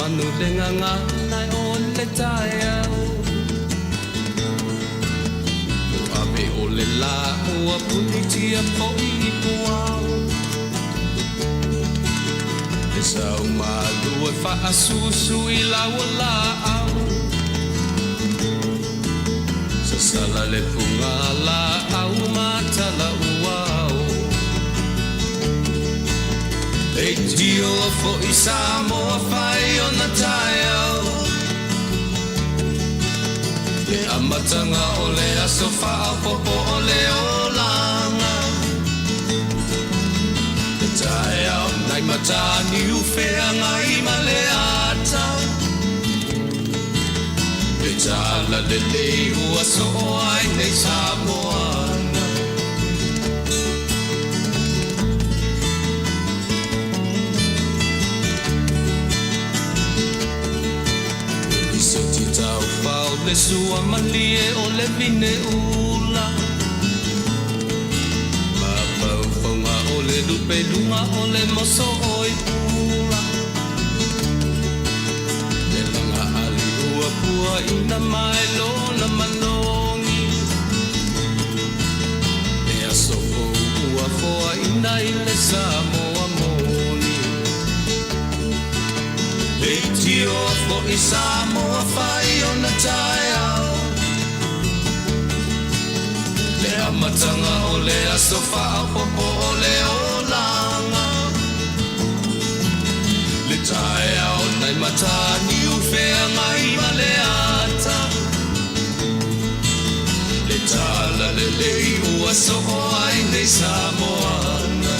manu le nganga nai o le tai au o ave o le la o a puni tia po i puau e sau malu e wha asusu i lau la au sa sala le punga la au matala uau e tio fo i Samoa fai ona tai au e amatanga o le aso wha popo o le olanga e tai au nai matani u whea ngai ma le ata e tala le lei ua so ai nei Samoana le sua malie o le vine ula ma pauponga o le lupe lunga o le moso o i pula le langa ali ua pua ina mai lona manongi e aso o ua foa ina i le Samoa moni e tio fo i Samoa fai ona tai au le amatanga o le aso wha popo o le olanga le tai au nai matani u whea ngai ma le ata le tala le lei ua so ai nei Samoana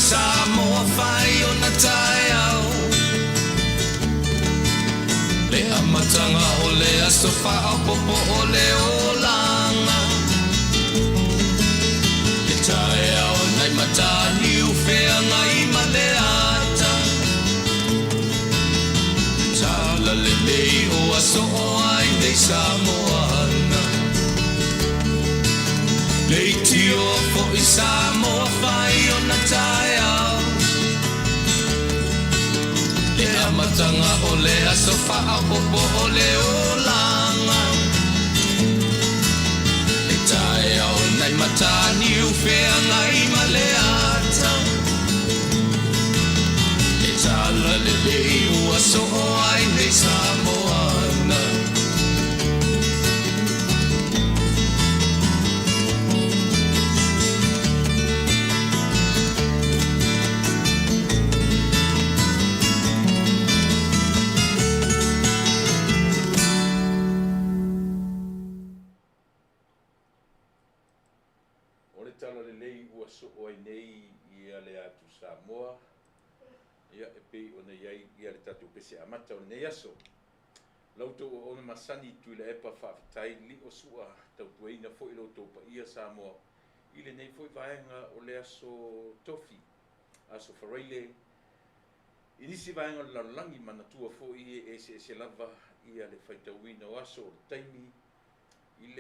Samoa fai ona tai au le amatanga o le aso wha popo o le olanga le tai au nai matani u whea ngai ma le ata tala le lei o aso o ai nei Samoana le tio fo i Samoa fai ona tai au le amatanga o le aso wha popo o le olanga le tai au nai matani u whea ngai ma le ata le tala le lei ua so ai nei Samoana tala le lei ua so ai nei ia le atu Samoa ia e pei ona iai ia le tatu pese amata o nei aso lautou ona masani Tuilaepa Faafetai li o sua tautuaina fo'i lautou pa ia Samoa i le nei fo'i vaenga o le aso tofi aso faraile i nisi vaenga o le lalolagi manatua fo'i e se lava ia le faitauina o aso o le taimi i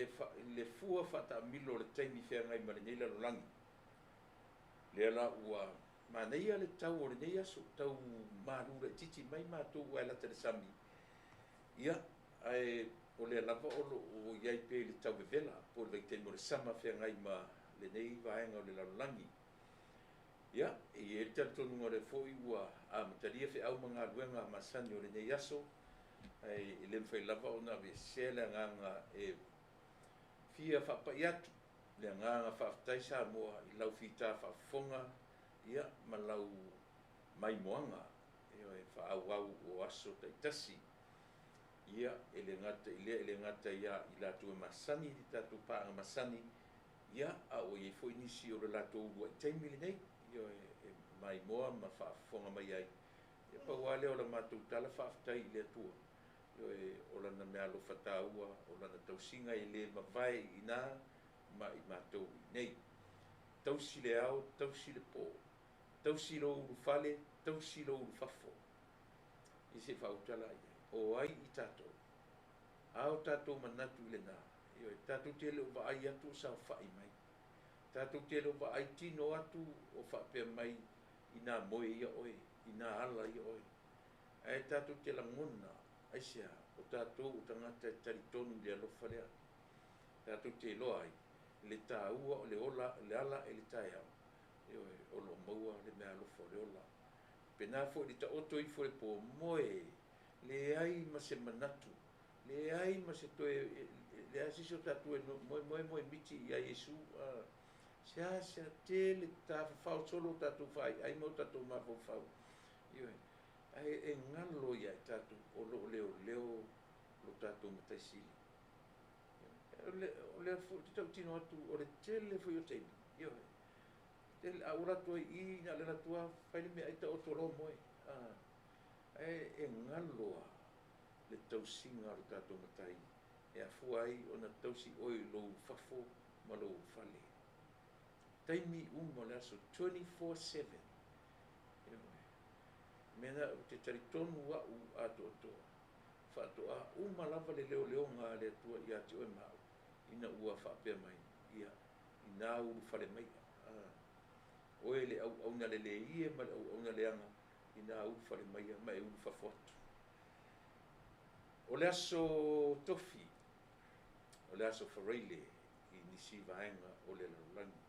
le fua fa'ataamilo o le taimi feagai ma lenei lalolagi lea la ua manaia le tau o lenei aso tau malu le titi mai matou ua e lata le sami ia ae o le lava o lo'o iai pe le tau vevela po le vaitei mo le sama feagai ma lenei vaega o le lalolagi ia i e le talitonuga le fo'i ua amatalia fe'au ma galuega masani o lenei aso ai le fai lava ona ve sela nganga fia fa pa iatu le nganga Faafetai Samoa I lau fita fa fonga ia malau mai moanga e fa au o aso taitasi ia ele ngata ia I latu masani di tatu pa masani ia o ye foi Nisi o latu o taimi nei ia mai moa ma fa fonga mai ai ia pa wale o la matu Tala Faafetai le tua o lana mea alofa Taua, o lana tausinga I le mawai ina ma I mātou nei. Tausi le au, tausi le pō, tausi lo uru fale, tausi lo uru fafo. I se whautala ia. O ai I tātou. Ao tātou manatu I le nā. Tātou te leo wa ai atu sa whai mai. Tātou te leo wa ai tino atu o whapea mai I nā moe ia oe, I nā ala ia oe. Ai tātou te la ngona. Aisia, o tātou o tangata taritonu le alofa lea. Tātou te loa ai, le Taua o le ola, le ala e le tai au. O lo maua le mea alofa le ola. Pena fo li ta oto I fo le po moe, le ai ma se manatu, le ai ma se toe, le asiso tātou e moe miti I a Yesu. Se te le tā whao solo tātou whai, ai mau tātou mafo whao. E ngalo ia tātou o leo lo tātou mataisili. O leo te tau tino atu o le tele fo yo teimi. Tele a ora toi I na le natua whaile mea aita o tolo moe. E ngaloa le tausinga o tātou matai. E a fuai o na tausi oi lo fafo ma lo fale. Taimi le aso 24/7. Mena te taritonu wa Atoa. Atoa lava le leo ngā le atua I ati oe mau. Ina ua whapea mai. Ia. Ina uru whare mai. Oe le auna le ie ma le auna le anga. Ina uru whare mai. Ma e uru whafotu. O le aso tofi. O le aso whareile. I Nisi vaenga o le lalangi.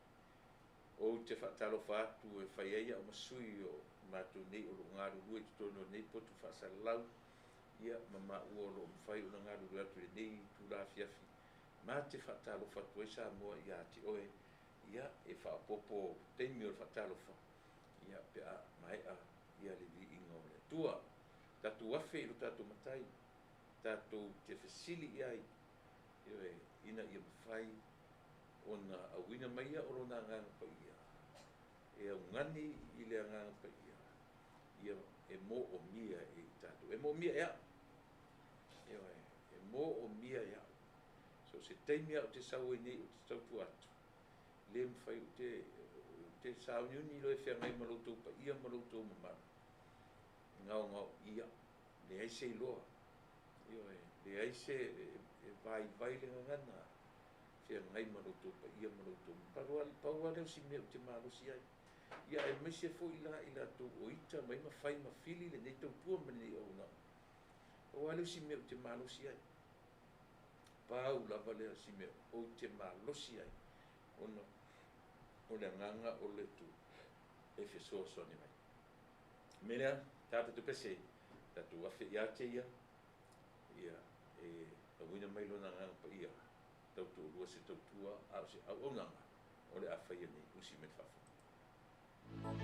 O te whaatalo whaatu e whaiaia o masui o mātou nei o lo ngāru rua I tono nei potu whaasalau ia mama ua o lo mwhai o na ngāru rua atu nei tūla Afiafi mā te whaatalo whatu e Samoa ia ati oe ia e whaapopo teimi o le whaatalo wha ia pe a mai a ia le vi inga o le tua tātou afe I lo tātou matai tātou te whesili iai ina ia mwhai o na awina mai o lo na nganga pa ia e au ngani I le nganga pa ia ia e mo o mia e tātou. E mo mia ea. E mo o mia ea. So se teimi au te sau e nei o te tautu atu. Le mwhai o te sau niuni lo e whea ngai maloutou pa ia maloutou mamana. Ngau ia. Le aise I loa. Le aise e vai le ngana. Whea ngai maloutou pa ia maloutou mamana. Paua leo si mea o te marosi ai. Ia e mai se fo I la tō o ita mai ma whai ma whili le nei tau tua mani nei Auaunaga. O aleu si mea o te malosi ai. Pau lava lea si mea o te malosi ai. O le nganga o le tu e whesoa sone mai. Mea tāta tu pese, tātu afe ia te ia. Ia e awina mai lona nganga pa ia. Tau tō rua se tau tua au se Auaunaga. O le awhaia nei usi me whafu. Taua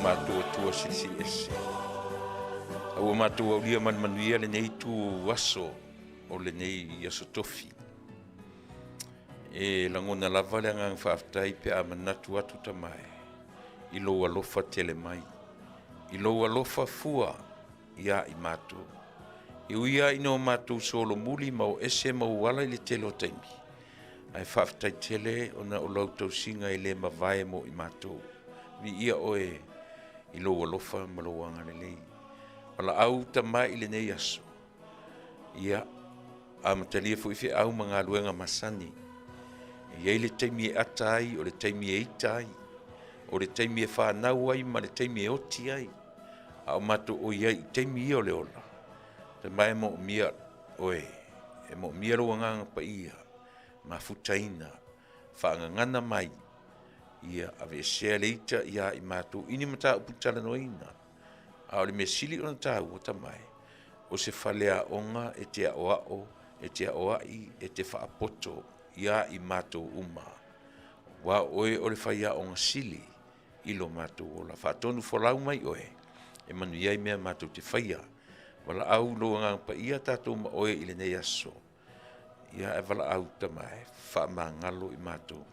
mātua tua sisi ese. Aua mātua au lia Manuia le nei tu waso o le nei aso tofi. E langona lava le angang Faafetai pe a manatu atu tamai. I lo alofa tele mai. I lo alofa fua ia i mātua. I uia ino mātua solo muli mau ese mau wala i le tele o taimi. Ai Faafetai tele ona o lau tausinga i le mawai mo i mātua. Vi ia oe i lo alofa maloanga le lei. Wala au tamai i le nei aso. Ia a matalia fu ife au mga luenga masani. Ia i le taimi e atai o le taimi e itai. O le taimi e whanau ai ma le taimi e oti ai. A o mato o ia i taimi i o le ola. Te mai mo mia oe. E mo mia roanganga pa ia. Ma futaina. Whaangangana mai. Ia ave sea leita ia i mato. Ini Mataupu Talanōina. A o le mesili o na tau o tamai. O se whalea onga e te aoao. E te aoai e te whaapoto. Ia i mato uma. Wa oe o le whaia onga sili. Ilo mato o la whaatonu whalau mai oe. E Manuia i mea mato te whaia. Wala au loanga pa ia tatou ma oe i le nei aso. Ia e wala au tamai. Whaamangalo i mato.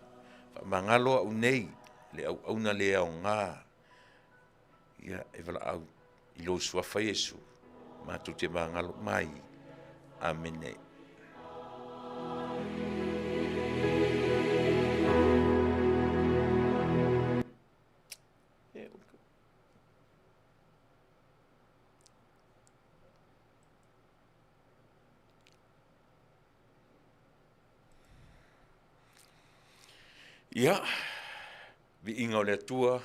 Whaamangalo au nei. Le au auna le au ngā. Ia e wala au. I lo suafa Yesu. Mato te mangalo mai. Amene. Ia, vi inga o le atua,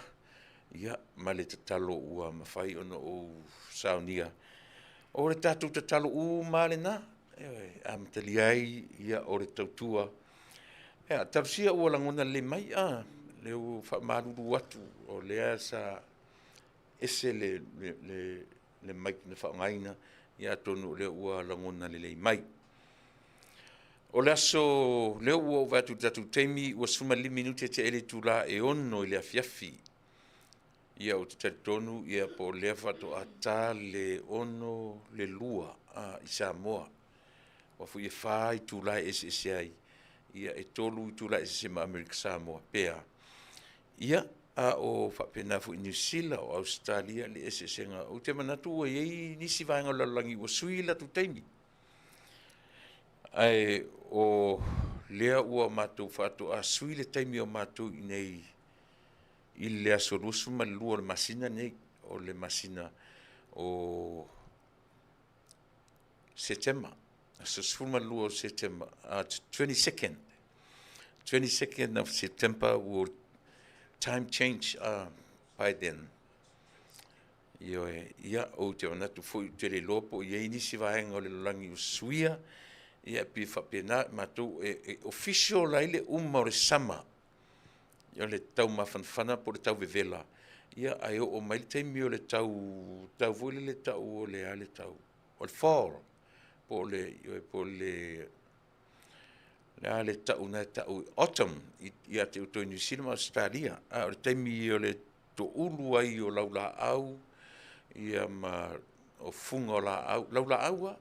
ia, ma le tatalo ua mawhai ono o saunia. O le tātou tatalo u ma le na, a matali ai, ia, o le tautua. Ea, tausia ua langona le mai, le u whamaruru atu, o lea sa ese le mai na whaongaina, ia tonu le ua langona le mai. O le aso leo ua watu tatu teimi ua suma 5 minute te ele tula e ono i le Afiafi. Ia o te tatonu ia po lea watu ata le ono le lua i Samoa. Wafu i whai tula e ese ai. Ia e tolu i tula e ese ma Amerika Samoa. Pea. Ia a o whapenafu i New Zealand o Australia le ese nga. O te manatu ua iei nisi vaenga lalangi ua sui la tu teimi. Ai o lea ua mātou whātou a sui le taimi o mātou i nei i lea sorusu ma lua le masina nei o le masina o September. So ma lua o September. 22nd of September will time change by then. Ia o te onatu fui te le lopo i nisi vaenga o le langi o suia. Ia pi whapena mātou official lai le o le sama. Ia le tau mawhanwhana po le tau vevela. Ia ai o mai le teimi o le tau vole le tau o le ale tau. O le fall. Po le ale tau na tau autumn. Ia te utoi New Zealand Australia. O le teimi o le to ulu ai o laula au. Ia ma o funga o la au. Laula aua.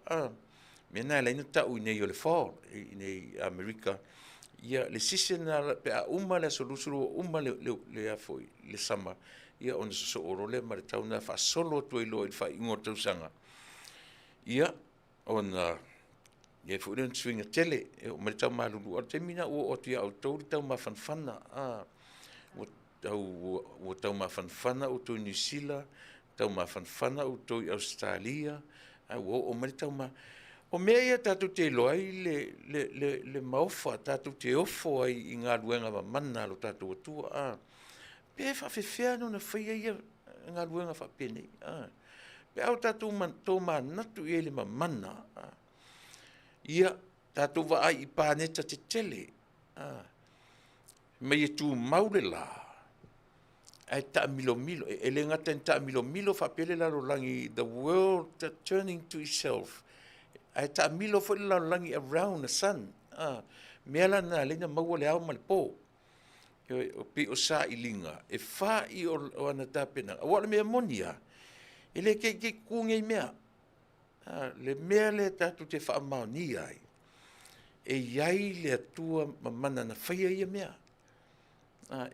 Mena la ina tau i nei o le fall, i nei Amerika. Ia le sise na pe a uma le solusuru uma le afoi, le sama. Ia ona so oro le ma le tau na fa solo tu i lo i fa ingo tau sanga. Ia ona ia fu ren swinga tele, o ma le tau malulu. O te mina o tu ia o tau tau mawhanwhana. O tau mawhanwhana o tu New Zealand, tau mawhanwhana o tu Australia. O ma le tau ma... O mea ia tātou te loai le mauwha, tātou te ofo ai i ngā luenga wa mana lo tātou atua. Pea whawhewhea no na whaia ia ngā luenga whapene. Pea au tātou tō manatu i ele ma mana. Ia tātou wa ai i pāneta te tele. Mai e tū maule la. Ai ta milo. Ele ngata ta milo whapele la lo langi. The world turning to itself. Ai ta milo fo la langi around the sun. Mea la na lena maua le au ma le pō. o pi o sa ilinga e fa I o ana tapena wa le mea monia ele ke kunga I mea le mea le tatu te fa mauni ai e yai le tua mamana na faia ia mea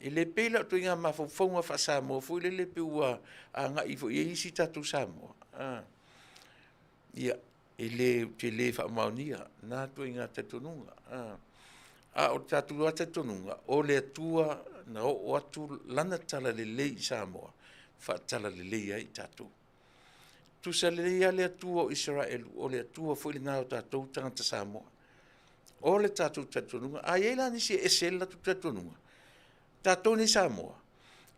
ele pela tu inga mafofonga fa Samoa fu le pe ua nga I fo ye isi tatu Samoa ia ele te le fa maunia na tu inga tatununga o tatu ata tonunga o le tua na o atu lana tala le lei Samoa fa tala le lei ai tatu tu sa le ia le tua o Israel o le tua fo le na tatu tangata Samoa o le tatu tatununga a ela ni si esela tu tatununga tatu ni Samoa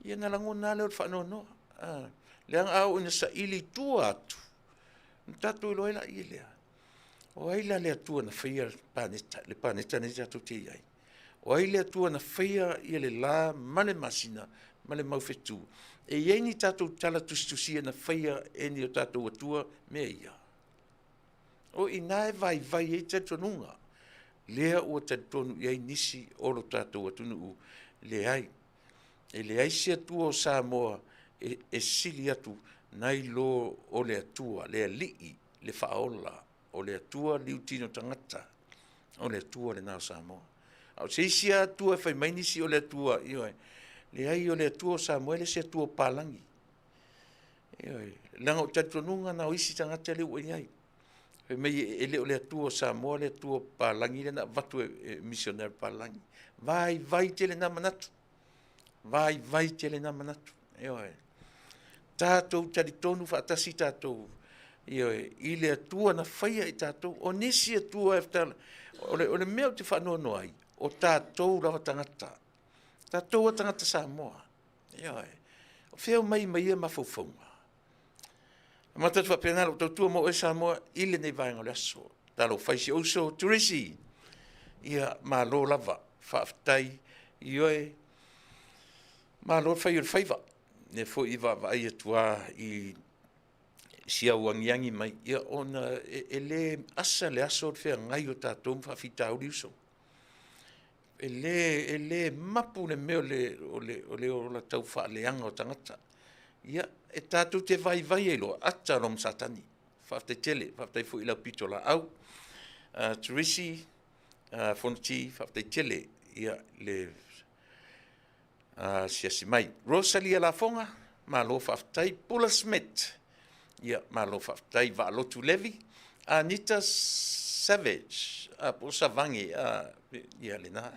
ia na langona le fa no le anga o ni sa ili tua atu tatu lo ela ile o ai le atua na faia le paneta ni tatu te ai o ai le atua na faia ia le la male masina male maufetu e ia ni tatu tala tustusia na faia e ni o tatu atua me ia o ina vai e tatu nunga lea o tatu ia Nisi o lo tatu Taunu'u le ai e le ai se atua o Samoa e sili atu nai lo o le atua le li'i le faola o le atua liutino tangata o le atua le nao Samoa au se isi atua fai mai Nisi o le atua le ai o le atua o Samoa le se atua palangi langa o tatonunga na o isi tangata le ua ai fai mai ele o le atua o Samoa le atua palangi le na vatu missionary palangi vai te le na manatu vai te le na manatu tātou talitonu whaatasi tātou I le atua na whaia I tātou o Nisi atua o le mea te whanono ai o tātou rawa tangata tātou a tangata Samoa o whiau mai ia mawhauwhaunga matatu whapenalo tautua mo e Samoa ile nei vaenga le aso talo whaisi oso turisi ia ma lo lava Faafetai ma lo whai whaiva ne fo I vai atua I sia wangiangi mai ia ona ele asa le aso fe ngai o tatou Faafetai uso ele mapu le me o la tau fa le anga o tangata ia e tatou te vai lo ata rom satani Faafetai fo ila pitola au Turisi fonti Faafetai ia le siasi mai Rosalia la fonga ma lo Faafetai Pula Smith ia ma lo Faafetai va lotu levi Anita Savage po savangi ia lena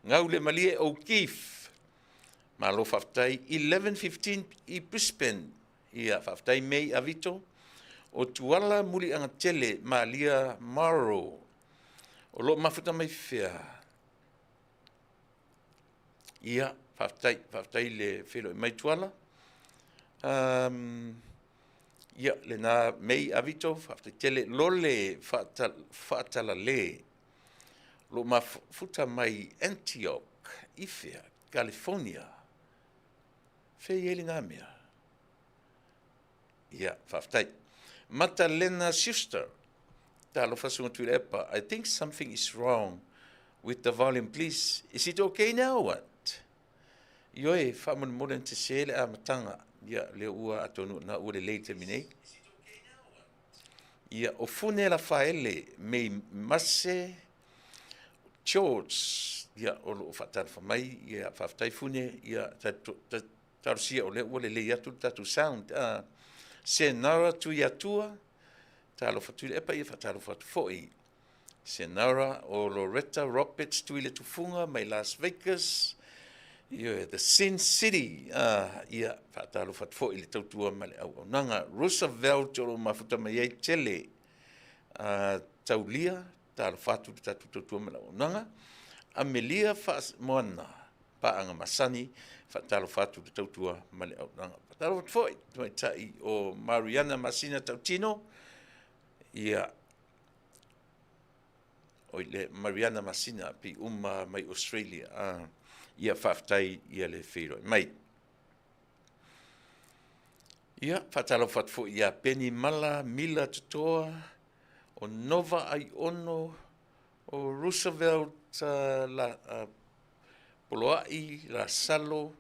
ngau le malie o kif ma lo Faafetai 11:15 I Brisbane ia Faafetai Mei Avito o tuala muli anga tele ma lia Maro o lo mafuta mai fea ia Faafetai le felo mai tuala ia le na Mei Avito Faafetai tele lole faatala le lo mafuta mai Antioch Ifea California fe yeli na mea ia Faafetai Matalena sister talo fasunga Tuilaepa I think something is wrong with the volume please is it okay now or what Ioe whamon moden te sele a matanga ia le ua atonu na ua le leite minei ia o fune la faele mei mase George ia o lo fatal famai ia Faafetai fune ia tarusia o le ua le le atu tatu sound senara tu yatua talo Tuilaepa ia fatalo fatu foi senara o Loretta Roberts tu ile tufunga mai Las Vegas the Sin City ia fatalo fatu foi le tautua male Auaunaga Roosevelt o mafuta mai ai tele taulia talo fatu tatu tautua male Auaunaga Amelia Moana paanga masani fatalo fatu tautua male Auaunaga fatalo fatu foi tai o Mariana Masina Tautino ia oile Mariana Masina pi mai Australia ia Faafetai ia le fero mai ia fatalo fatfo ia Penny Mala Mila Totoa o Nova ai ono o Roosevelt poloa'i, la salo,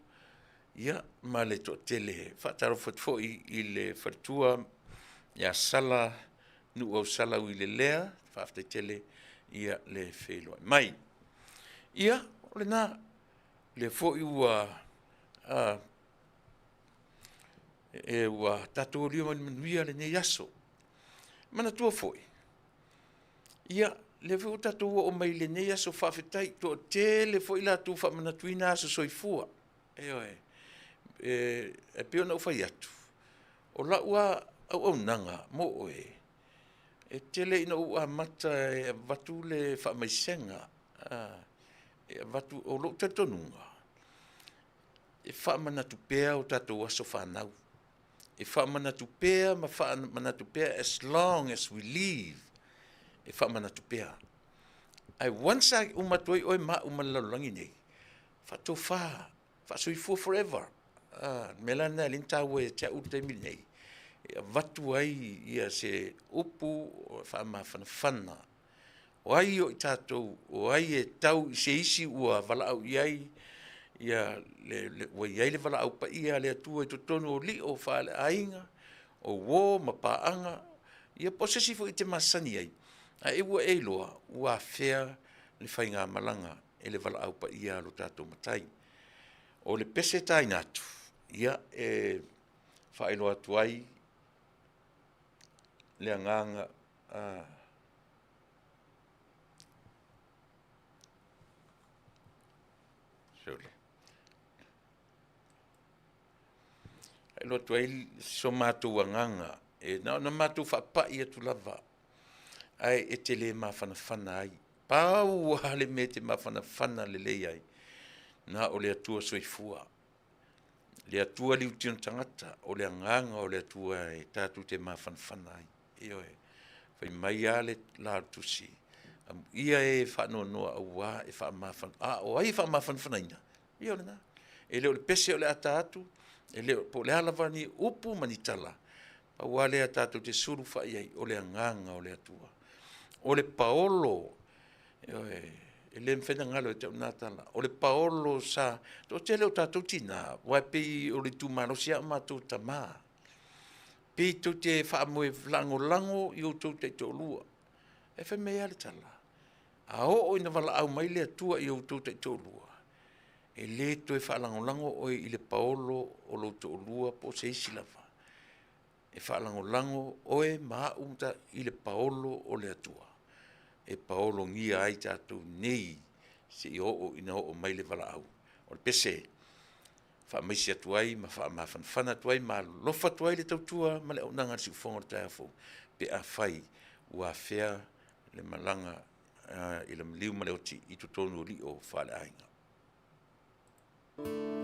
ia ma le to'atele fa'ataro fo'i i le faletua ia sala nu'u au sala ui le lea fa'afetaitele ia le feiloa mai ia o lenā le fo'i ua ua tatou lia ma le manuia lenei aso manatua fo'i ia le fo tatou o mai lenei aso fa'afetai to'atele fo'i latou fa'amanatuina aso soifua oe e pio na ufai atu. O la ua auaunaga mo oe. E tele ina ua mata e vatu le whaamaisenga. E vatu o lo tatonunga. E whaamanatu pēa o tatou aso whanau. E whaamanatu pēa ma whaamanatu pēa as long as we live. E whaamanatu pēa. Ai once I umatoi oi ma umalalangi nei. Whato wha. Whasui for forever. Melana lintawe te ute milnei. Vatu ai ia se upu whaama whanawhana. O ai o i tātou, o ai e tau i se isi ua wala au iai, ia ua iai le wala au pa ia le atua i totonu o li o whaale ainga, o wō mapaanga, ia posesi fo i te masani ai. A e ua eiloa, ua whea le whainga malanga e le wala au pa ia lo tātou matai. O le pese tai natu, ia e whaelo atu ai, le anganga, Elo atu ai so mātou anganga, e na mātou whapai atu lava, ai e te le mawhanawhana ai, pau hale me te mawhanawhana le lei ai, na o le atua soifua. Le atua liu tino tangata, o le anganga o le atua e tātou te mawhanawhana ai. Eo e, whai mai ale la tusi. Ia e whanua noa aua e whaamawhana, o ai whaamawhanawhanaina. Eo le na. E leo le pese o le ata atu, e leo po le halavani upu manitala. Pau ale a tātou te suru whai ai, o le anganga o le atua. O le paolo, eo e, e le mwhena ngalo e te unatala. O le paolo sa, to te leo tātou tina, wai pei o le tūmano sia mātou tamā. Pei tau te whaamoe lango i o tau te tōlua. E whai mea le tala. A o ina wala au mai le atua i o tau te tōlua. E le toi whaalango o i le paolo o lo tōlua po se isi lava. E whaalango oe maa umta i le paolo o le atua. E paolo ngia ai tātou nei se i o ina o mai le wala au. O le pese, whaamaisi atu ai, ma whaamawhanawhana atu ai, ma lofa atu ai le tautua, ma le Auaunaga si ufonga le taifo, pe a whai ua whea le malanga i le maliu ma le oti i tutonu o li o whaale ainga. Oh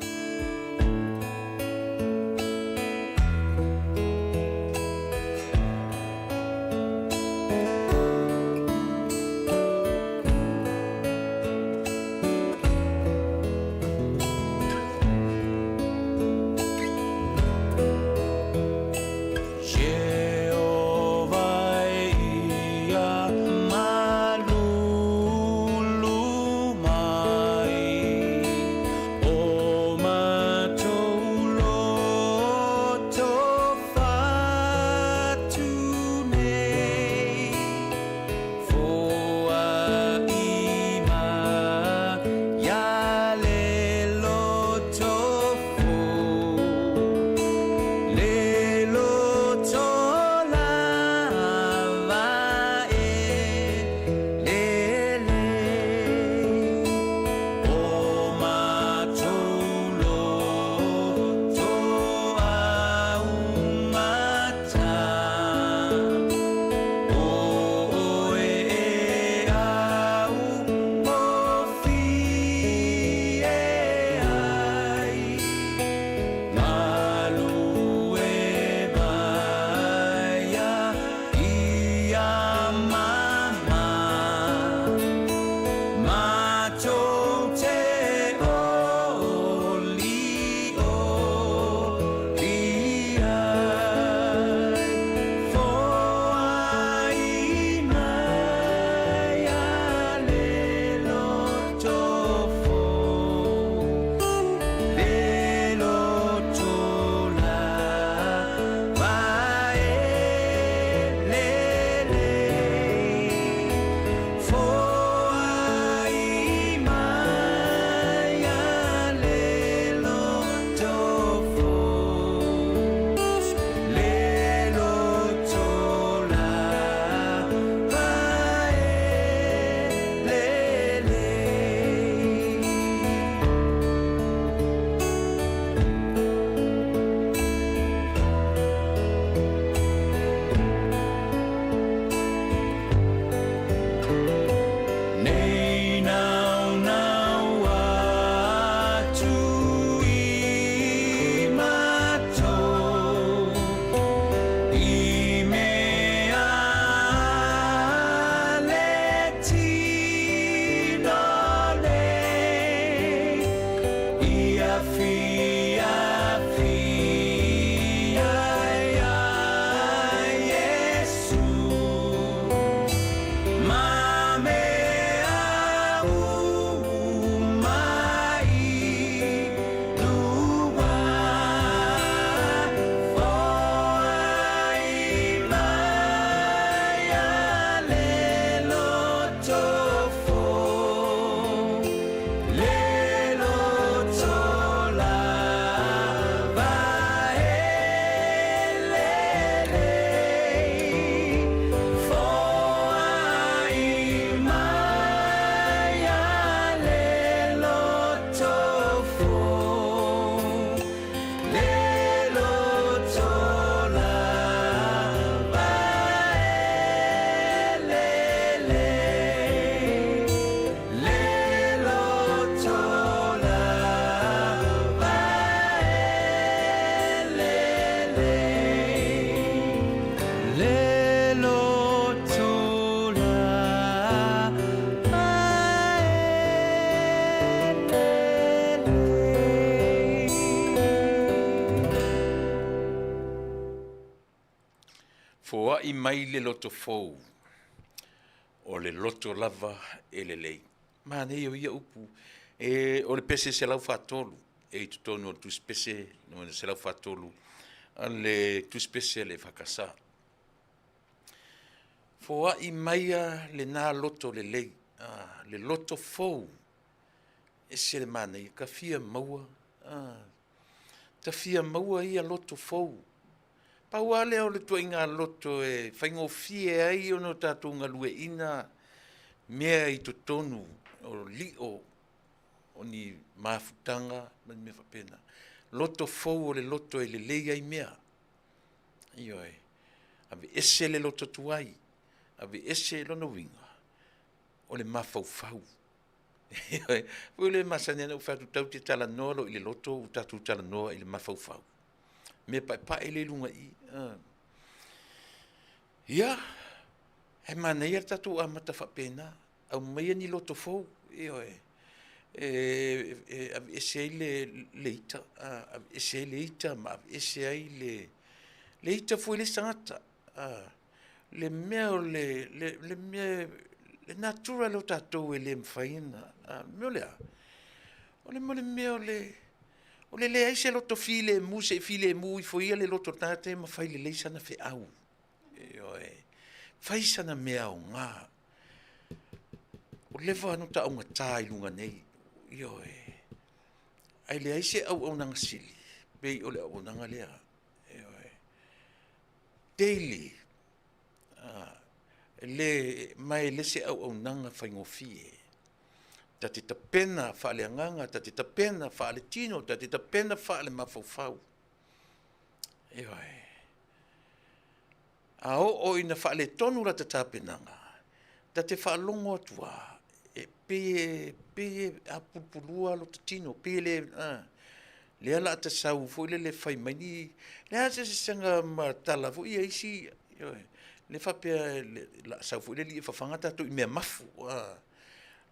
Foa I mai le loto fou, o le loto lava e le lei. Ma nei o ia upu, o le pese se lau fatolu, e I tutonu o tu spese, no se lau fatolu, le tu spese le fakasa. Foa I mai le na loto le lei, le loto fou, e se le manei, ka fia maua, ta fia maua ia loto fou. Pauale o le tua inga loto e whaingofie ai o no tātou ngalue ina mea I tutonu o lio o ni mafutanga me whapena. Loto fou o le loto e le leia I mea. Io e. Ave ese le loto tuai. Ave ese lono winga. O le mafaufau. Io e. Pui le masanena u whatu tau te tala noa lo I le loto u tātou tala noa I le mafaufau. Me pa ele lunga I. Ia, he mana ia tatu a mata whapena, au mai ni loto fou, io e. Ese ai le ita, ese ai le ita, ma ese ai le ita foi le sangata. Le mea o le mea, le natura lo tatou e le mwhaina. Meo lea, o le mea o le ai se loto file mu se file mu I foi le loto tate ma fai le leisana fe au. Io e. Fai sana mea o ngā. O lewa anu ta unga tā I lunga nei. Io e. Ai le ai se auaunaga sili. Pei o le auaunaga lea. Io e. Daily. Le mai le se auaunaga faigofie. Ta te tapena whaaleanganga, ta te tapena whaale tino, ta te tapena whaale mafaufau. Eo e. A o ina whaale tonu la ta tapenanga. Ta te whaalongo atua. E peye a pulpulua lo ta tino, peye le ala ta sau, fo le whaimaini. Le asa se sanga ma tala, fo ia isi. Eo e. Le whapea la sau, fo le li e whawhangata tu I mea mafu.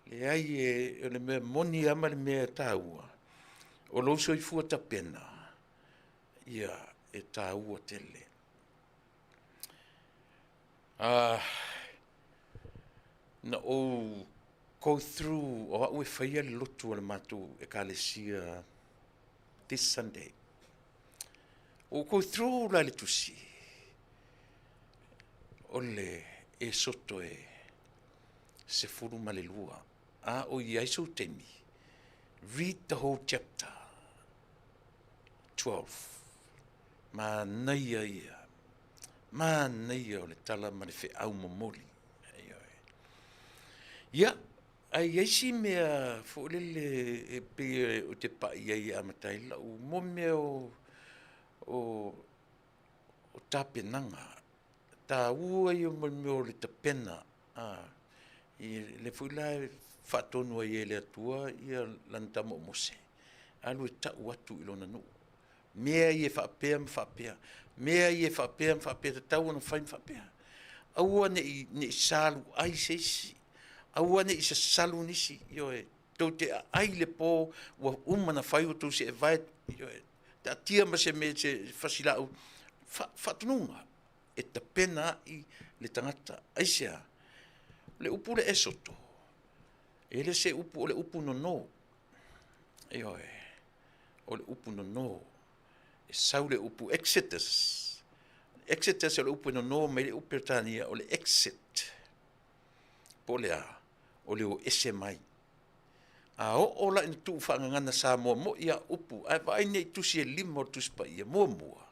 Le ai le mea moni ama le mea Taua. O loso I fua tapena. Ia e Taua tele. Na o go through o au e whaia le lotu o le matu e kalesia this Sunday. O go through la le tusi. O le e soto e se furu malelua. O Yesu temi. Read the whole chapter. 12. Manuia ia. Manuia o le tala ma le fe au momoli. Ia, ai eisi mea fo le e pe o te pa ia amatai la o mo mea o tapenanga. Ta ua I o mo le tapena. I le fuila whatonu ai le atua ia lantamo mose. Alu e tau atu I lona no. Mea I e whapea. Mea I e whapea te tau ana whain whapea. Aua ne I salu ai seisi. Aua ne I sa salu nisi. Io e tau te ai le po ua umana whai o tau se e vai ta tia ma se me se whasilau whatununga e ta pena i le tangata aisea le upu le esoto e le se upu o le upu no e oe o le upu no e sau le upu Exodus o le upu no me le upu tania o le exit po le a o le o ese mai a o la in tu whangangana Samoa mo ia upu ai vai nei tusi e lima o tuspa ia mua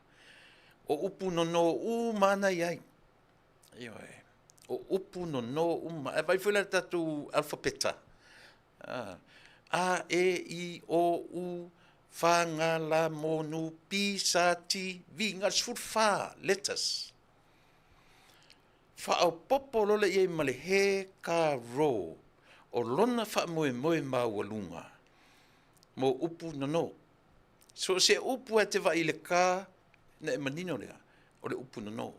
o upu no mana iai o upu no ai vai fwela tatu alfabeta a e i o u whangala monu pi sa ti vi ngal sfurfa letters fa o popo lole iai male he ka ro o lona wha moe maualunga mo upu no. So se upu e te wa i le ka na e manino lea o le upu no.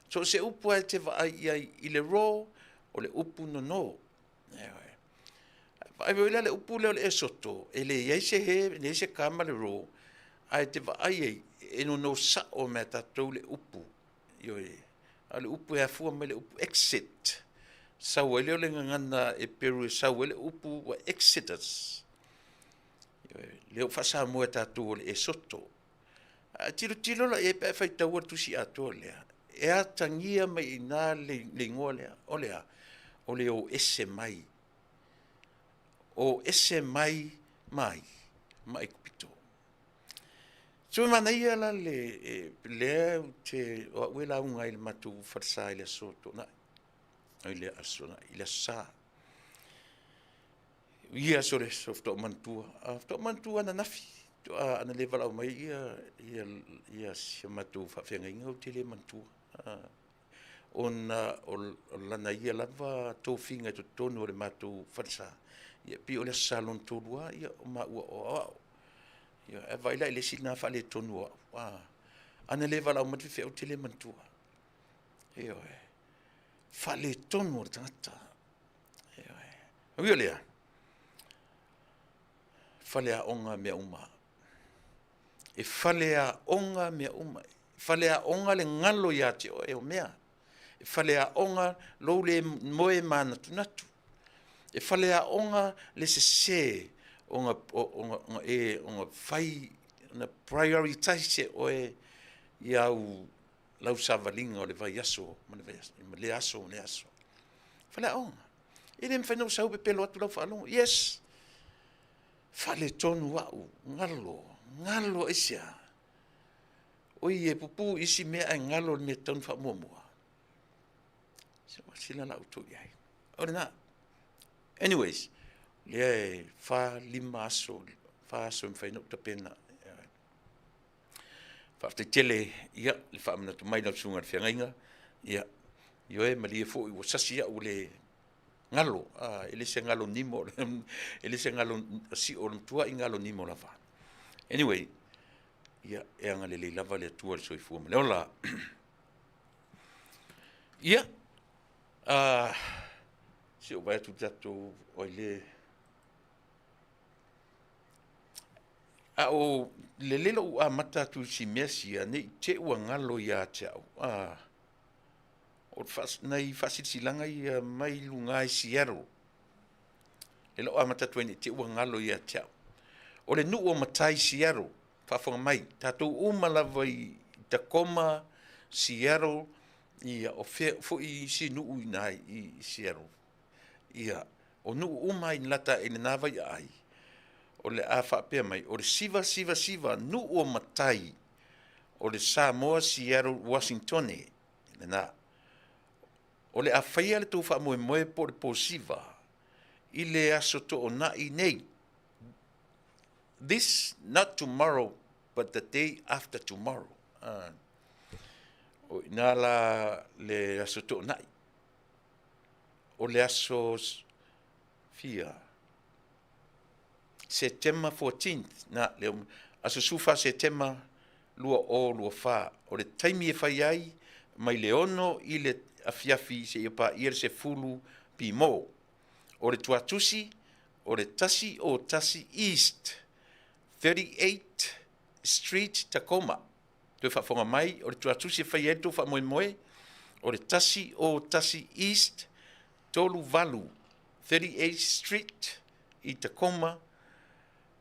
So se upu e te wa i le ro o le upu no. Ai le upu le e soto e le iai se he le se ka ma le ro ai te wa ai e no sa o me tatou le upu. Le upu e afua me le upu exit. Sauele o le ngangana e peru e sauele upu wa Exodus. Leo Fasa mo tatou le e soto. Tilo la e pe fai tau tusi ato lea. E a tangia mai ina le ngoa lea. O le o ese mai. O ese mai kupito. So mana ia la le te o wela unga il matu farsa ile soto na. Ile asona ile sa ia sore softo mantua na nafi to ana level au mai ia sematu fa fenga inga te le mantua ona o lana ia lava to finga to tono le matu farsa ia pi o le salon tolua ia ma o ia e vai le sina fa le tono ana level au matu fe o te le mantua ia fale tono tata lea fale a onga mea uma e fale a onga mea uma fale a onga le ngalo ya te o mea e fale a onga lo le moe mana tunatu e fale a onga le se onga fai na prioritize o iau lau savalinga o le vai aso, le aso. Fale onga. Ele me whanau sau pe pelo atu lau whalonga. Yes. Fale tonu au, ngalo isia. Oi e pupu isi mea ngalo me tonu whamomua. Sila lau tu iai. Ore na. Anyways, le lima aso, aso me whainau ta pena. Faafetai ia le faamana tu mai na sunga le fiangainga ia ioe malie fo i wasasi ia ule ngalo ele se ngalo nimo ele se ngalo si o tua i ngalo nimo lava anyway ia e anga le lava le tua le soifu ma leola ia si o vai tu tato o le o le lelo a mata tu si mesia ne te ua ngalo ia te au o nei fasit silanga i mai lunga i Seattle lelo a mata tu te ua ngalo ia te au o le nu o matai Seattle fafonga mai tatou umala vai Tacoma Seattle ia o fo i si nu nai i Seattle ia o nu umai lata ina nava ia ai o le afa pe mai o le siva nu o matai o le Samoa Seattle Washington na o le afaia le tu fa moe po le posiva i le aso to na i nei this not tomorrow but the day after tomorrow o inala le aso to na o le aso fia September 14th na le aso sufa September lua fa o le taimi e fai ai mai le ono i le afiafi se pa ir se fulu pi mo o le tuatusi o le tasi o tasi East 38 Street Tacoma. Toi whaafonga mai, o le tuatusi whai eto wha moe moe, o le tasi o tasi East Tolu Valu 38 Street i Tacoma,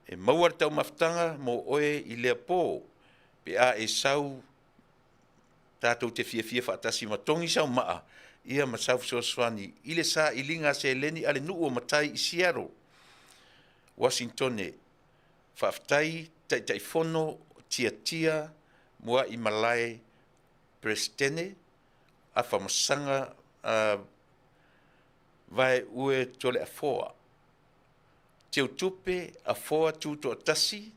e maua tau maftanga mo oe i lea pō, pe a e sau tātou te fia whaatasi matongi sau maa, ia masau Soswani, ile sa i linga se leni ale nuu o matai i Seattle, Washingtone, Faafetai, tai fono, tia, mua i Malai, Prestene, a whamasanga, vai ue tole a foa. Teo tupe a foa tūto atasi,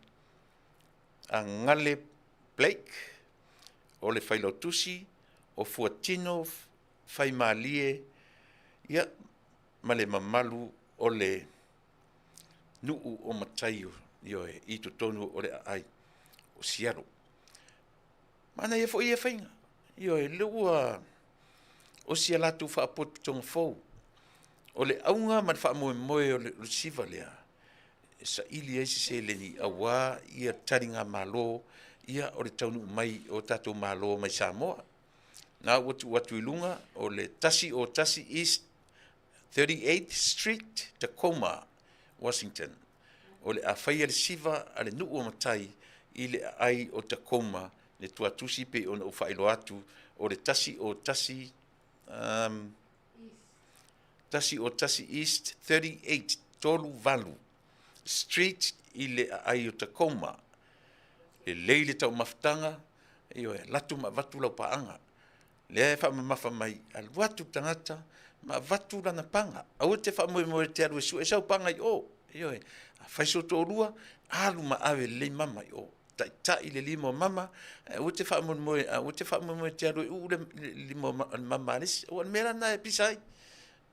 a ngale Blake, o le whailautusi, o fuatino whaimalie, ia male mamalu o le nuu o mataio, ioe, i to tonu o le ai, o Seattle. Mana ia fo ia whainga, ioe, leua o sia latu whaapotu tonga fau, o le aunga man whaamoe moe o le siva lea, sa ili eisi se leni awa, ia taringa malo, ia o le Taunu'u mai o tatou malo mai Samoa. Na watu ilunga o le tasi o tasi East 38th Street, Tacoma, Washington. O le a whaia le siva a le nuu o matai i le ai o Tacoma, le tuatusi pe o na whailo atu o le tasi o tasi tasi o tasi East 38 Tolu Valu Street i le ai o Tacoma. Le leile tau maftanga, latu ma vatu lau paanga. Le wha mamafa mai, al watu tangata, ma vatu lana panga. Au te wha moe te aru e su, e sau panga i o. A whaiso tō rua, alu ma awe le mama i o. Ta i le limo mama, o te wha moe te aru e u le limo mama alisi. O mera na e pisai.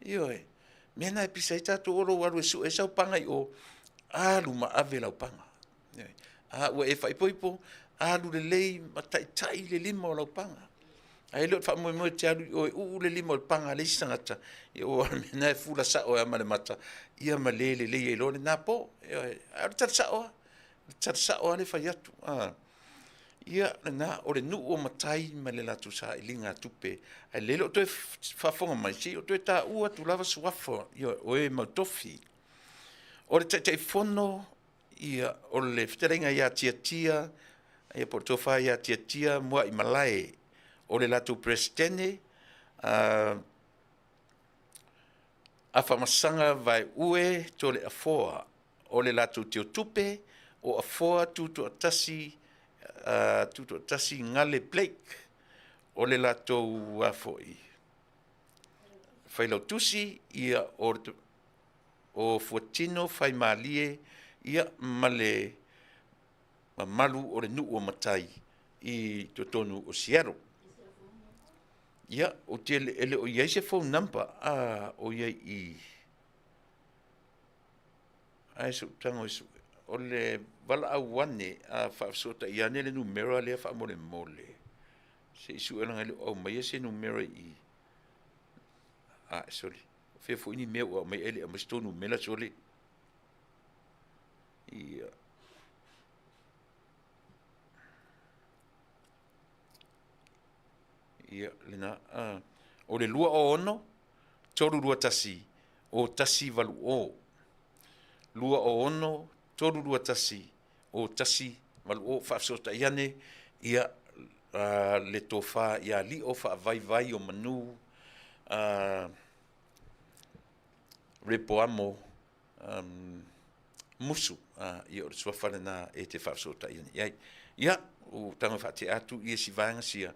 Mera na e pisai tātou oro aru e su, e sau panga i o. Alu ma awe lau panga. Ua e whaipoipo, alu le lei, ma tai le lima o lau panga. Ai leo wha moe te alu, o le lima o le panga le isangata, o mena e fula sa o e amale mata, ia ma le lei e lone nā po, aru tata sa o ane whai atu. Ia na o le nuu o matai ma le latu sa i linga tupe, ai lelo o toi whafonga mai si, o toi tā ua tu lava suafo, o e mautofi. O le tai fono, ia o le fiterenga ia tia, ia portofa ia tia, mua i Malai, o le latu Prestene, a whamasanga vai ue to le afoa, o le latu teo tupe, o afoa tuto atasi ngale Blake, o le latu wafoi. Whailau tusi, ia o fuatino whaimalie, ia male malu o le nuu o matai i tonu o Seattle. Ia o te ele o iai se phone number o iai i ai su tango isu o le wala au wane a whaafsota i ane le numero a lea whaamole mole. Se isu elanga le au mai se numero i sorry. Fefo ini mea ua mai ele a mastonu mela sole. Ia lena o le lua o ono toru lua tasi o tasi valu o lua o ono toru lua tasi o tasi valu o whaafsota iane ia le tofa ia li o vai o manu repo amo musu ia o suafale na e te whaafsota iane ia o tanga whaate atu ia si vaenga sia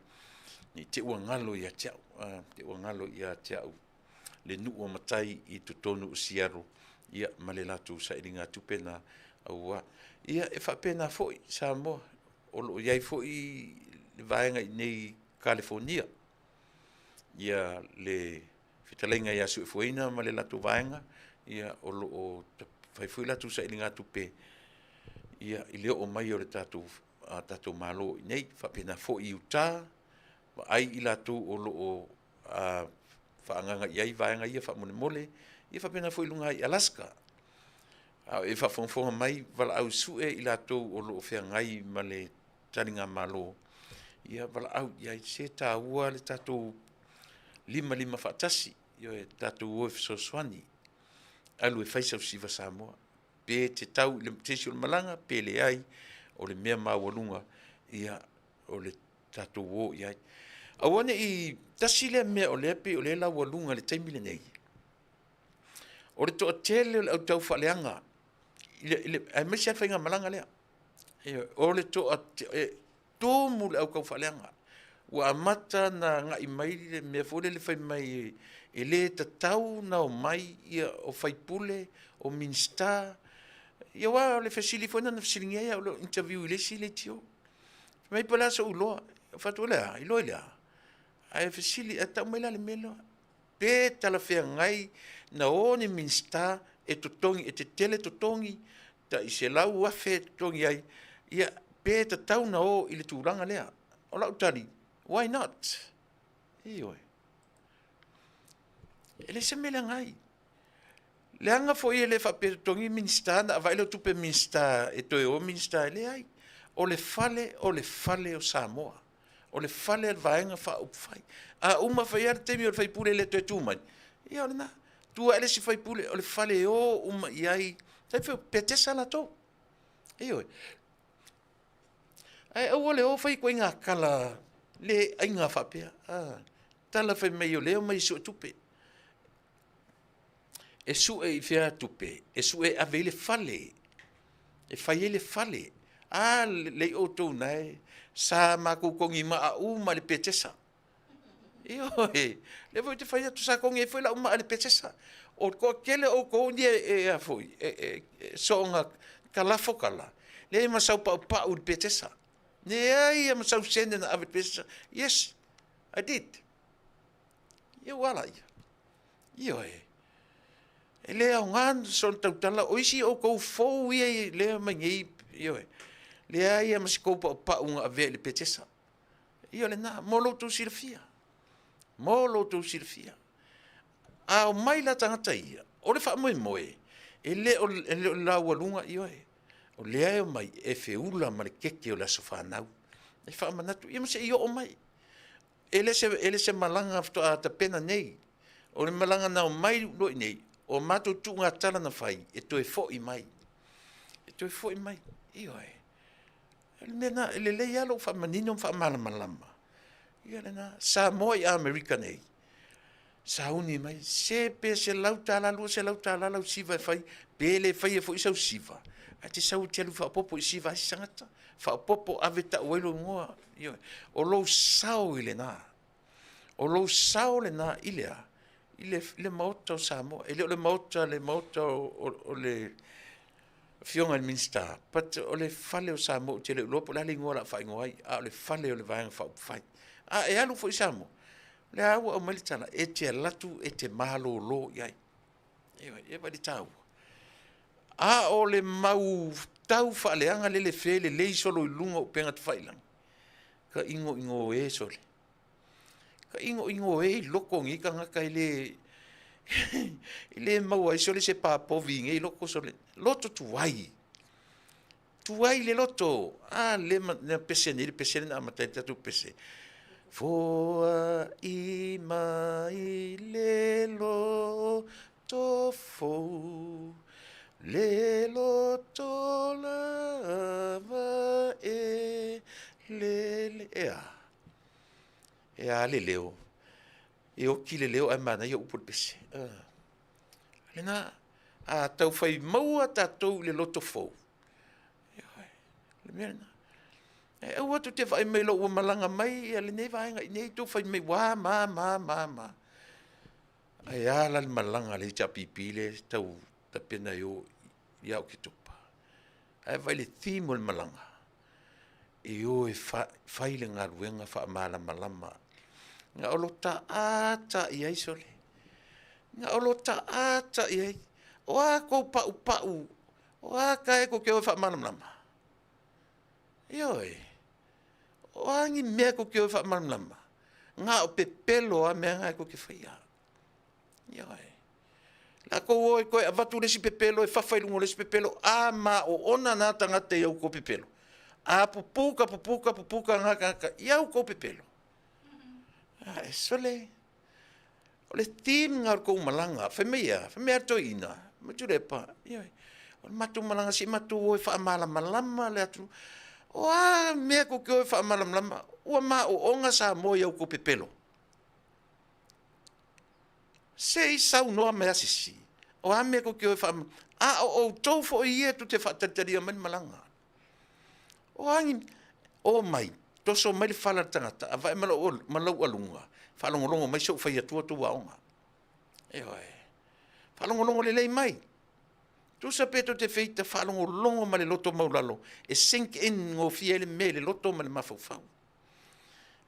ni te uangalo ia teau le nuu o matai i tutonu o Seattle ia malelatu sa iringa tupena aua ia e whapena foi Samoa o lo iai foi le vaenga i nei California ia le fitalenga ia su foina malelatu vaenga ia o lo o foi latu sa iringa tupe ia i leo o mai o le tatu malo i nei whapena foi uta ai i latu o loo whaanganga iai vaenga ia whamone mole ia whapena fo ilunga i Alaska e whawhongwhonga mai, wala au sue I lātou o loo whea ngai ma le taringa malo. Ia wala au, ia se Taua le tātou lima whaatasi, ia e tātou oe whasoswani, alu e whaisau siva Samoa. Pe te tau, le tesi o le malanga, pe le ai, o le mea mawalunga, ia o le tātou o iai. Awane I tasi le mea o le ape o le la walunga le taimile nei. O le toa tele o le au tau whaleanga, ai mesi al whainga malanga lea. O le toa tōmu le au kau whaleanga. Wa amata na ngai mai le mea fole le whai mai e le tatau na o mai ia o whaipule, o minsta. Ia wa le whasili fwena na whasilingia ia o le interview I le si le tio. Mai pala sa uloa, whatu lea, I loa lea. Ai whasili, a tau mai la le melo. Pe tala whea ngai na o ni minsta e totongi, e te tele totongi, ta I se lau wafe totongi ai, ia pe tatau na o I le tūranga lea. O lau tari, why not? Ioi. Ele se mele ngai. Le anga fo I le whape totongi minsta, na availo tupe minsta, e toe o minsta ele ai. O le fale o Samoa. O le fale al vaenga wha upwhai. A uma whai ar temi o le whaipule le toe tūmai. Ia o le na. Tua ele si whaipule o le fale o uma iai. Tai whai petesa la tō. Ioi. Ai au ole o whai koe ngā kala le ainga whapea. Tala whai mai o leo mai su tupe. E su e I whea tupe. E su e ave le fale. E whai le fale. Le o tō nei. Sa maku kongi ma a uma le petesa. Ioi. Le voi te whai atu sa kongi e whai la uma le petesa. O ko kele o kongi e a foi. So nga kalafo kala. Le masau pa u le petesa. Ne ai am so sende na ave petesa. Yes, I did. Ia wala ia. Ioi. E le au ngan son tautala oisi o kou fou ia le mangi ioi. Le ai am se pa unga ave le petesa. Ia le na molo tu silfia. Molo tu silfia. A o mai la tangata ia. O le wha moe moe. E le o la walunga ioi. O le ai o mai e feula ma le keke o la sofanau. E wha manatu. Ia mase io o mai. Ele se malanga a ta pena nei. O le malanga na o mai loi nei. O mato tu ngā tala na whai. E toi fo I mai. E toi fo I mai. Ioi. Nena, ele lei alo wha manino wha malamalama. Ia lena, Samoa I Amerika nei. Sa uni mai, se pe se lau tala lau siva e whai, pe le whai e fo isau siva. A te sau te alu wha popo I siva asi sangata. Wha popo ave ta uelo ngoa. O lou sao I le nā. O lou sao le nā I lea. I le maota o Samoa. E le maota o le fionga le minsta. Pat o le fale o Samoa. Te le ulopo la le ngoa la whai ngoai. A o le fale o le vaenga whai. A e alu fo I Samoa. Le awa o malitana. E te alatu e te mahalo lo iai. E wadi tau. A o le mau tau whaaleanga le fe le lei solo I lunga o penga te whailang. Ka ingo e sole. Ka ingo e loko ngi ka ngaka I le mau ai sole se papovi ngi loko sole. Loto tuai. Tuai le loto. Le pesene na amatai tatu pese. Foa I mai le loto fou. Le loto lava e le ea le leo. E o ki le leo ai mana ia upo le pese. Lena, a tau whai maua tātou le loto fou. Le mea na. E au atu te whai mai lo ua malanga mai, le nei vaenga, nei tau whai mai wā, ma. Ai ala le malanga le ta pipile, tau ta pena ia o ki tupa. Ai vai le thimo le malanga. E o e whai le ngā ruenga wha amala malama. Nga olo ta ata I ai sole. Nga olo ta ata I ai. O a kou pau. O a kai ko keo wha amala malama. Ioi. O a ngi mea ko keo wha amala malama. Nga o pepelo a mea ngai ko ke whaia. Ioi. Ako oi koe avatu lesi pepelo e whawhairungo lesi pepelo a ma o ona nā tangata iau ko pepelo. A pupuka ngaka iau ko pepelo. E sole. O le tim ngar ko malanga. Whemea toina. Tuilaepa. O le matu malanga si matu oi whaamala malama le atu. O a mea ko oi whaamala malama. Ua ma o onga Samoa iau ko pepelo. Se sau noa mea sisi. O a mea ko oi whaamala. A o tau fo ia tu te whaatataria mani malanga. O angi, o mai, toso mai le whala tangata, a vai malau alunga, whalongolongo mai sau whai atua tu waonga. Whalongolongo le lei mai. Tu sa peto te feita whalongolongo ma le loto maulalo, e sink in ngō fiele me le loto ma le mawhauwhau.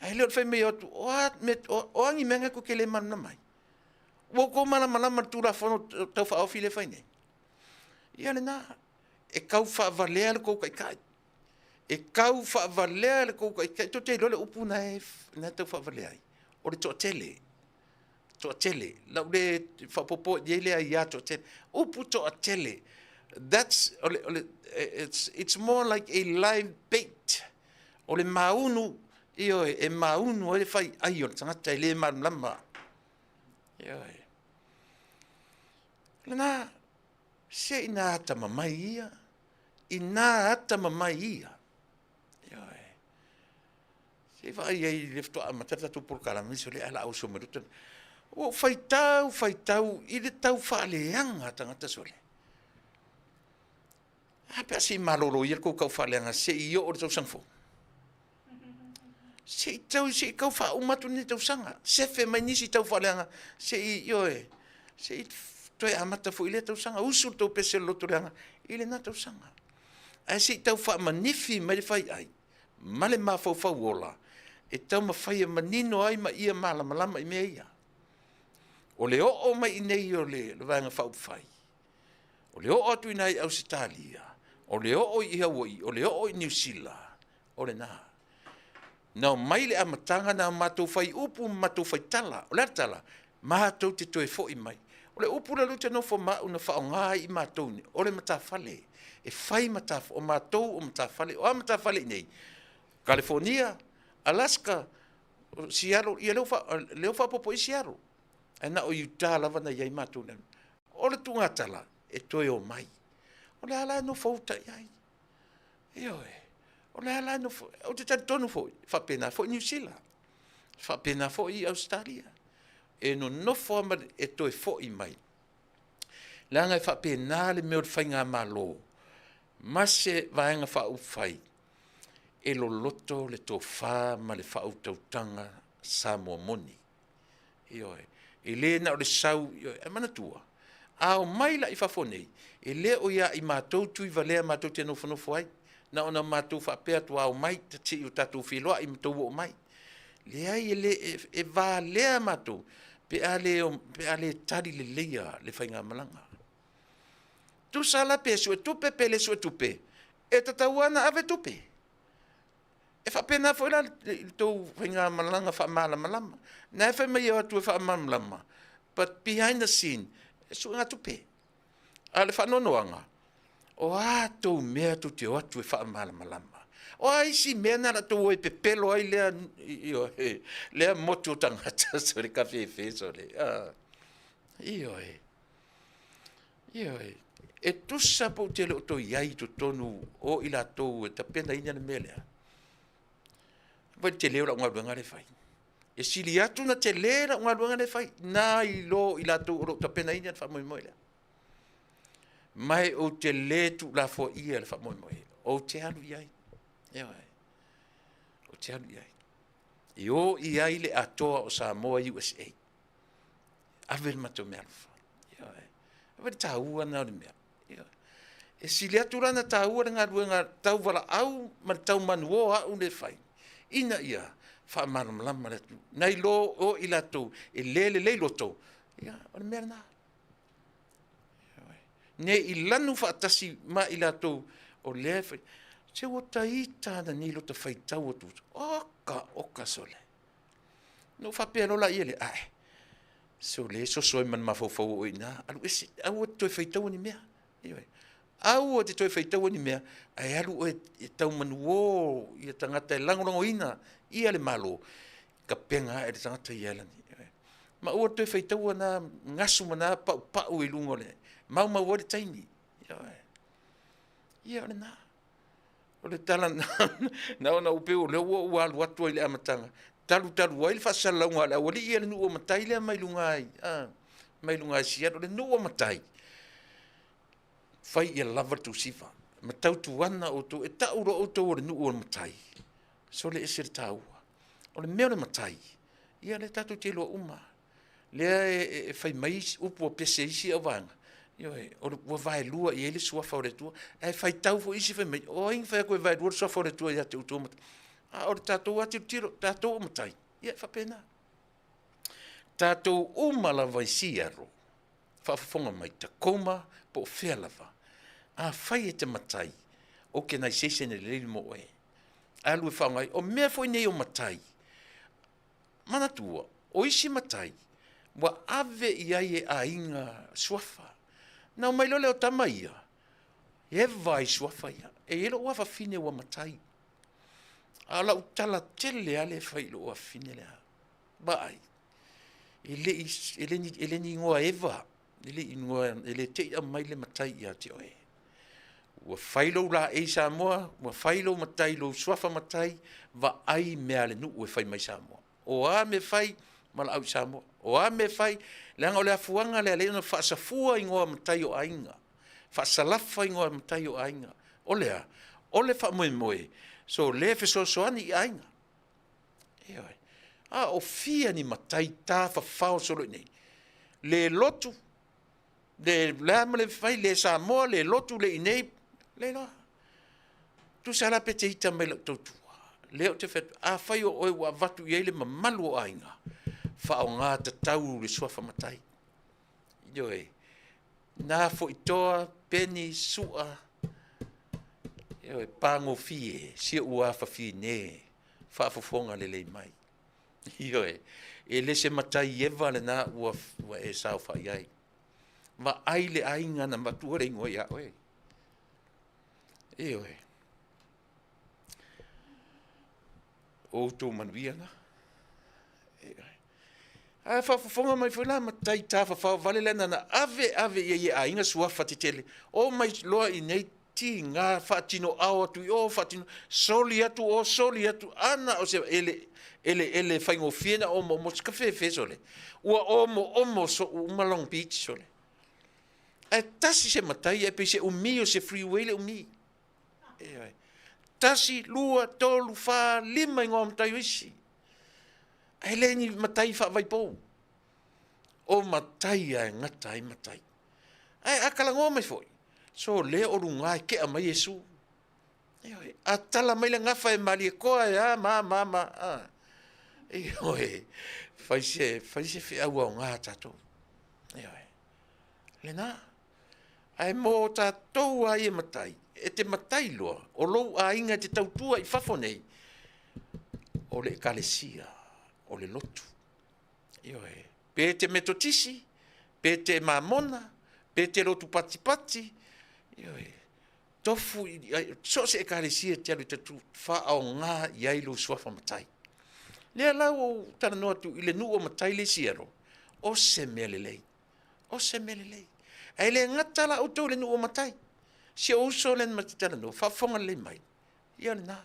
Ai leo whai mei atu, o angi menga ko ke le mana mai. Wo ko malama tu la fono tau wha awhi le whai nei. Ia le nā, e kau wha valea le kou kai kai. E kau whaavalea le kouka, e to te lole upu na tau whaavalea ai. O le toa tele. Lau le whapopo iele ai ia toa tele. Upu toa tele. It's more like a live bait. O le maunu, e maunu, o le whai ai o le tangata i le marulama. Lena, se ina ata mamai ia. Ina ata mamai ia. Se vai ai lefto a matata tu por kala miso le ala auso merutan. O faitau i le tau faaleanga tangata sole. Apa si malolo ia ko kau faaleanga se io o tau sangfo. Se kau fa umatu ni tau sanga. Se fe mai nisi tau faaleanga se io se toi amata fo ile tau sanga usul tau pese loto leanga ile na tau sanga. Ai se tau fa manifi mai fai ai. Male ma fo ola. E tau mawhai manino ai ma ia malama i mea ia. O le o mai nei o le vanga whau whai. O le o atu inai Australia. O le o i Hawaii. O le o i New Zealand. O le nā. Nau mai le amatanga na mātou whai upu mātou whai tala. O le tala. Mātou te toe fo i mai. O le upu la luta no fo mau na whao ngā i mātou ni. O le matawhale. E whai matawhale. O mātou o matawhale. O a matawhale nei. California. Alaska, Seattle, ia leo wha popo i Seattle. E na o Utah lava na iai mātou nenu. O le tunga tala, e toi o mai. O le ala no fauta iai. O le ala no fauta. O te tari tonu fo, whapena fo i New Zealand. Whapena fo i Australia. E no nofo ama e toi fo i mai. Langa e whapena le meo le whainga malo. Mase vaenga wha ufai. E lo loto le tō whā ma le whautautanga Samoa moni. E le na o le sau, e manatua. A o maila i whafonei, e le o ia i mātou tui valea mātou te nofo ai. Na ona mātou whapea tua o mai, ta ti o tātou whiloa i mātou o mai. Le ai e vālea mātou, pe ale tari le leia le whainga malanga. Tu sala pe sue tupe pe le sue tupe. E tatauana ave tupe. E whapena fo ila tō whainga malanga whamalama. Nā e whaimai au atu e whamalama. But behind the scene, e su ngā tupe. A le whanonoanga. O a tō mea tu te o atu e whamalama. O a isi mea nara tō e pepelo ai lea motu o tangata. So le kawhi e wheso le. E tusa po te leo tō iai to tonu o ila tō e tapena ina le mea lea. Vai te leo la unga luenga le fai. E sili atu na te leo la unga luenga le fai. Nā i lo i la tō oro ta pena ina le wha moi lea. Mai o te le tu la fo ia le wha moi. O te alu iai. O te alu iai. I o iai le atoa o Samoa USA. Avel mato mea alfa. Avel tāua na o le mea. E sili atu rana tāua ngā luenga tau wala au ma tau manu o au le fai. Ina ia fa malama le tu nai lo o ila tu e le loto ia o me na ne ilanu fa tasi ma ila tu o le se o taita na ni lo te fai tau tu oka sole no fa pe lo la ile ai So le so so man mafofo o ina. Alu ese au to feitau ni mea. Au te toi feitau ni mea. Ai alu e tau manuo ia tangata e langolango ina. Ia le malo. Ka penga e te tangata ia lani. Ma ua toi feitau na ngasu mana pau i lungo le. Mau o le taini. Ia le na. O le tala na upeo le ua alu atu i le amatanga. Talu wai le whasalaunga le awali ia le nua matai le mai lungai. Mai lungai siat o le nua matai. Fai ia lava tu sifa. Matau tu wana o tu e tauro o tu o le nua matai. So le ese le taua. O le mea le matai. Ia le tatu te loa uma. Lea e fai mai upu o pese isi a wanga. O le ua vai lua i ele suafa o le tua. E fai tau fo isi fai mai. O inga fai koe vai lua suafa o le tua ia te utua matai. O le tātou ati tiro, tātou o matai. Ia, whapena. Tātou o malawa i siaro. Whaafafonga mai ta koma po o whea lava. A whai e te matai. O ke nai sesene le leili mo e. Alu e whaongai, o mea foi nei o matai. Mana tua, o isi matai. Wa ave i ai e a inga suafa. Nau mai lole o tamaia. E vai suafa ia. E elo wafa fine wa matai. Ala utala tele ale fai lo afine le. Bai. Ele ni ngoa eva. Ele te mai le matai ia te oe. Ua fai lo la e Samoa, ua fai lo matai lo swafa matai, va ai mea le nu ue fai mai Samoa. O a me fai mala au Samoa. O a me fai le anga o le afuanga le na Fasa fua ingoa matai o ainga. Fasa lafa ingoa matai o ainga. Olea. Ole fa moe. So le fe so ani i ainga. Eoi. O fia ni matai ta fa fao solo nei. Le lotu. Le le fai le Samoa le lotu le inei. Le no. Tu sala pete ita mai la totu. Le o te fet a fai o oi wa vatu i le mamalu o ainga. Fa o ngā te tau le suafa matai. Ioi. Nā fo itoa peni sua. E pango fie, sia ua fafi ne, whaafafonga le mai. Ioe, e lese matai eva le na ua e sao whai ai. Ma ai le ainga na matua re ngoi a oe. Ioe. O tō Manuia na. Ioe. A whaafafonga mai whaila matai tā whawhau vale lena na ave e ainga sua whatitele. O mai loa i nei ti ngā whaatino au atu i o whaatino soli atu ana o se ele whaingo whiena o mo ska whewhe sole. Ua omo so umalong beach sole. E tasi se matai e pe se umi o se freeway le umi. Tasi lua tolu wha lima ingo matai o isi. E le ni matai wha vai pou. O matai a ngata i matai. E akalango mai foi. So le o runga ke a mai Yesu. A tala mai le ngafa e mali koa ya ma. Fai se fe au o ngā tatou. Le na. Ai mo tatou ai e matai. E te matai loa. O lou a inga te tautua i whafonei. O le ekalesia. O le lotu. Pe te metotisi. Pe te mamona. Pe te lotu pati. Tofu, so se ekalesia te alu te tu wha au ngā iai lo suafa matai. Lea lau o Talanoa tu i le nu o matai le siaro. O se mele lei. Ai le ngatala o tau le nu o matai. Si o uso len mati Talanoa. Whafonga le mai. Ia le nā.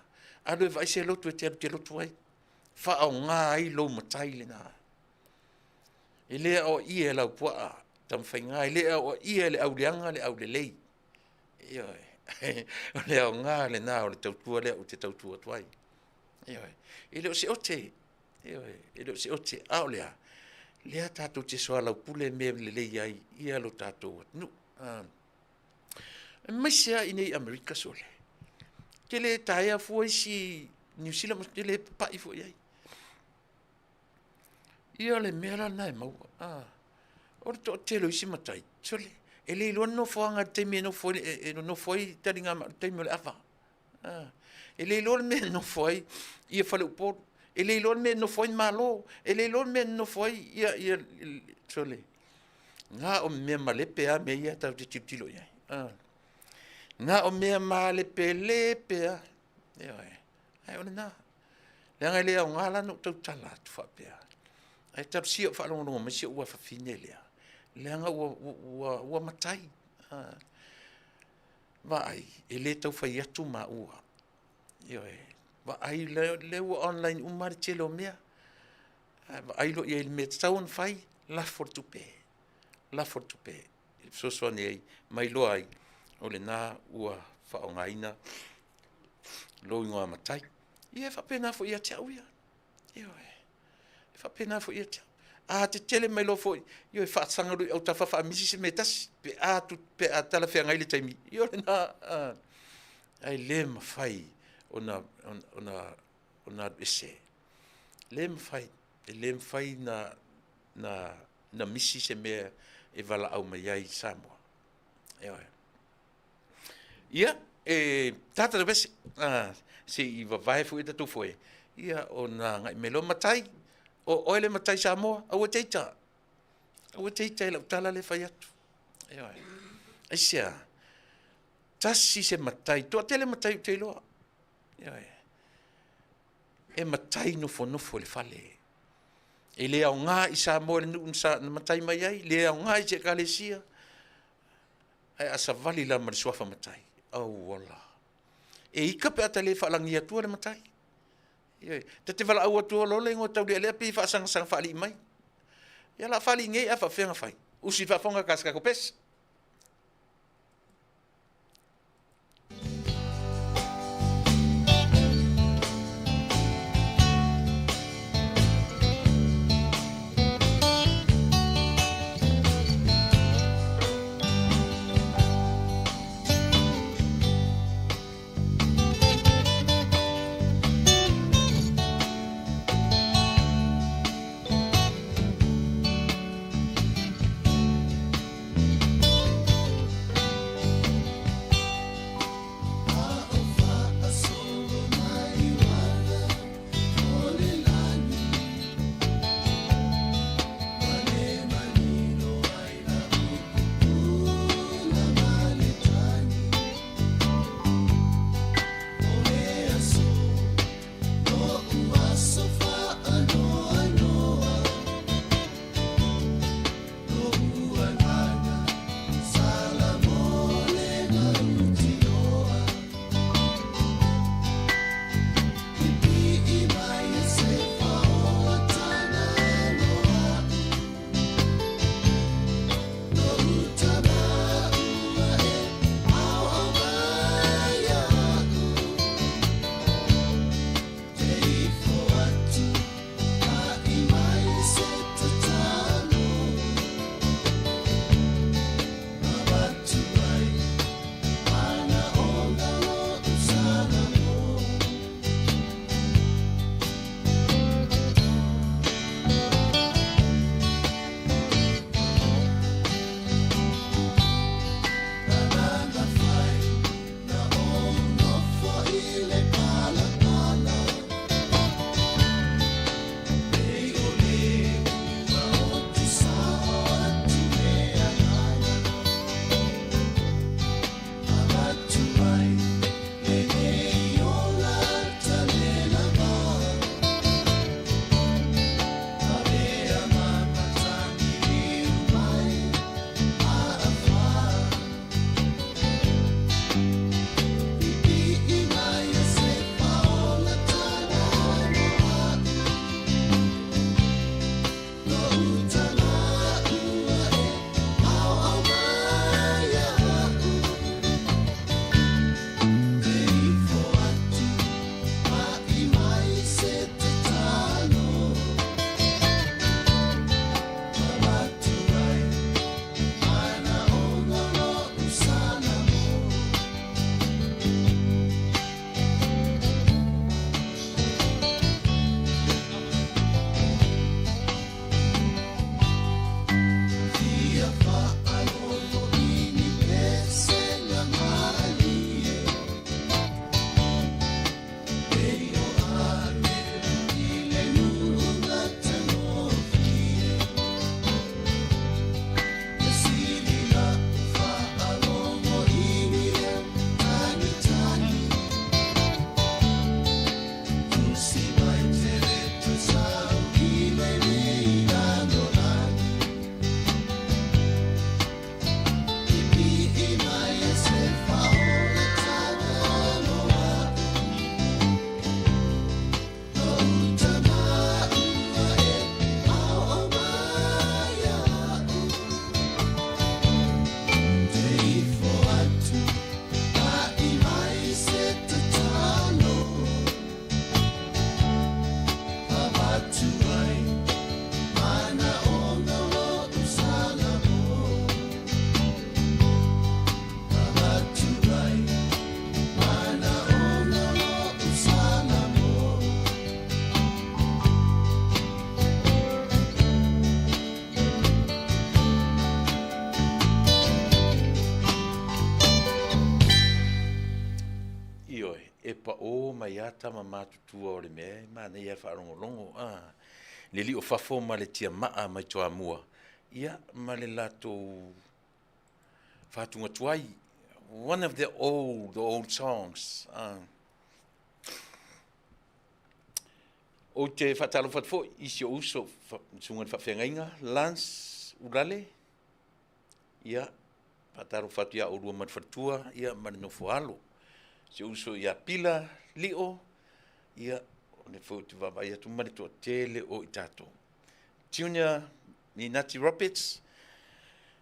Alu e vai se lotu e te alu te lotu ai. Wha au ngā ai lo matai le nā. I lea o ia lau pua. Tam whainga. I lea o ia le au leanga le au le lei. Le au ngā le nā o le tautua lea o te tautua tuai. I leo se ote. I leo se ote. Ao lea. Lea tātou te soa lau pule me le lei ai. Ia lo tātou. Nu. Maisea i nei Amerika sole. Te le taia fua isi New Zealand. Te le pai fua iai. Ia le mera nai maua. O le to telo isi matai. Sole. E le iloa no foanga te me no foi no foi taringa te me le afa. E le iloa me no foi ia fale upo e le lon me no foi malo e le lon me no foi ia tole nga o me male pe a me ia ta titilo ia nga o me male pe le pe a ai ona na le nga le nga la no tau tala tu fa pe ai tap si o fa lo no me si o fa fine le nga o matai vai e le tau fa ia tu ma ua va ai le online umar chelo mea va ai lo ia me taun fai la fortupe so so nei mai lo ai o le na ua fa ongaina lo inga matai ia fa pena fo ia tau ia fa pena fo ia tau te tele mai lo fo io fa sanga lu au ta fa misi se metas pe tu pe tala fe ngai le taimi io na ai le ma fai ona ese le mfai na misi se me e vala au mai ai Samoa ia tata de bese se I vai fu ita tu foi ia ona ngai melo matai o ele matai Samoa au teita la tala le fai atu ai sia tasi se matai to tele matai te lo e matai no fo le fale e le au ngā I Samoa le nu sa matai mai ai le au ngā I se kalesia ai asa vali la mar suafa matai au wala e ika pe ata le falangi atua le matai te vala au atua lo le ngo tau le pe fa sang fali mai ia la fali ngai afa fenga fai usi fa fonga kaska ko pes ia tama matutua o le mea, mana ia whaarongolongo, le li o whafo ma le tia maa mai toa mua. Ia, ma le lato whatunga tuai, one of the old songs. O te whatalo whatfo, isi o uso, sunga whawhengainga, Lance Urale, ia, whataro whatu ia o rua matwhatua, ia marinofo alo. Se uso ia pila, lio, ia, o ne fo te wawa, ia tu marito tele o itato. Tiunia, ni Nati Roberts,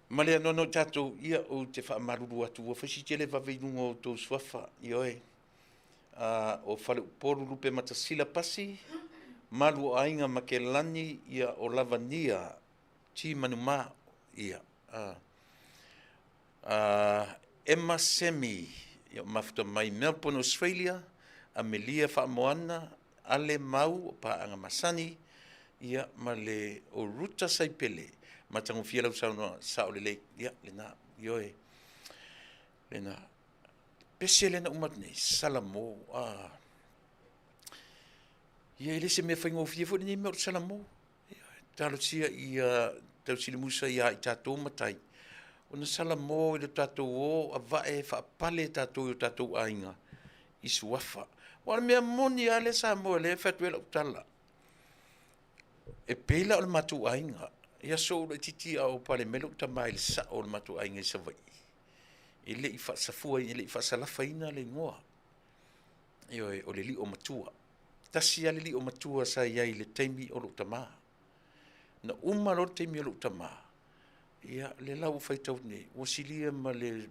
malea nono tato, ia o te whaamaruru atu, o whasi tele waweinunga o tō suafa, ioe, o whale uporu lupe matasila pasi, malu ainga makelani, ia o lavania, ti manuma, ia, Emma Semi, ia mafuta mai Melbourne, Australia, Amelia Faamoana, Ale Mau, Paanga Masani, ia ma le o ruta saipele, ma tango fia lau sao le ia, lena, ioe, lena, pese lena umatne, salamo, ia ele se me whaingo fia fo ni me o salamo, talo sia ia, tau silimusa ia i tatou matai, ona salamo i le tatou o, a vae whaapale tatou i tatou ainga, i suafa, wana mea moni ale Samoa le whatuela o Tala, e pela o le matu ainga, ia so le titi au pale melo tamai le sa o le matu ainga i savai, ile i whaasafua, ile i whaasalafa ina le ngoa, ioe o le li o matua, tasi ale li o matua sa iai le teimi o lo tama, na lo teimi o lo tama, ia le lau whaitau ne, wasilia ma le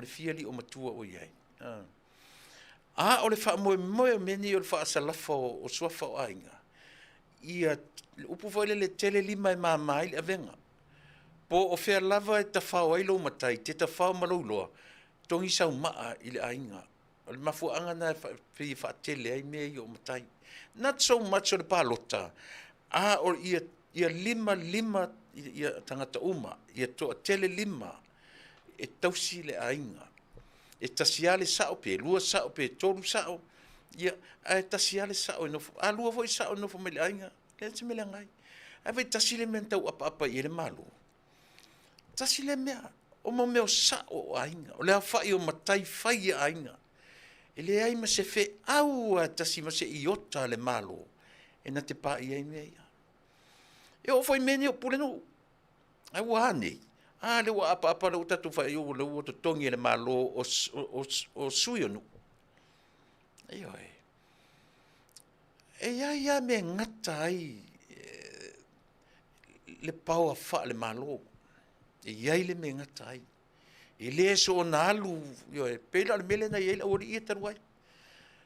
fia li o matua o iai, o le wha moe meni o le whaasalafa o suafa o ainga, ia upu whaile le tele lima e mamai le avenga. Po o whea lava e tawhao ai lo matai, te tawhao malau loa, tongi sau maa i le ainga. O le mafuanga na whi whaatele ai mea i o matai. Not so much o le pālota. O ia lima, ia tangata uma, ia toa tele lima, e tausi le ainga. E tasiale sao pe, lua sao pe, toru sao, ia tasiale sao, lua voi sao nofo me le ainga. Kaya se me langai. Ai vai tasile men tau apa i le malu. Tasile mea, o mo meo sa o ainga, o lea whai o matai whai a ainga. E le ai ma se fe au a tasi ma se iota le malu. E na te pā i ai mea ia. E o whai meni o pule no. Ai wahane. Le wa apa le utatu whai o le uoto tongi le malu o sui o nu. E oi. E ia me ngata ai le pau a wha le malo. E iai le me ngata ai. E le so na alu, pela le mele na iai la ori ia taruai.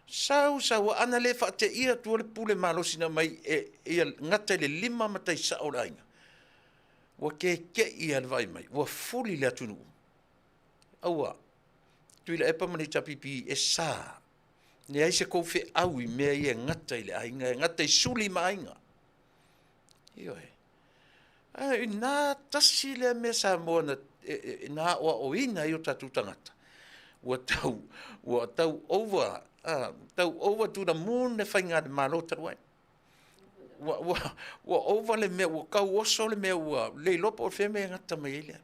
Sau ana le wha te ia tua le pule malo sina mai ia ngata le lima matai sa o rainga. Wa ke ia le vai mai, wa fuli le atunu. Aua, Tuilaepa mani tapipi e saa. Ne ai se kou fe au i mea ia ngata i le ainga, ngata i suli ma ainga. Ioe. Nā tasi le mea Samoa na, nā o ina i o tatu tangata. Ua tau over to the moon le whainga de malo taruai. Ua over le mea, ua kau oso le mea, ua le lopo o wheme ngata mai ele.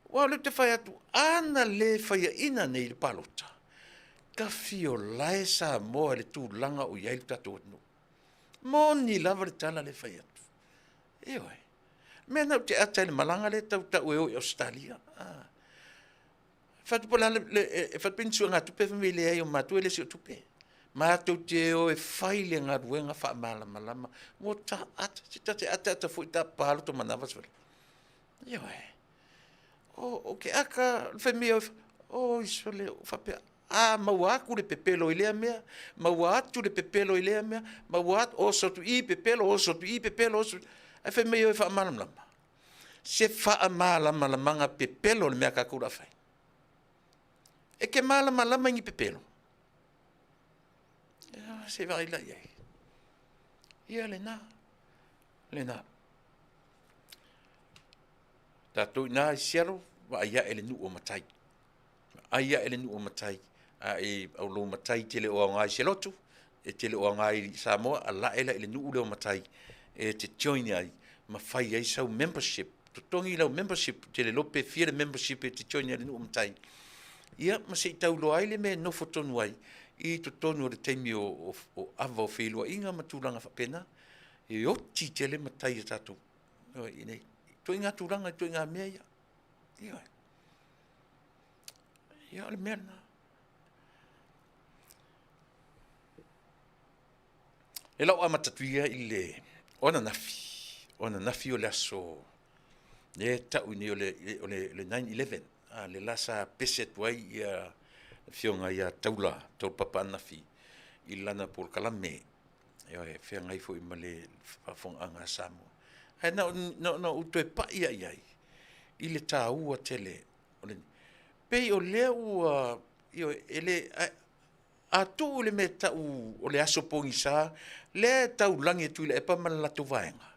Ua le te whai atu, ana le whaia ina nei le palota. Ka fio lai Samoa le tū langa o iai tato anu. Moni lava le tala le whai atu. Eoi. Mea nau te atai le malanga le tau tau eo i Australia. Whatupala whatpinsu ngā tupe whamile ai o mātua le si o tupe. Mātou te eo e whaile ngā ruenga wha malama. Mō ta ata, si ta te ata fui ta pālo to manawa swari. Eoi. O ke aka whamile o isole o whapea. Maua aku le pepelo i lea mea, maua atu le pepelo i lea mea, maua atu o sotu i pepelo, ai whai mei oi wha amalamlama. Se wha amalamanga pepelo le mea kakura whai. E ke malamalama ingi pepelo. Se vai la iei. Ia le nā. Tātou nā i siaro, wa aia ele nu o matai. Aia ele nu o matai. e au lo matai te le o ngai se lotu e te le o ngai Samoa ala ela ile nu le matai e te join ai ma fai ai sau membership to tongi lo membership te le lope fie membership e te join ai nu matai ia ma se tau lo ai le me no fotonu ai I to tonu le teimi o ava o whelua inga matulanga whapena e o ti te le matai e tatu ine to inga tulanga to inga mea ia le mea na e lau amatatuia I le ona nafi o le aso le tau ni o le 9/11 le lasa pese tuai ia fionga ia taula tau papa nafi I lana por kalame e fionga I fo I male fafong anga Samoa ai no utoe pa ia I le Taua tele pe o le ua io ele a tu le meta o le aso pongisa le tau langi Tuilaepa man la tu vaenga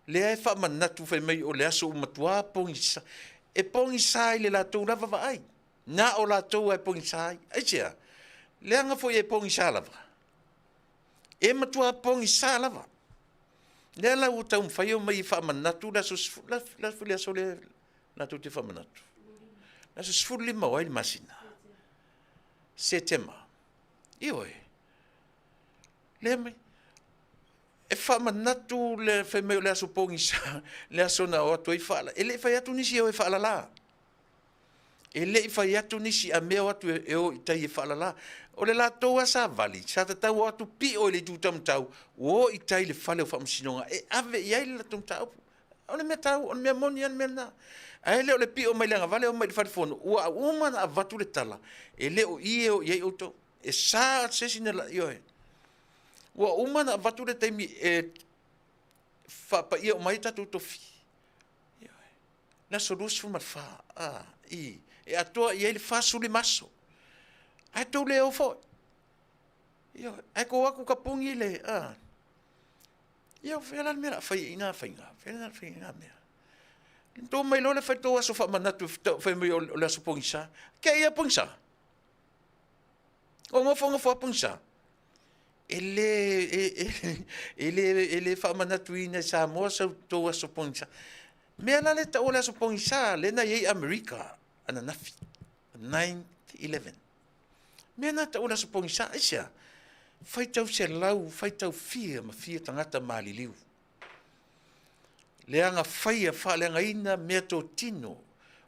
le fa man natu fe mai o le aso matua pongisa e pongisa I le la tu lava vai na o la tu e pongisa ai tia le anga fo e pongisa lava e matua pongisa lava le la u tau fai o mai fa man natu la fulia so le na tu te fa man natu la so fulli ma wai masina setema io le mai e fa manatu le fe me le aso pongisa le aso na o to I fala ele fa atu nisi o fala la ele fa atu nisi a me o atu e o tai e fala la o le la toa sa vali sa ta tau atu pi o le tu tam tau o I tai le fale o fa msinonga e ave ia le tam tau o le me tau o le me monian me na ele o le pi o mai langa vale o mai fa fono o uma na vatu le tala ele o I o ye o to e sa se sinela io wa uma na vatu le taimi e fa pa ia o mai tatu tofi na solution ma fa e atoa ia le fa suli maso ai to le o fo io ai ko aku kapungi le io fela mera fa ina me to mai lo le fa to aso fa manatu fa mai o la supongisa ke ia pongsa o mo fonga fo pongsa ele fa manatu ina Samoa so to aso pongsa me la le ta o la supongisa le na ye America ana nafi 9/11 me na ta o la supongisa isia fai tau se lau fai tau fia ma fia tangata maliliu le anga fai fa le anga ina mea to tino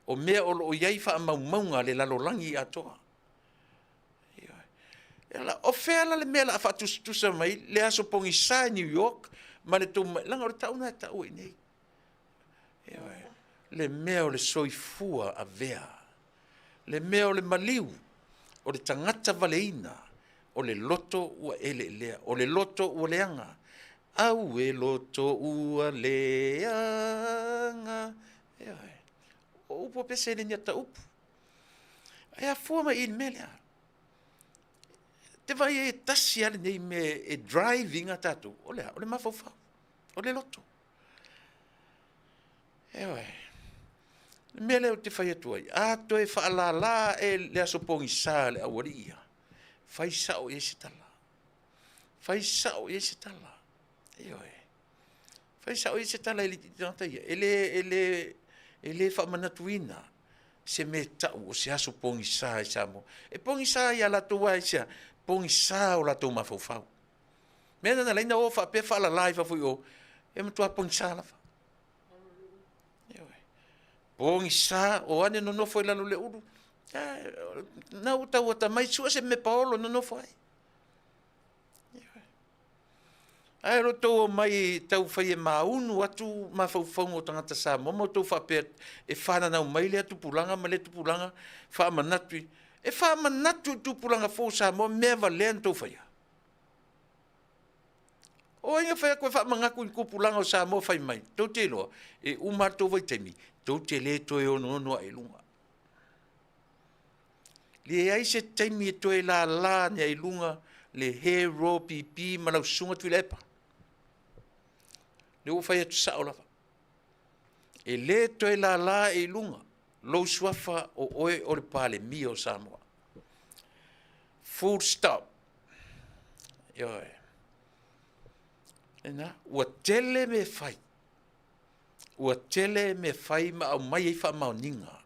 o mea o iai fa maunga le lalolangi atoa ela o fela le mea la fa tusa mai le aso pongisa New York ma le to langa o tauna tau nei le mea o le soifua a vea le mea o le maliu o le tangata valeina o le loto ua ele lea o le loto ua leanga au e loto ua leanga o upo pese le nyata upu ai a fua I melea te vai e tasi ale nei me e driving a tatu o le mafaufa o le loto mele o te fai atu ai a to e whaalala e le aso pongisa le awaria fai sao e se tala fai sao e se tala fai sao e se tala ele fa manatuina se me tau o se aso pongisa e samo e pongisa ia la tua e se pongisa o la tua mafaufau mena na leina o fa pe fa la live fu o e mo tua pongisa la pongisa o ane no foi la le uru na uta mai sua se me paolo no foi ai ro to mai tau fai maunu atu mafaufau o tangata Samoa mo to fa pe e fana na mai le tu pulanga ma le tu pulanga fa manatu e fa manatu tu pulanga fo Samoa me valento fai o ia fai ko fa manga ku pulanga o Samoa fai mai to te lo e uma to vai temi to te le to e ono e lunga le ai se temi to e la ne e lunga le hero pipi ma la sunga Tuilaepa le o fai atu sao lava e le to e la e lunga lo suafa o oe o le pale mi o Samoa Full stop. Yo. Ena, ua tele me fai. Ua tele me fai ma au mai ei wha maoninga.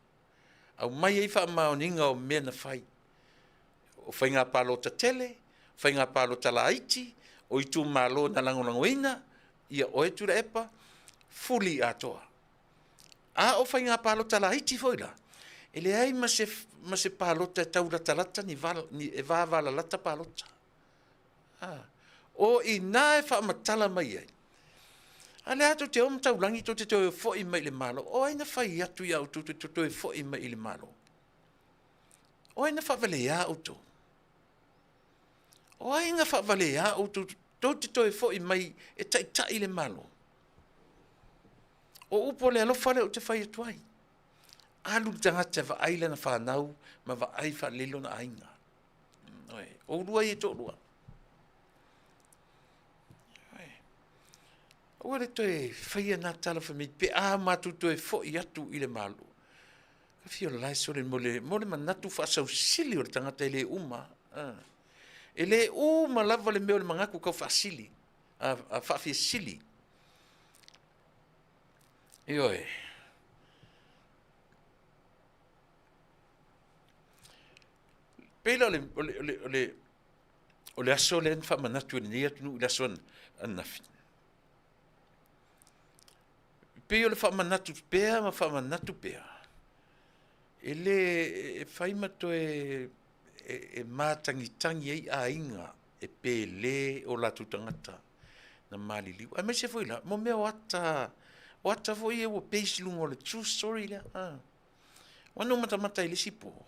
Au mai ei wha maoninga o mea na fai. O whai ngā pālo ta tele, whai ngā pālo ta laiti, o i tū mālo na langolangoina, ia oe Tuilaepa, fuli atoa. A o whai ngā pālo ta laiti foila. Ele ai ma se pālo ta taurata lata ni e vāvala lata pālota. O i nā e wha matala mai ai. Ale atu te om taulangi to te toi fo'i mai le malo. O aina whai atu iau tu te toi fo'i mai le malo. O aina whawale iau tu. O aina whawale iau tu to te toi fo'i mai e tai le malo. O upo le alofa le o te whai atu ai. Alu tangata wa aila na whanau ma wa ai wha lelo na ainga. O rua i to rua. O le toe whaia nā tala whamit, pe a mātu toe fo'i atu i le malo. Ka whio lai so le mole manatu whaasau sili o le tangata i le uma. E le uma lava le meo le mangaku kau whaasili, a whaafia sili. E oe. Pela o le aso le wha manatu e nei atu nu i le aso anafi. Peo le whamanatu pea ma whamanatu pea. Ele whaimato e mātangitangi ei a inga e pe le o latu tangata na mali liu. Ai mai se foi la, mo mea o ata foi e o peisi lungo le true story la. Wano matamata ile sipo.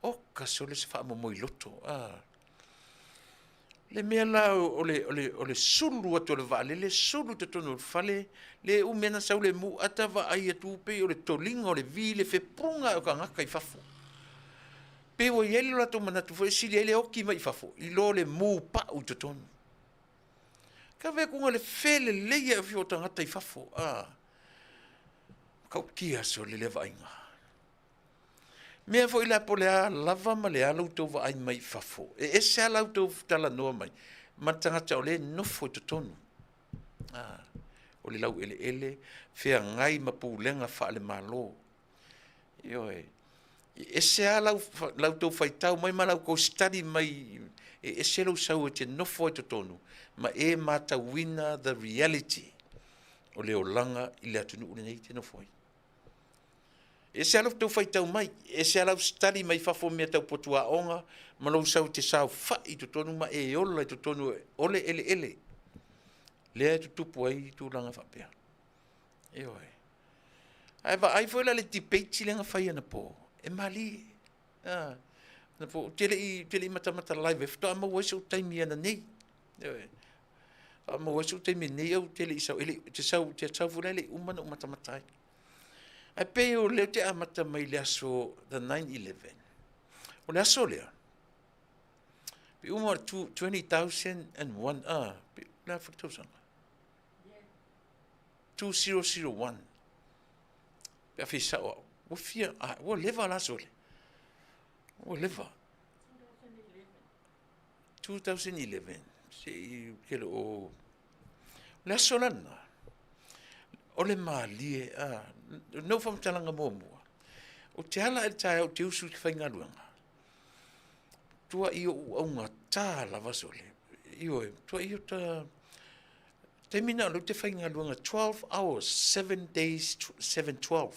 Oka so le se whaamomoi loto. Le mea la o le sulu atu le vale, le sulu te tono le fale, le umena sau le mu atawa ai atu pe o le tolinga o le vi, le whepunga o ka ngaka i fafo. Pe o iele la to manatu fo, sili ele oki mai fafo, i lo le mu pa u te tono. Ka vea kunga le fele leia fi o tangata i fafo. Kau kia so le lewa inga. Mea fo ila po lea lava ma lea lau tau wa ai mai fafo. E se lau tau tala noa mai. Ma tangata o le nofo i tonu. O le lau ele, fea ngai ma poulenga wha le malo. Ioe. E se lau tau whaitau mai ma lau ko study mai. E se lau sau e te nofo i tonu. Ma e mata wina the reality. O le o langa i le atunu ule nei te nofo i. E se alau tau whaitau mai, e se alau study mai whafo mea tau potua onga, ma lau sau te sau whai tu tonu ma e ola tu tonu ole ele. Lea tu tupu ai tu langa whapea. E oi. Ai wa ai fwela le ti peiti lenga whai ana po. E mali. Na po, tele i matamata live, e fto ama waso taimi ana nei. E oi. Ama waso taimi nei au tele i sau, te sau fwela umana umatamatai. Ai pe o leo te amata mai le aso the 9/11. O le aso lea. Pe umar 20,001, pe lea whakatausanga. 2001. Pe awhi sao, o fia, o leva la aso le. O leva. 2011. Se i kele o le aso lana. O le maalie, no whamtalanga mōmua. O te hala e tae o te usu ki whainga ruanga. Tua i o aunga tā lava sole. Ioe, tua i o ta... Te mina lo te whainga ruanga 12 hours, 7 days, 7/12.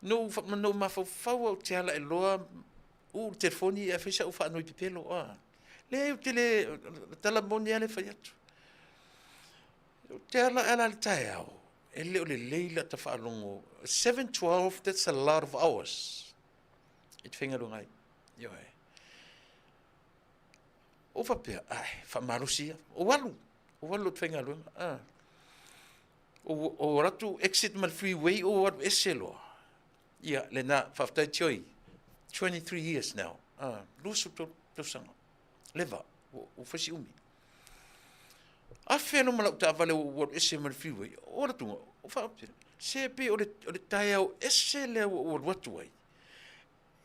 No mawhau o te hala e loa o telefoni e whaisa o whanoi pipelo. Le o te le tala moni ale whai atu. Te ala le tae au. E leo le leila ta whaalongo. 7/12, that's a lot of hours. I te whengaru ngai. Ioe. O whapea, whamarusia. O walu te whengaru. O ratu exit mal freeway o waru eseloa. Ia, le na whaftai tioi. 23 years now. Lusu to sanga. Leva. O whasi umi. A wheno malau ta vale o waru ese mal freeway. O ratunga. O whaapea. Se pe o le tae au ese lea o waru watu ai.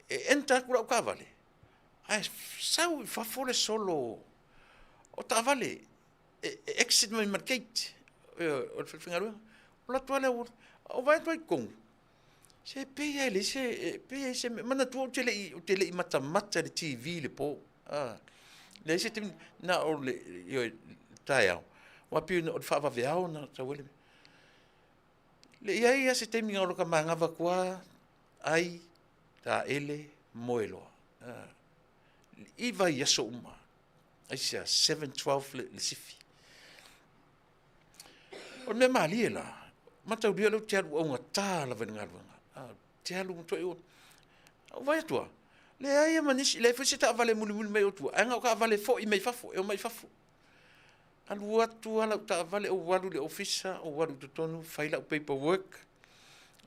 E enta kura o ka vale. ai sau fa fole solo o ta vale exit mai market o le fingaru o la toale o vai toi kong se pe ele se mana tu o tele i mata le TV le po le se tim na o le yo taia wa pi no fa va veao na ta wele le ia se temi ngalo ka manga va kwa ai ta ele moelo i vai yaso uma ai se 712 le sifi o me mali la mata dio lo tia o nga ta la venga tia lu to o vai tua le ai manis le fisi ta vale mulu me o tua anga ka vale fo i mai fafo e mai fafo alu atu ala ta vale o walu le ofisa o walu to tonu faila paperwork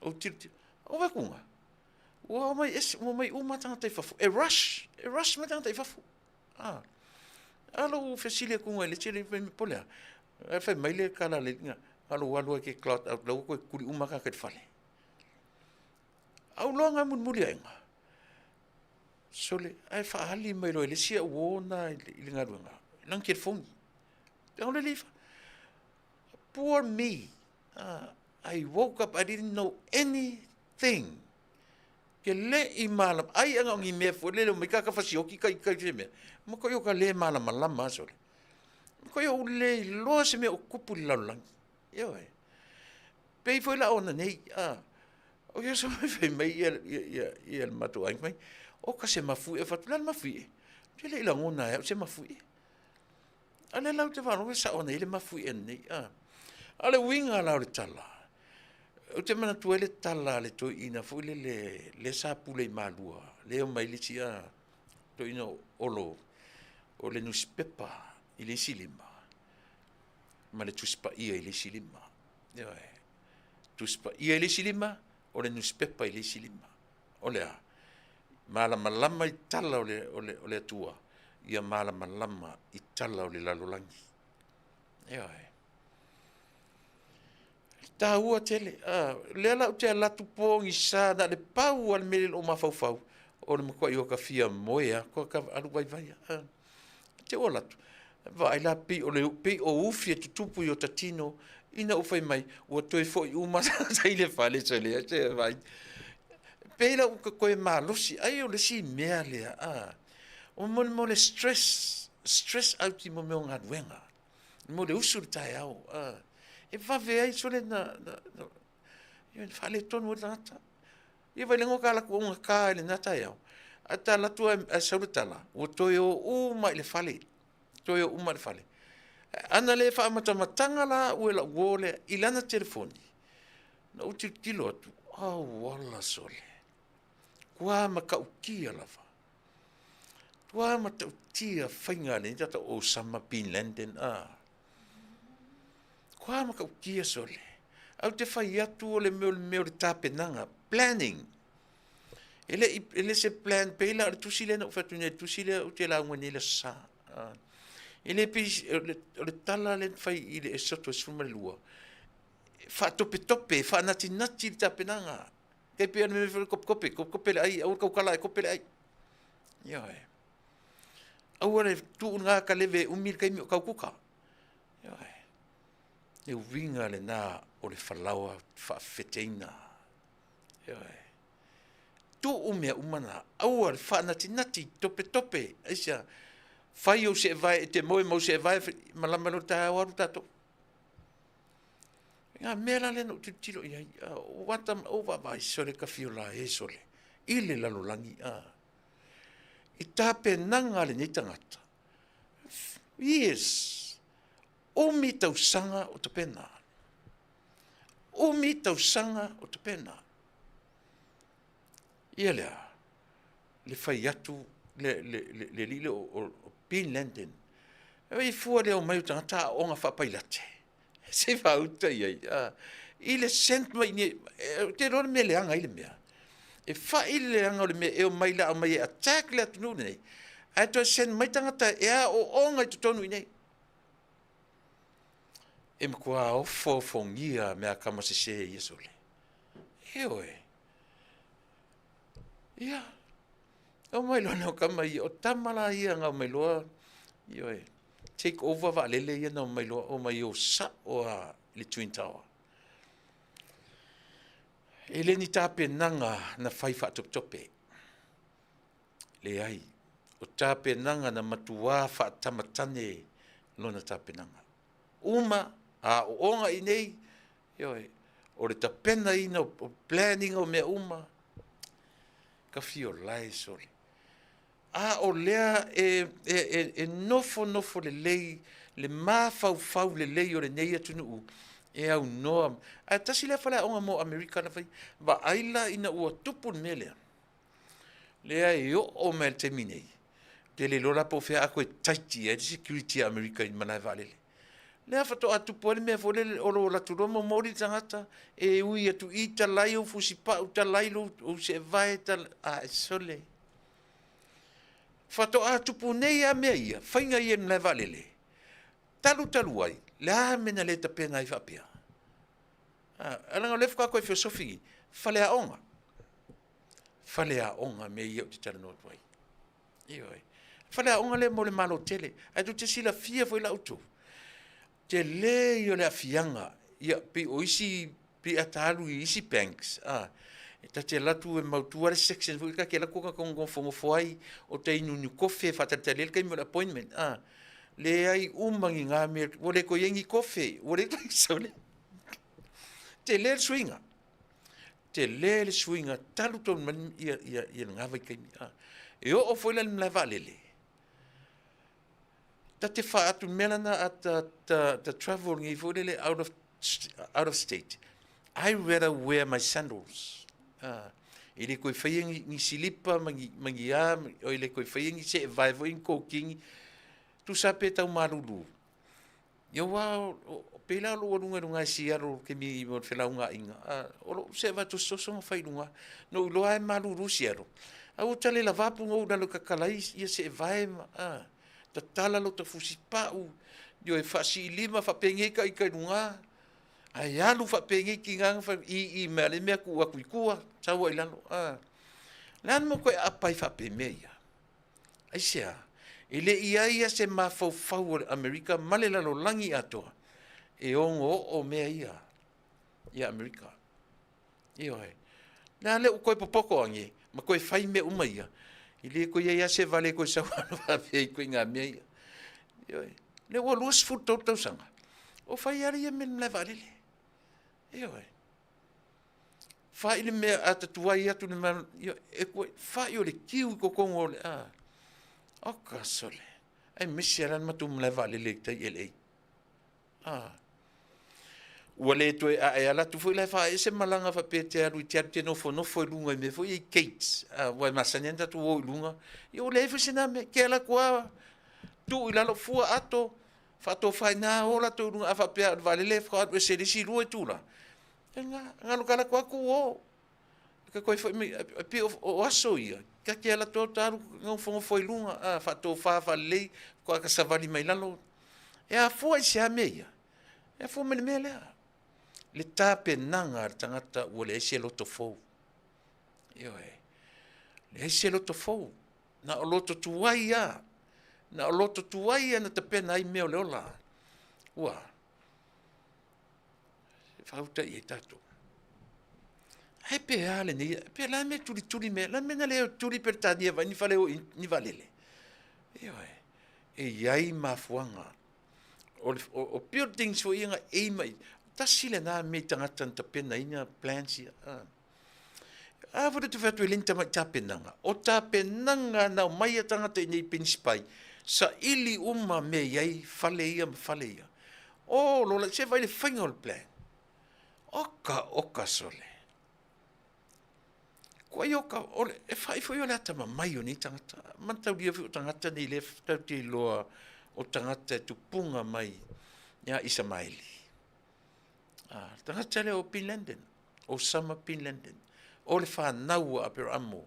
o tirti o va kunga o mai o mata ta fafo e rush mata ta fafo alo fesilia kunga le tele pe pola e fa mai le kala le nga alo walu ke cloud out lo ko kuri uma ka ke fale au longa mun mulianga sole ai fa hali mai lo le sia wona ile nga runga nang ke fong don't believe poor me I woke up I didn't know anything ke le i malam ai anga ngi me fo le me ka fasioki kai me mo ko yo ka le malam malama sole ko yo le lo se me o kupu lalang yo pe foi la ona nei o yo so me mai ia matu ai mai o ka se mafu e fatulan mafu te le la ngona se mafu ale lau te wano sa ona ile mafu nei ale winga la tala o te mana tu ele tala le to ina fu le sa pule malua le o mai le tia to ina olo o le newspaper ile silima ma le tuspa ia ile silima yo tuspa ia ile silima o le newspaper ile silima o le malama i tala o le tua ia malama i tala o le lalolangi yo Taua tele le la te la tu pongi sa da le pau al mele o mafau o le ko yo ka fia moia ko ka alu vai te ola tu vai la pi o le pi o ufi tu tupu yo tatino ina o fai mai o toi foi uma sa ile fale tele te vai pela o ko e malosi ai o le si mea le o mo le stress out i mo me nga wenga mo le usul tai au e va ve ai sole na yo fale tonu lata e vai lengo kala ko nga ka le nata yo ata la tua sautala o toyo o mai le fale toyo o mai le fale ana le fa matanga la o la gole ilana telefoni na uti kilo tu wala sole kwa maka ukia la fa kwa mata utia fainga le tata o sama pin lenden kwa maka ukia sole au te fai atu o le meo le tapenanga planning ele se plan pela tu sile no fa tu sile o te la ngone le sa ele pe le tala le fai ile e soto sfuma lua fa tope fa nati tapenanga ke pe me fe kope ai au ka kala kope ai yo au le tu nga ka leve umil kai mi ka kuka yo e winga le na o le falawa faafetaina yo tu umea umana au al fa nati tope aisa fai o se vai te mo se vai malama lo ta wa tato ya mela le no tilo ya watam over vai sole ka fiola e sole ile la lo langi itape nanga le ni tangata yes o mi tau sanga o te pena o mi tau sanga o te pena ia le fai atu le lile o pin lenden e fua le o mai tangata o nga fapailate se fa uta ia ile sent mai ni te ron me le anga ile mea e fa ile anga le me e o mai la o mai attack le tunu nei a to sen mai tangata e o nga tonu nei e mkua o fongia me kama se yesole ia O mai loa no kama i o tamala ia ngau mai loa. Io e. Take over va lele ia no mai loa o mai o sa o a le Twin Tower. E le ni tape nanga na fai fa top tope. Le ai. O tape nanga na matua fa tamatane lona tape nanga. Uma a o onga i nei. Io e. O le tapena ina o planning o mea uma. Ka fio lai sole. A o lea e nofo le lei, le mafau le lei o le nei Taunu'u, e au noa. A tasi lea whalea onga mo Amerika na whai, wa aila ina ua tupu me lea. Lea e o mea te minei. Te le lola po fea a koe taiti, e security Amerika in manai valele. Lea whato a tupu ale mea fole o lo la turomo mori tangata, e ui atu i talai o fusipa, u talai lo o se vai a sole. Fato a tupu nei a mea ia, whainga ia mle valele. Talu ai, le a mena le tapea ngai whapea. Alanga lefka koe filosofi, whale a onga. Whale a onga me ia o te tala noa tuai. Iyo ai. Whale a onga le mo le malo tele, ai tu te sila fia foi la utu. Te le i o le a fianga, ia pi o isi, pi atalu i isi banks, e ta te latu e mautua le section fu ka ke la ko ko fongo foi o te inu ni kofe fa te le ka mo appointment le ai umangi nga me o le ko yengi kofe o le sole te le swinga talu to man ia nga vai kai e o foi la valele ta te fa atu melana at the travel ngi fu le out of state. I rather wear my sandals. Ele koe whaia ngi silipa, mangi a, o ele koe whaia ngi se vai vo in kōkingi, tu sape tau maruru. Ia wā, pēla lo runga si aro ke mi mo whelaunga inga. O se va to sosonga whairunga, no uloa e maruru si aro. Au tale la vapu ngau dalo kakalai, ia se vai, ta tala lo ta fusipau, io e whasi lima whapengeka i kai runga. Ai alu fa pengi ki ngang fa i me le me ku tau ai lano lan mo ko apai fa pe meia ai sia ile ia se ma fau Amerika male lalo langi atoa e ongo o me ia Amerika io ai na le ko popoko angi ma ko fai me umaia ile ko ia se vale ko sa fa pe ko nga meia io ai le wo lus fu to sanga o fai ia men le vale Io ai. Fa ile me ata tuai atu ne man e ko fa yo le kiu ko kongo le o ka sole. Ai misiaran matu mle vale le tai ele. Wale to a ala tu foi le fa ese malanga fa pete aru te no foi lunga me foi Kate. Wa masanenta tu o lunga. Yo le fa sina me ke la kwa tu ila lo fu ato fa to fa na ola to lunga fa pe vale le fa se le si lu e tula. Nga lo kala kwa ku ka koe pe o aso ia ka ke ala to taru ngau fongo foi lunga fa to fa le ko ka savali mai lalo e a foi se a meia e fo me le tape nanga tangata o le se lo to fo io le se lo to fo na o loto tuaia na te pena ai me o le ola ua fauta i tato. Ai pe ale ni pe la me tuli me la me na le tuli per tania va ni fale ni valele. Io e iai mafuanga. O buildings fo inga e mai. Tasile na me tangata ta pena ina plans ia. Vo tu fatu lenta ma tapenanga. O tapenanga na mai tangata ni pinspai. Sa ili uma me iai fale ia. O lo la se vai le final plan. Oka sole. Ko oka ole e fai foi ole ata mai oni tangata. Mantau dia fu tangata ni le tau te loa o tangata tu punga mai ya Isamaili. Tangata le o Pinlanden, o Sama Pinlanden. O le fa nau a per amo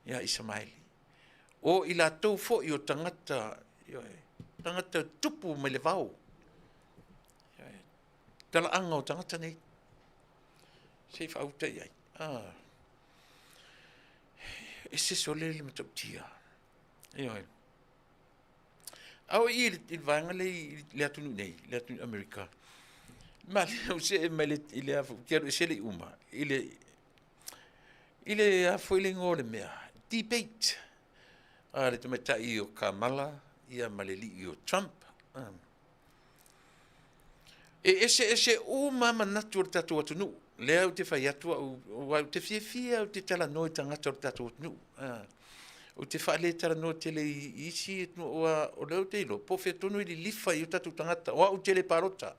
ya Isamaili. O ila tau fo i o tangata tupu mai le vau. Tala anga o tangata nei. Se fa uta ai. e se sole le matautia. Oi. Au il vanga le atunu nei, le atunu Amerika. Ma le se mele ile afu kero se le uma. Ile afu ile ngole mea. Debate. Le te meta I o Kamala, ia maleli I o Trump. Ese o mama natu o tatu atunu. Lea o te whai atua, o te fia o te tala noi tangata o tatu atunu. O te whaale tala no tele I isi o leo te ilo. Po whea tonu ili lifa I o tatu tangata. O tele parota.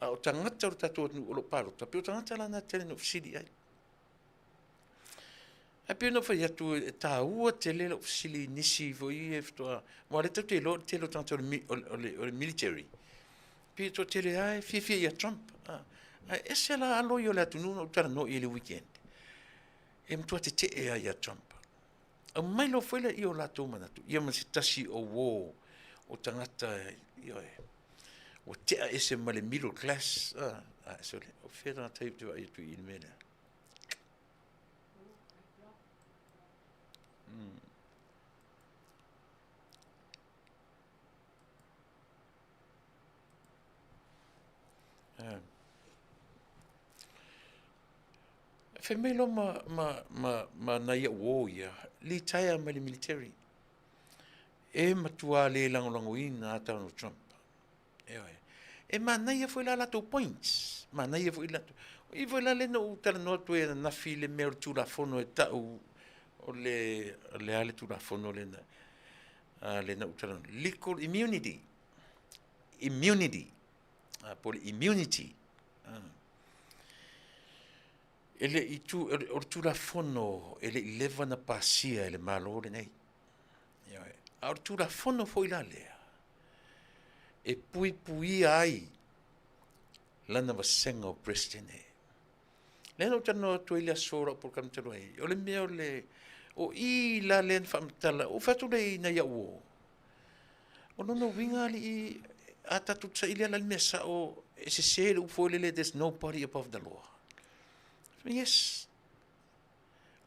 O tangata o tatu atunu o lo parota. Pe o tangata lana tele no fisili ai. A pe no whai atu Taua tele lo fisili Nisi vo I e ftoa. Mo le tau te lo tangata o le military. Pe to tele ai fia ia Trump. Ese la alo yo le atunu o tala no I le weekend. E mtua te ia Trump. A mai lo foi le I o latou manatu. Ia ma se tasi o wō o tangata o tea ese ma le middle class. So le o whera taipu te wai tu I le mele. Femelo ma na ia wō ia. Li taia ma le military. E matua le langolango ina ata no Trump. E ma na ia foi la lato points. Ma na ia foi la. I foi la le no tala no tu e na fi le mea tu la fono e tau o le ale tu la fono le na. Le na utala. Legal immunity. Immunity. Por immunity. Ele I tu o tu la fono ele leva na pasia ele malo le nei. O tu la fono foi la lea. E pui ai lana vasenga o prestene. Le no tano Tuilaepa sora por kamtalo ai. O le mea o I la len famtala o fatu le na ia o. O no winga li ata tu sa ile la mesa o ese se o foi le there's nobody above the law. Yes.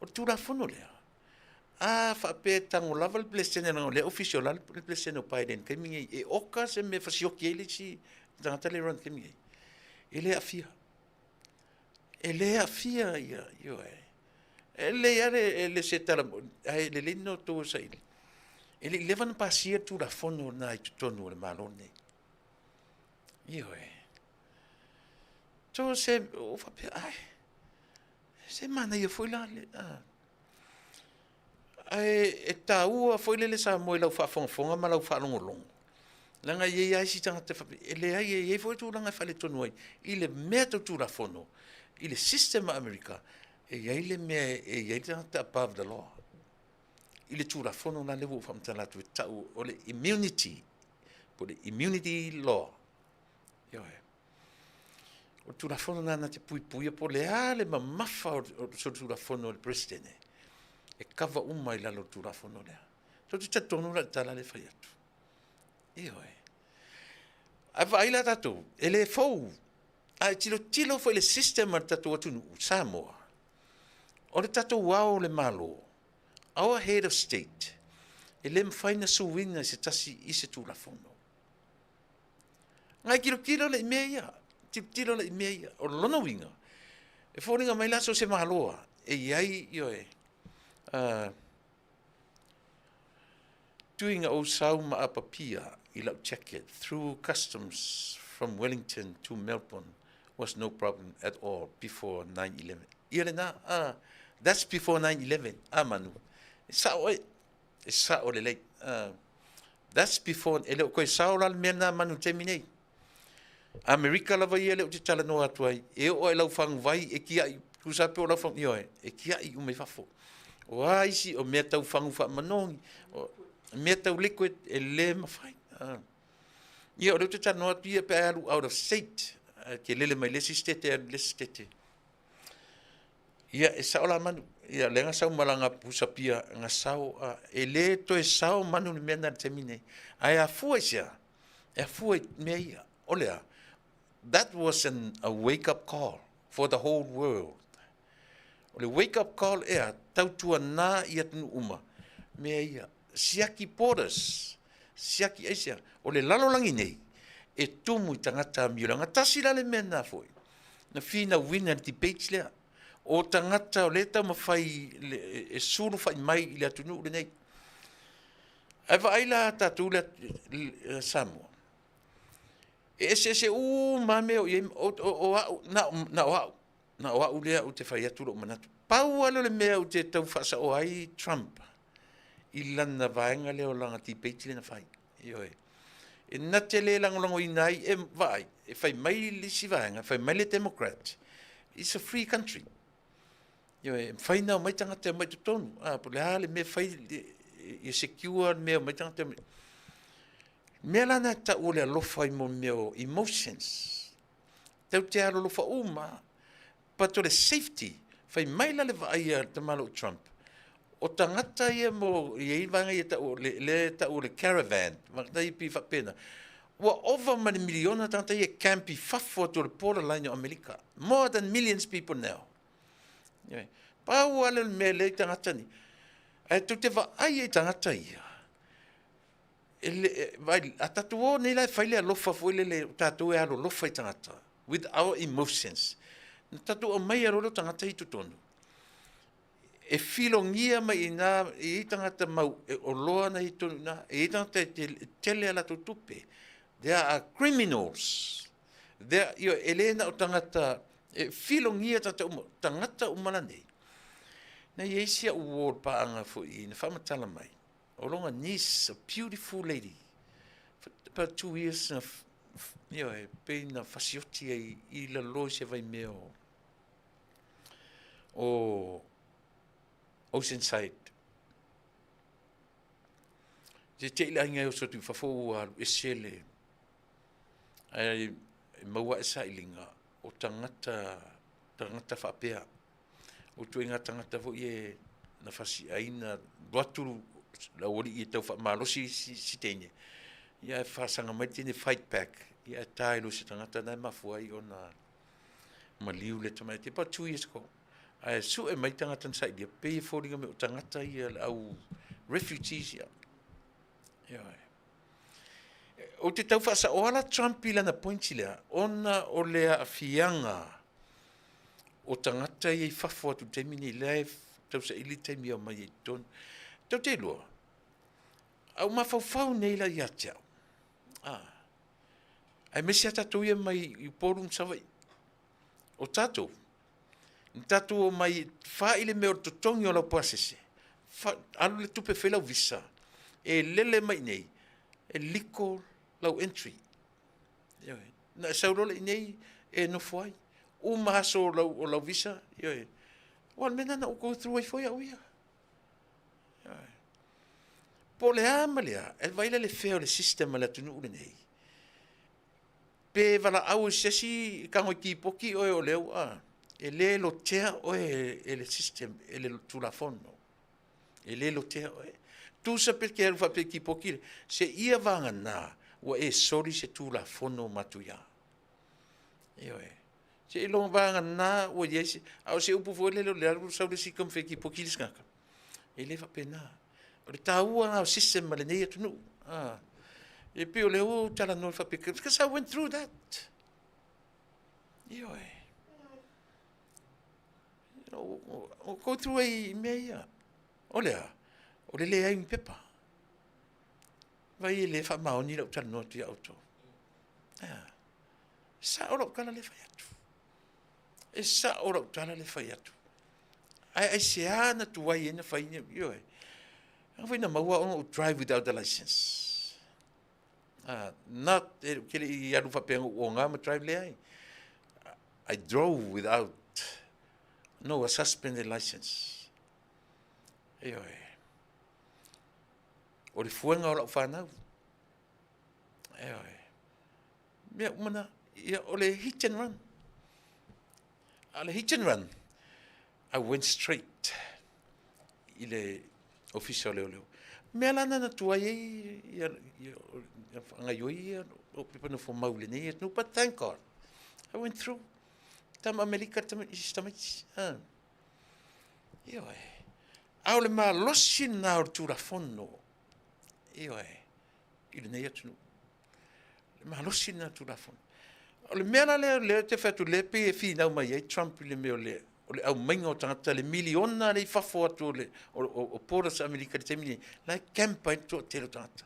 O tu la fono lea. Fa pe tango lava le plesene na le official le plesene o Biden ke mingi e oka se me fasioki ele si tangata le ron ke mingi. Ele afia. Ele afia ia yo e. Ele se tala ele no to sa ile. Ele levan pasia tu la fono na I tonu le malone. Yo e. To se o fa pe ai. Se mana ia foi lá e Taua foi le Samoa lau whaafonga ma lau whaalongolongo. Langa ia si tanga te whape. Ele ai e foi tu langa whale tonu ai. I le mea tu la fono. I le system America. E iai le mea e iai tanga te above the law. I le tu la fono na lewo whamtala tu e tau o le immunity. Po le immunity law. Yo e. O tu la fono na te pui po le ale ma mafa o tu la fono le presidente. E kava uma I lalo tu la fono lea. So tu tonu la tala le fai atu. Io e. A vai la tatu. E le fou. A tilo foi le sistema tatu atu Samoa. O le tatu wao le malo. Our head of state. E le mfaina suwina se tasi I se tu la fono. Ngai kilo le meia. Tilo le meia. O lona winga. E fōringa mai laso se mahaloa. E iai io e. Doing o sauma apapia I lau jacket through customs from Wellington to Melbourne was no problem at all before 9/11. Ia na that's before 9/11. Manu. Sao le lei. That's before ele ko sao la mena manu terminate. America lava ia le te tala no atu ai. E o lau fang vai e kia ku sa pe o lau fang io e kia I ume fafo. O aisi o mea tau whangu wha manongi. O mea tau liquid e le mawhai. Ia o reu te tano atu ia pe alu out of state. Ke lele mai lesi stete a lesi stete. Ia e sao la manu. Ia le nga sao malanga pusapia nga sao. E le to e sao manu ni mea na temine. Ai a fua isia. E a fua mea ia. Olea. That was a wake-up call for the whole world. O le wake-up call tautua nā i atunu uma. Mea ia, siaki borders, siaki aisia, o le lalolangi nei, e tumu i tangata miuranga. Tasi la le mea nā foi. Na whina wina debates lea. O tangata o le tau mawhai, e suru whai mai i le atunu le nei. Ai wa aila tatu le Samoa. E se mame o na o au lea o te whai atu lo manatu. Pau alo le mea o te tau whasa o ai Trump. I lana vaenga leo langa debate le na whai. Ioe. E nate le langolango i nai e vai. E whai mai li si vaenga, whai mai le Democrat. It's a free country. Ioe, whai nao mai tangata mai tutonu. Po le hale me whai i secure mea mai tangata mai. Mea lana ta o le alofa i mo meo emotions. Tau te alo lofa uma. Pato le safety. Whai mai la le vai a te malo Trump. O tangata ia mo i vanga ia ta o le caravan. Wakta i pi whapena. Wa over mani miliona tangata ia campi whafo to le borderline o Amerika. More than millions people now. Pau ale me le tangata ni. Ai tu te va ai tangata ia. Vai atatu o nei lai whaile alofa foile le tatu e alo lofa i tangata. With our emotions. Tatu o mai arolo tangata i tutonu. E filongia mai i tangata mau o loa na i tonu na i tangata tele ala tutupe. There are criminals. There elena o tangata filongia tangata umana nei. Na yesia award pa anga fo i na whamatala mai. O longa Nisi, a beautiful lady. For about 2 years na pe na fasioti i la loi se vai meo. O Oceanside. Te ila inga o sotu whafou a esele. Ai maua esa ilinga o tangata whapea. O tuenga tangata fo i na fasi aina duaturu la ori i tau malosi si teine. Ia e whasanga mai tine fight back. Ia e taelo si tangata nai mafua i o na maliu le tamai. Te pa 2 years ago. Ai su e mai tangata nsai dia pe fōringa me o tangata i au refugees ia. Ia e. O te tau whasa o ala Trump ila na pointi lea. Ona o lea afianga o tangata i whafua tu teimini lea tau sa ili teimi au mai i ton. Tau te lua. Au mawhau nei la ia te au. Ai mesi a tatou ia mai i porum sawai. O tatou. Tatou o mai whaile me o totongi o lau pasese. Alu le tupe whelau visa. E lele mai nei. E liko lau entry. Na saurole nei e no fuai. O mahaso o lau visa. Wan mena na o go through ai foi au ia. Po le amalea, e vaile le feo le sistema le tunu ule nei. Pe vala au sesi kango ki poki oe o leu e le lo tea oe e le sistem, e le tulafono. E le lo tea oe. Tu sa perke aru fa pe ki poki, se ia vanga na, wa e sori se tulafono matuia. Oe. Se ilong vanga na, wa yesi, au se upu fo le lo le aru sa ule si kam fe ki poki le skaka. E le fa pe na. O le Taua na o system ma le nei atunu. E pe o le o tala no fa peke. Because I went through that. Ioe. O go through ai mea ia. O lea. O le lea im pepa. Vai le fa maoni lau tala no tu ia auto. Sa o lau kala le fai atu. E sa o lau tala le fai atu. Ai se ana tu wai ena fai ioe. Ang na maua o drive without a license. Not kele i aru whapenga o ngā ma drive le ai. I drove without a suspended license. Eoi. O le fuenga o lau whanau. Eoi. Mea umana, o le hit and run. A le hit and run. I went straight. I le official leo. Mea lana na tua i ngai oi o pipana fo maule nei no, but thank God I went through. Tam Amerika tam istamai. Io e. Au le ma losi na o tura fono. Io e. Ile nei atu. Le ma losi na tura fono. O le mea le te whatu le pe e whina mai ei Trump le meo le. O le au mainga o tangata le miliona le whafo atu o poras Amerika le temini. Lai campaign to te lo tangata.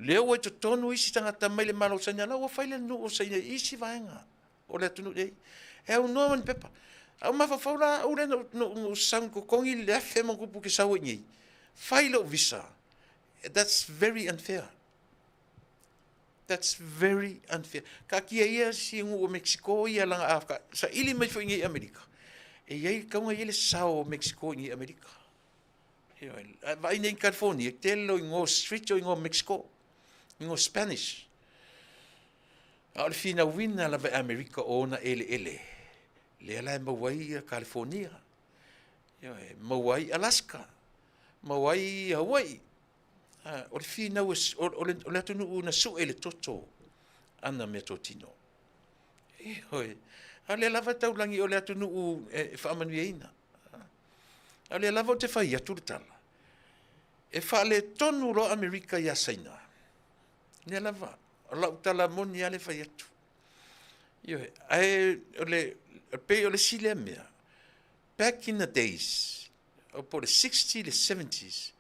Leo e to tonu isi tangata mai le malo sanya la o whaile nu o saina isi vaenga. O le atunu ei. E au noa mani pepa. Au mawhawhaura au le no sang ko kongi le afe mo kupu ke sawa ngi. Whaile o visa. That's very unfair. That's very unfair. Ka kia ia si ngu o Mexico ia langa Afrika. Sa ili mai fo ngi Amerika. E iei kaunga ia le sao o Mexico ngi Amerika. Vai nei California, telo ingo street o ingo Mexico. Ingo Spanish. Au le fina wina la vai Amerika o na ele. Le ala mawai California. Mawai Alaska. Mawai Hawaii. O le fina o le atunu na su ele toto. Ana me totino. Hoi. A le lava taulangi o le atunu e whaamanuia. A le lava o te whai atu le tala. E wha le tonu lo Amerika ia saina. Ne lava. O lau tala moni ale whai atu. Ai o le pe o le sile mea. Back in the days, o po le 60s, le 70s,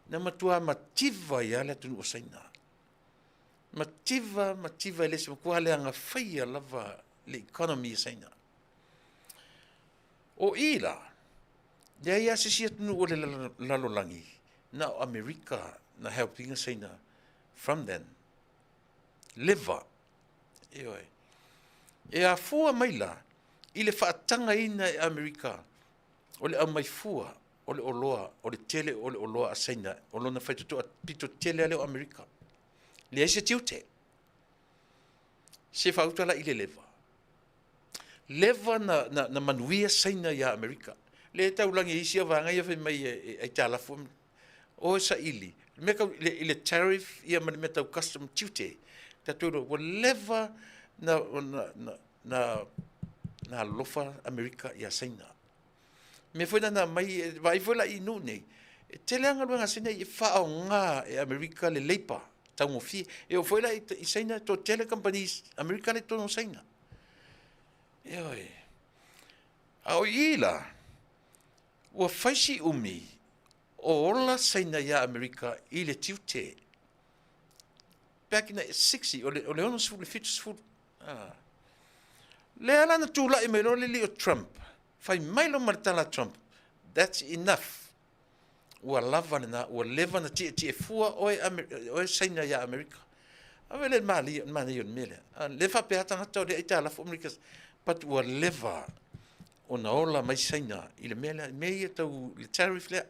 na matua mativa ia le atunu o saina. Mativa ele se makua le anga whaia lava le economy saina. O ila, ia ia se si atunu o le lalolangi, na o Amerika na helping saina from then. Leva. E a fua maila, i le whaatanga ina e Amerika, o le au mai fua, o le oloa, o le tele o le oloa a saina, o lona whaitutu a pito tele ale o Amerika. Le aise tiute. Se whautala i le leva. Leva na Manuia saina ia Amerika. Le taulangi isi a vanga ia mai ai talafu. O sa ili. I le tariff ia mani metau custom tiute. Taturo, wa leva na lofa Amerika ia saina. Me foi na mai vai foi la inu nei. Tele anga luanga sina i whao ngā e Amerika le leipa. Taumo fi. E o foi la i saina to tele companies Amerika le tono saina. Au ila. Ua whaisi umi. O ola saina ia Amerika i le tiute. Back in the 60s, o le ono sfuru, le fitu sfuru. Le ala na tūla i me lo li o Trump. Fai mailo maritala Trump. That's enough. Ua lava na, ua leva na tie fua oe saina ia Amerika. Awe le mali yon mele. Leva pe hata ngata o le eita alafu Amerika. But ua leva o na ola mai saina i le mele, mei e tau le tariff lea.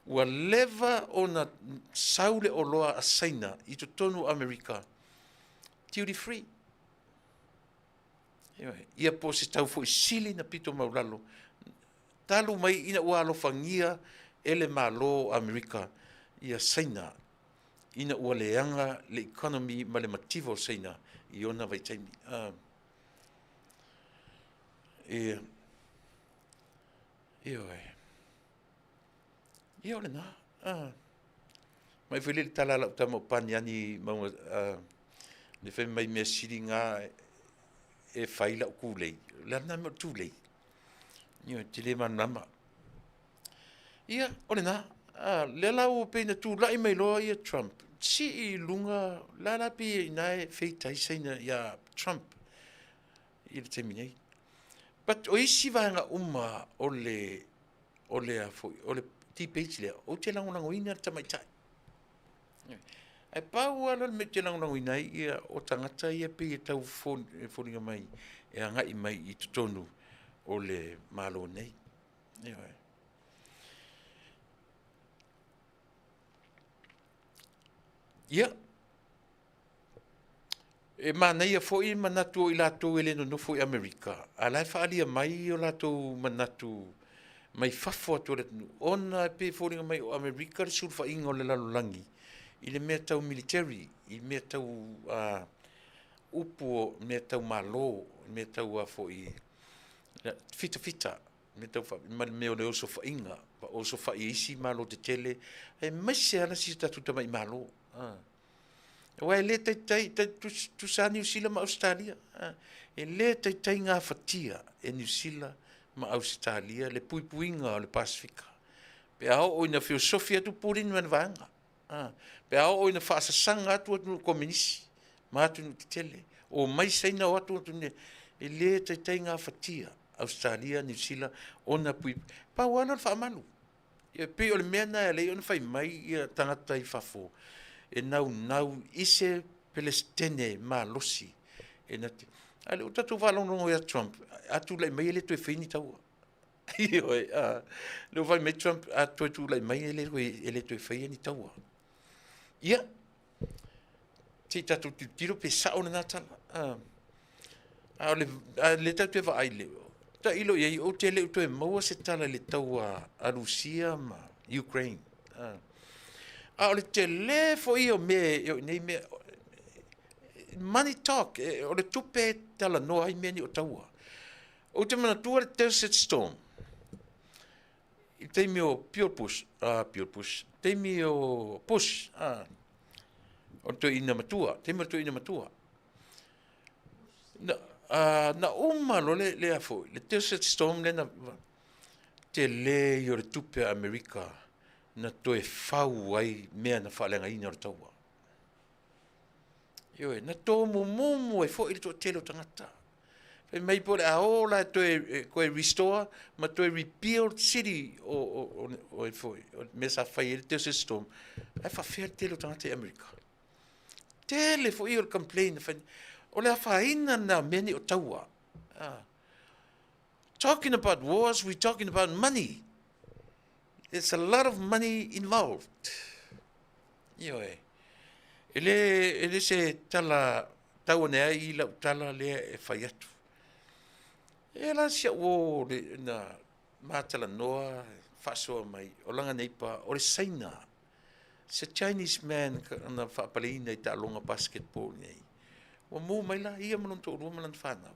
Ua leva o na saule o loa a saina i to tonu Amerika. Duty free. Ia po se tau fo i sili na pito maulalo. Talu mai ina ua alofangia ele malo Amerika ia saina. Ina ua leanga le economy ma le mativo saina i ona vai taimi. Ia ole na. Mai foi le tala la tamo paniani mau le fe mai me siringa e faila ku lei. La na mo tu lei. Nio te le manama. Ia ole na. Le la o pe na tu la i mai lo ia Trump. Si i lunga la pi nai feitai saina ia Trump. Il terminei. But o isi vanga uma ole a foi ole ti page le o te lango ina tamai tai. Ai pau ala me te lango ina ia o tangata ia pe tau foninga mai e anga i mai i tonu o le malo nei. Ia. E mana ia foi manatu i lato ele no foi Amerika. Ala fa alia mai o lato manatu mai fafo atu le ona pe foringa mai o Amerika le sulfa ingo le lalolangi. I le mea tau military, i mea tau upo, mea tau malo, mea tau fo i fita. me tau fa me o le oso fa inga pa oso fa isi malo te tele e mese ana si tatu tamai malo wa le tai tu sa New Zealand ma Australia e le tai ngā fatia e New Zealand ma Australia le puipuinga o le Pasifika pe ao o ina filosofia tu purin man vanga pe ao o ina faasasanga atu atu komunisi ma atu te tele o mai saina o atu ne e le tai ngā fatia Australia, New Zealand, ona pui pa wana fa malu e pe o le mena le ona fai mai ia tangata I fafo e nau ise Palestine ma losi e nati ale uta tu valongo ya Trump atu le mai le tu fini Taua io le vai me Trump atu tu le mai le tu fini Taua ia ti tatu tiro pe sa ona natala le tatu va ai le ta ilo ye o tele to e mo se tala le Taua a Rusia ma Ukraine o le tele fo io me nei me money talk o le tupe tala no ai me ni o Taua o te mana tua le desert storm te mio pure push te mio push o to ina matua te mo to ina matua na uma lo le afo le desert storm le na te le yo le tupe America na to e fau ai mea na falenga ina o Taua yo na to mo e fo il to telo tangata pe mai po le aola to e ko restore ma to rebuild city o fo mesa fai il desert storm e fa fer telo tangata America tele fo il complain fa o le faina na meni o Taua. Talking about wars, we're talking about money. There's a lot of money involved. Ioe. Ele se tala Taua nea I la tala le e fai atu. E la sia o le na Matalanoaina, Fasa mai, o langa neipa, o le saina. Se Chinese man na whaapaleina I ta longa basketball nei. O mo mai la ia manon to roma lan fana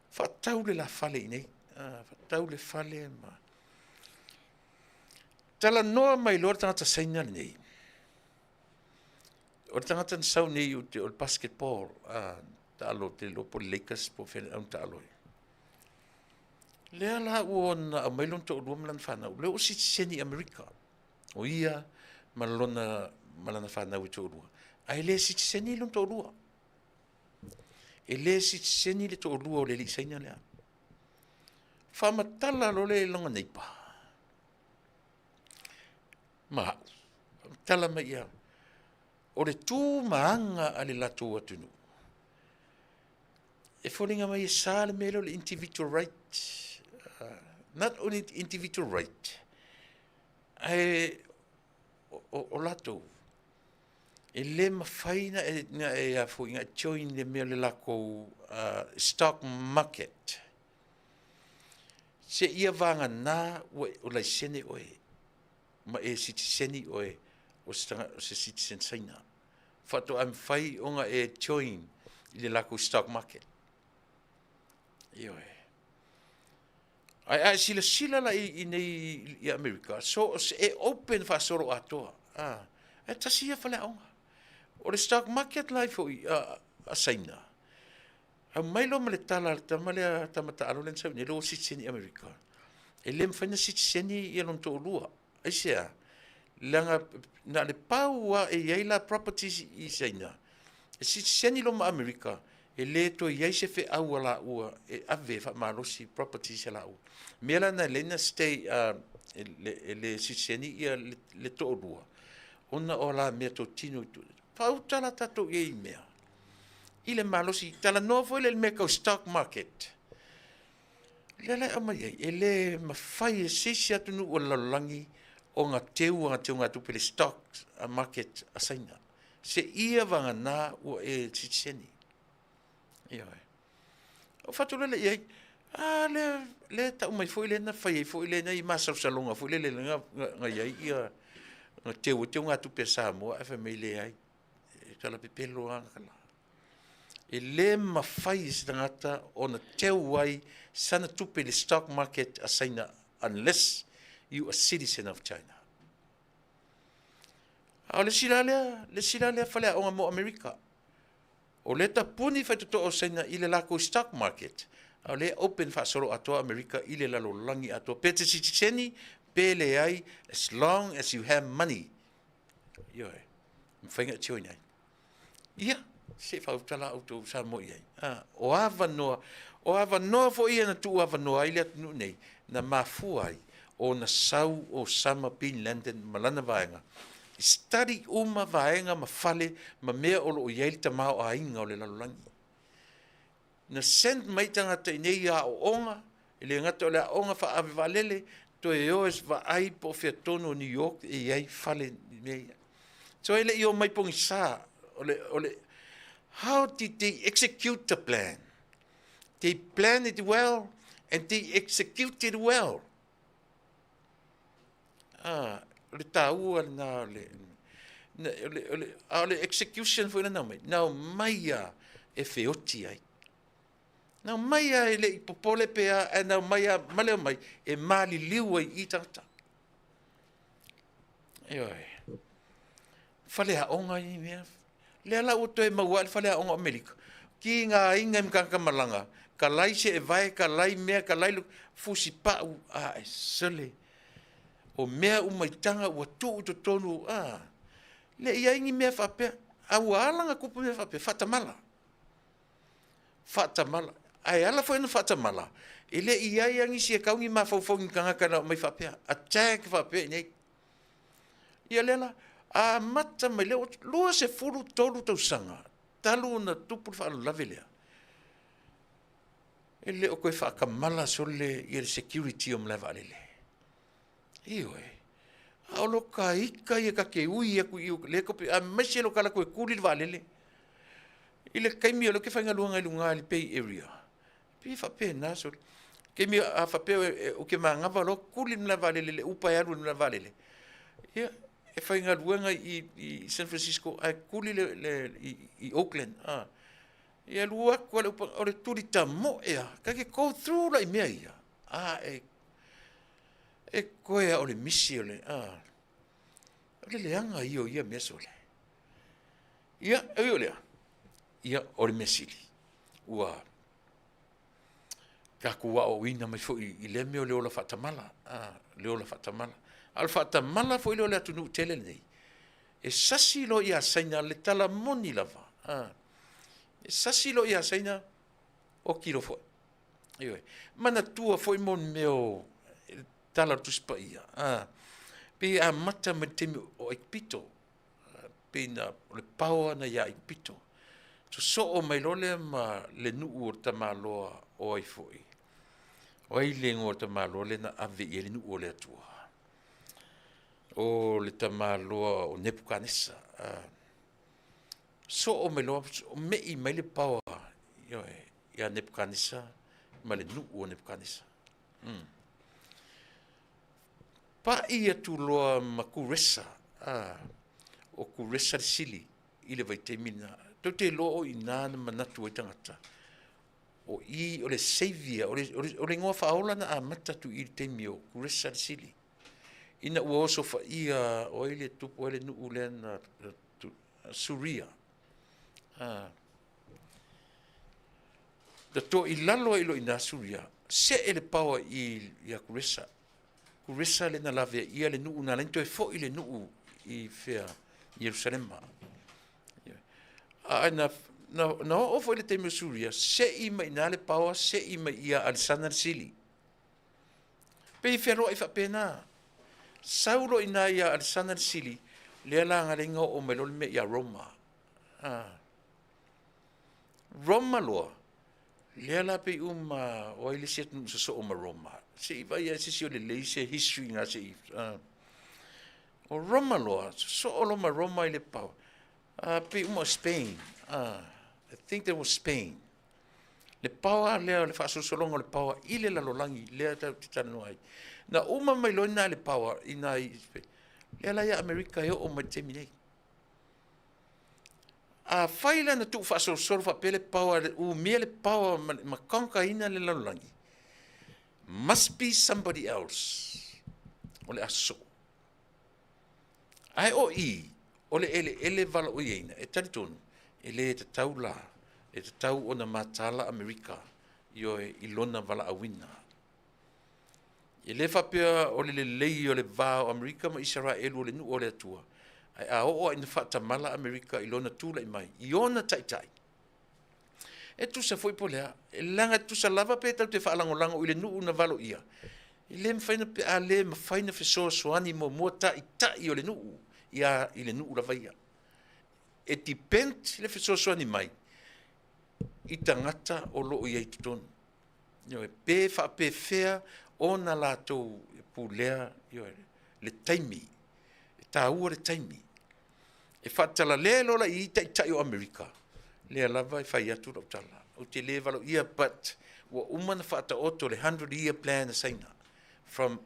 fa taule la fale nei fa taule fale ma tala no mai lor tanga saina nei o tanga sau nei o basketball talo te lo po Lakers po fe un talo le la o na mai lon to roma lan fana le o si seni America o ia malona malana fana o to rua ai le si seni lon to rua e le si seni le to lua o le li saina lea. Fa matala lo le longa neipa. Ma, tala mai ia. O le tū maanga a le lato atunu. E whoringa mai e sāle melo le individual right. Not only individual right. O lato. E le mawhaina e a fo inga join le mea le lako stock market. Se ia vanga nā o lai sene oe. Ma e citizeni oe o se citizen saina. Fato am whai onga e join le lako stock market. Ioe. Ai sila la I nei I America. So e open fa soro atoa. E tasia fale onga. O le stock market lai fo a saina. A mailo ma le tala tamale tamata alo len sa ni lo citizen America. E lem fana citizen I lon to lua. Ai sea. Langa na le paua e yaila properties I saina. E citizen lo ma America. E le to yai se fe au la ua e ave fa malosi properties la u. Mela na lena stay le citizen I le to lua. Ona ola me to tino tu. Fautala tato e mea. Ile malosi tala novo ile me ko stock market. Lele amai ele mafai e sisi atunu o lalangi o ngā teu ngā tupele stock market asaina. Se ia vanga nā o e titseni. Ioi. O fatu lele iei, le tau mai fo ile na fai fo ile na I masau salonga fo ile nga iei ia ngā teu ngā tupe Samoa e fa meile ai. Tala pepelo anga kala. e le mawhai se tangata o na teu ai sana tupe le stock market asaina unless you a citizen of China. A le sila lea whale a onga mo Amerika. O le ta puni whaituto o saina i le lako stock market. A le open whaasoro atoa Amerika i le lalo langi atoa. Pete sitiseni, pele ai, as long as you have money. Yo e, mwhainga tio inai. Ia, se whautala auto sa mo iai. O ava noa fo ia na tu ava noa ile atu nei, na mafua ai, o na sau o Sama Bin Laden malana vaenga. Study uma vaenga ma fale ma mea olo o iei tamao a inga o le lalolangi. Na send mai tangata i nei a o onga, ile ngata o le a onga wha ave valele, to e oes va ai po fia tono New York e iei fale mea. So ele i o mai pongi sa, how did they execute the plan? They planned it well and they executed well. Le Taua na le execution foi na mai. Now maia e feoti ai. Now maia e le popole pea e now maia male mai e mali liu ai I tata. Oi. Fale a onga I mea. Le ala uto e maua le fale a onga Amerika. Ki ngā inga mkaka malanga. Ka lai se e vai, ka lai mea, ka lai fusi pau. E sele. O mea umaitanga ua tuu to tonu. Le ia ingi mea whapea. Ua alanga kupu mea whapea. Whatamala. Ai ala foi no whatamala. Ele ia iangi si e kaungi ma faufongi kangaka na mai whapea. Attack whapea nei. Ia lela. A mata mai leo. Lua se furu tolu tau sanga. Talu na tupu whaalu lavelea. Ele o koe whaakamala sole i le security o mlewa alele. Iyo e. Aolo ka ika i ka ke ui aku i le kope. A mesi lo kala koe kuli le valele. Ile kaimi o lo ke whainga luanga I lunga li pay area. Pi whape na sole. Kaimi a whape o ke maangava lo kuli mlewa valele le upa e alu mlewa valele. Ia. E whainga luanga I San Francisco. A kuli I Oakland. Ia lua kua le upa o le turita mo ea. Kake go through la I mea ia. E koe o le misi o le. O le leanga I o ia mea sole. Ia, e o lea. Ia o le mesili. Ua. Kakua o ina mai fo I le mea o le ola whatamala. Le ola whatamala. Al whatamala fo I le ola Taunu'u tele nei. E sasi lo ia saina le tala moni lava. E sasi lo ia saina o kilo fo. Iwe. Mana tua fo I mon meo Tala tuspa ia. Pe a mata me temi o ikpito. Pe na le paua na ia ikpito. So o mai lole ma le nuu o tamaloa o ai foi. O ai le ngō tamaloa le na ave I le nuu o le atua. O le tamaloa o Nebukanesa. So o mai loa, o mei mai le paua. Ia Nebukanesa, ma le nuu o Nebukanesa. Pa ia tu loa ma kuresa, o kuresa sili, I le vaitemina. Tau te loa o I nāna manatu o tangata. O I, o le savior, o le ngoa whaola na a matatu I le teimi o kuresa sili. Ina ua oso wha ia o ile tupu o ile nuu le na suria. Da to I lalo ilo ina suria, se ele paua I a kuresa. Kuresa le na lave ia le nuu na lento e fo I le nuu I fea Jerusalema. Na ofo ile teimi suria, se I mai na le paua, se I mai ia alisana sili. Pe I fea roa I whapena. Saulo ina ia alisana sili, le la ngarenga o melol me ia Roma. Roma loa. Le la pe o ile set nu so o Roma. Se I vai ia se o le se history nga se o Roma loa, so o Roma ile pau. Pe Spain. I think there was Spain. Le paua le faso solongo le paua ile la lolangi le ta titano ai. Na mai loina le paua ina I le la ia America o mai temi nei. A faila na tu fa so fa pele power u mele power ma kanka ina le lalangi. Must be somebody else. Ole aso. Ai o I ole ele vala o ina e talitonu ele te taula e te tau ona matala Amerika io e ilona vala awina. Ele fa pia ole le lei ole va o Amerika ma Israel ole nu ole atua. Ai a o ina fa tamala Amerika ilona tula I mai. Iona tai. E tu sa foi polea, e langa tu sa lava pe tau te whaalangolango ile nuu na valo ia. Ile mwhaina pe a le mwhaina whesoa soani mo mua tai o le nuu, ia ile nuu lava ia. E ti pent le whesoa soani mai, I tangata o loo ia I tutonu. Io e pe wha pe whea o na lātou e pūlea, le taimi, e tāua le taimi. E whatala le lola I tai o Amerika. Le lava I whai atu rau tala. O te le valo ia, but wa umana whaata oto le 100-year plan saina. From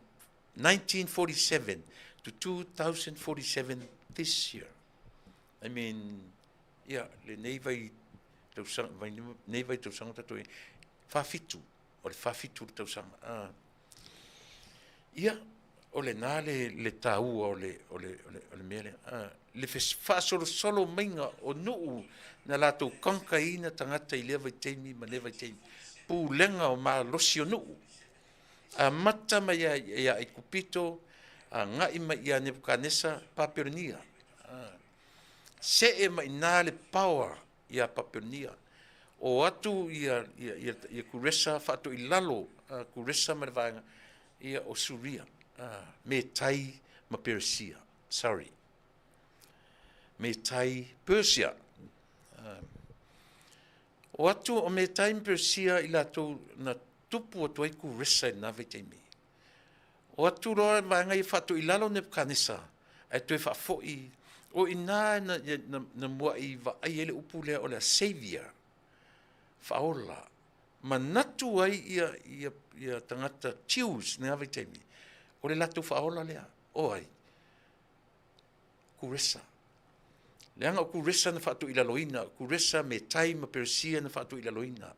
1947 to 2047 this year. I mean, yeah, le neivai tausanga tato e whawhitu, o le whawhitu le tausanga. Ia, o le nā le tāua o le mele. Le whasoro solo mainga o nuu na lātou kankaina tangata I lewa I teimi ma lewa I teimi. Pūlenga o mā losi o nuu. A mata ma ia I kupito, a ngai ma ia Nebuchadnezzar Paperonia. Se e ma ina le power ia Paperonia. O atu ia kuresa whato I lalo, kuresa ma le vanga, ia o Suria. Me tai ma Persia. Sorry. Me tai Persia. O atu o me tai Persia I lato na tupu o tuai kuresa I nave teimi. O atu roa vanga I whato I lalo Nebuchadnezzar. Ai tue whafoi. O ina na mua I va ai ele upulea o le savior. Whaola. Ma natu ai ia tangata Jews na nave teimi. O le latu whaola lea. O ai. Kuresa. Leanga o kuresa na whatu ilaloina, kuresa me tai ma Persia na whatu ilaloina.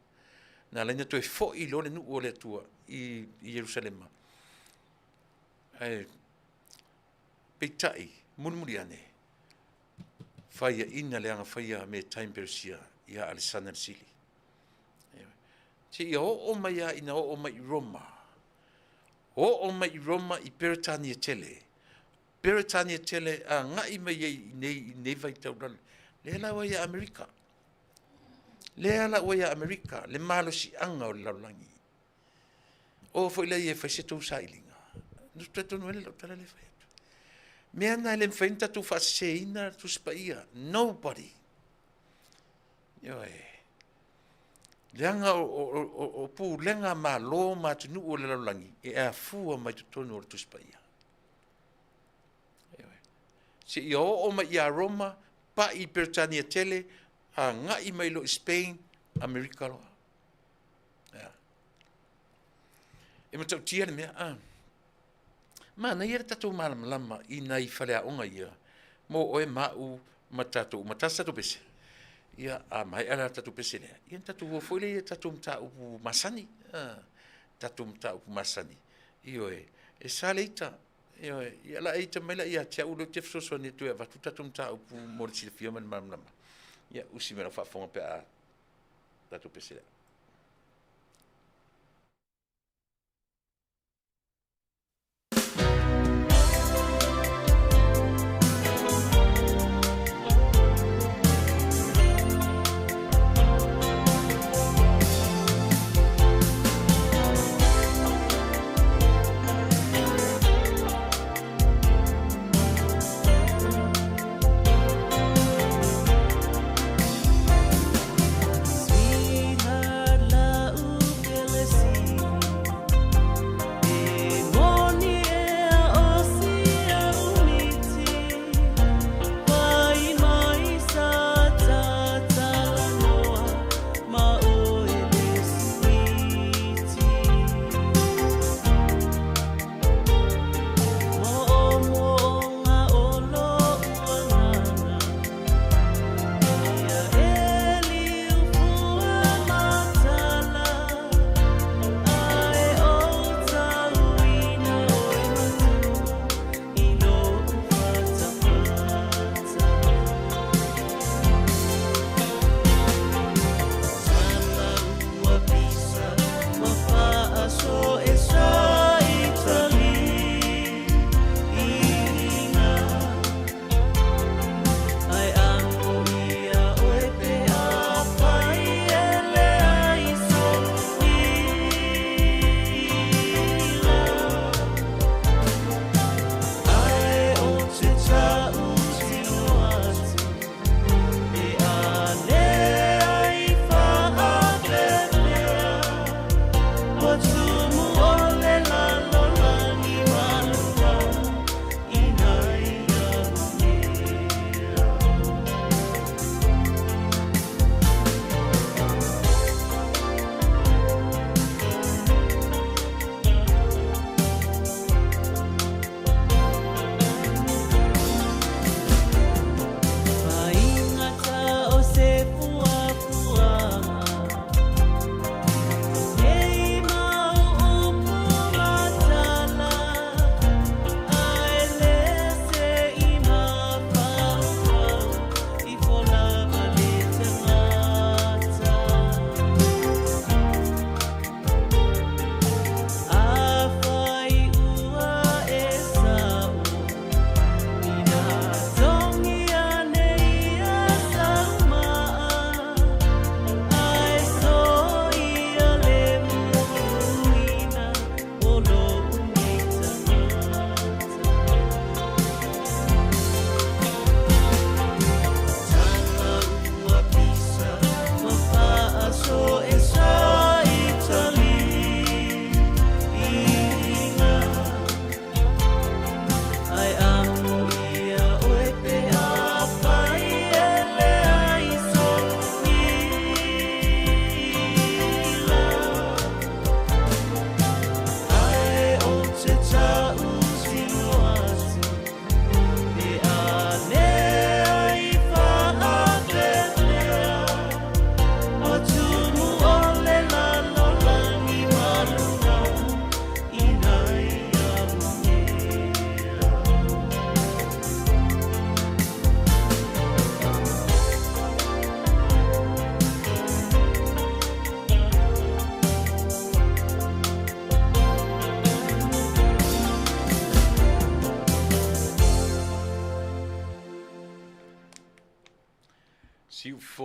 Na leina tu e fo'i lo le nu o le atua I Jerusalema. Ai, peitai, murmuri ane. Whaia ina leanga whaia me tai Persia, ia Alessandra Sili. Te ia o mai a ina o mai Roma. O mai Roma I Peritania tele. Peritania tele a ngai mai nei vai tau dal. Le la wa ia Amerika. Le la wa ia Amerika, le malo si anga o laulangi. O foi le e fese tu sailinga. Nu trato no le tala le fai. Me ana le fenta tu faseina tu spaia. Nobody. Yo e. Lenga o pu lenga malo ma tu nu o le laulangi. E a fu mai tu tonu o tu spaia. Se ia o mai ia Roma, pa I Peritania tele, a ngai mai lo Spain, Amerika loa. E matau tia le mea, mana ia tatou malama I nai whalea onga ia, mo oe mau matatou, matasa tatou pese. Ia a mai ala tatou pese lea. Ia tatou foile ia tatou mtaupu masani. Tatou mtaupu masani. Io e saleita. Ia la ita mai la ia tia ulo te fsoso ni tu e vatu tatum ta upu morisi le fiaman mamlama. Ia usi mena whafonga pe a tatu pesile. Sweetheart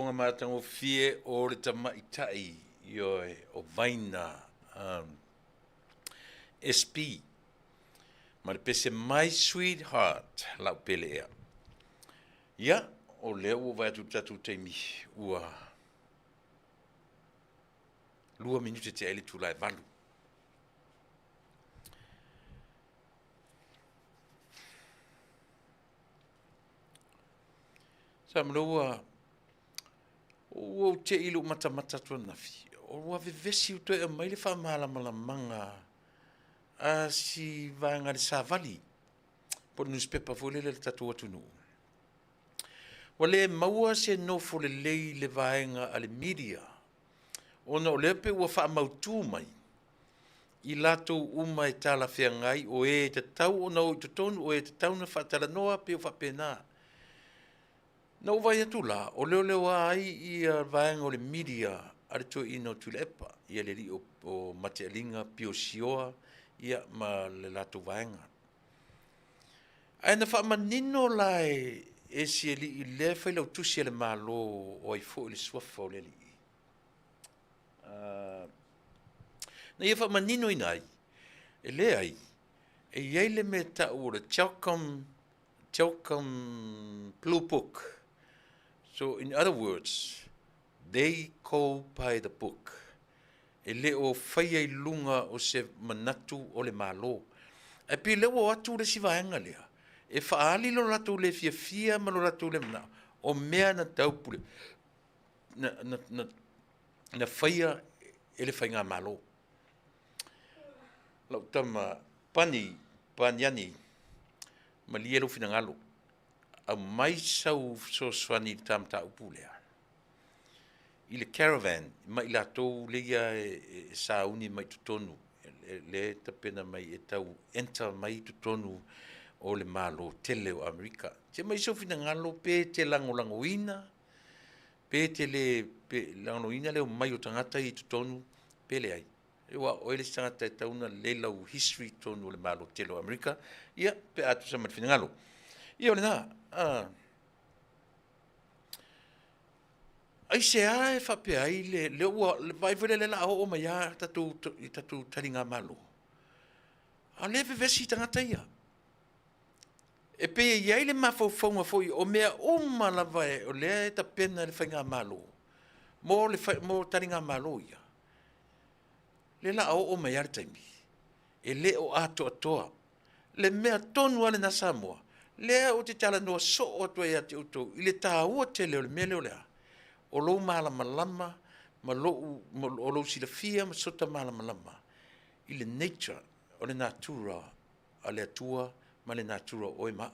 tonga mātango fie o le tamaitai o vaina SP. Ma le pese My Sweetheart lau pele ea. Ia, o leo o vai atu tatu teimi ua 2 minute te ele Tuilaepa. Sa mloa o te ilu mata tu nafi. O wa vivesi u te mai le fa mala manga a si vanga le savali. Po newspaper fole le tatu Taunu'u. Wale maua se no fole le vaenga ale media. Ona o lepe ua fa mautu mai. I lato uma e tala ngai o e te tau o nau i te tonu o e te tau na Faatalanoaina pe o whapena. Na o vai atu la, o leo ai i a vaenga o le media are to ino Tuilaepa, i a le ri o matealinga pio sioa ia ma le lato vaenga. Ai na wha manino lai e si li i le whai lau tusi le malo o ai fo i le suafa o le li. Na ia wha manino inai, e le ai, e iei le me ta ura, Chalcom Blue Book. So in other words, they call by the book. E le o whai lunga o se manatu o le malo. E pi le o atu le si vaenga lea. E whaali lo ratu le fia ma lo ratu le mana. O mea na taupule. Na whaia e le whainga malo. Lau tama paniani ma lielo fina ngalo. A mai sau so swani tam Mataupu lea. I le caravan, mai la tau leia e sauni mai tutonu. Le tapena mai e tau enta mai tutonu o le malo tele o Amerika. Te mai so fina ngalo pe te langolangoina, pe te langolangoina leo mai o tangata i tutonu pe le ai. Ewa o ele tangata e tauna le lau history tonu o le malo tele o Amerika. Ia pe atu sa mai fina ngalo. Ia o le na, ai se ai fa pe ai le vai vele le la o mai ya tatu taringa malo. A le vesi tangata ia. E pe ia le mafo foi o mea uma la vai o le ta pena le fainga malo. Mo taringa malo ia. Le la o mai ya taimi. E le o Atoa. Le mea tonu ale na Samoa. Le o te tala no so o to ia te uto. I le Taua te le mele o lea. O lo malama, ma lo silafia, ma sota malama. I le nature, o le natura, a le atua, ma le natura o e ma.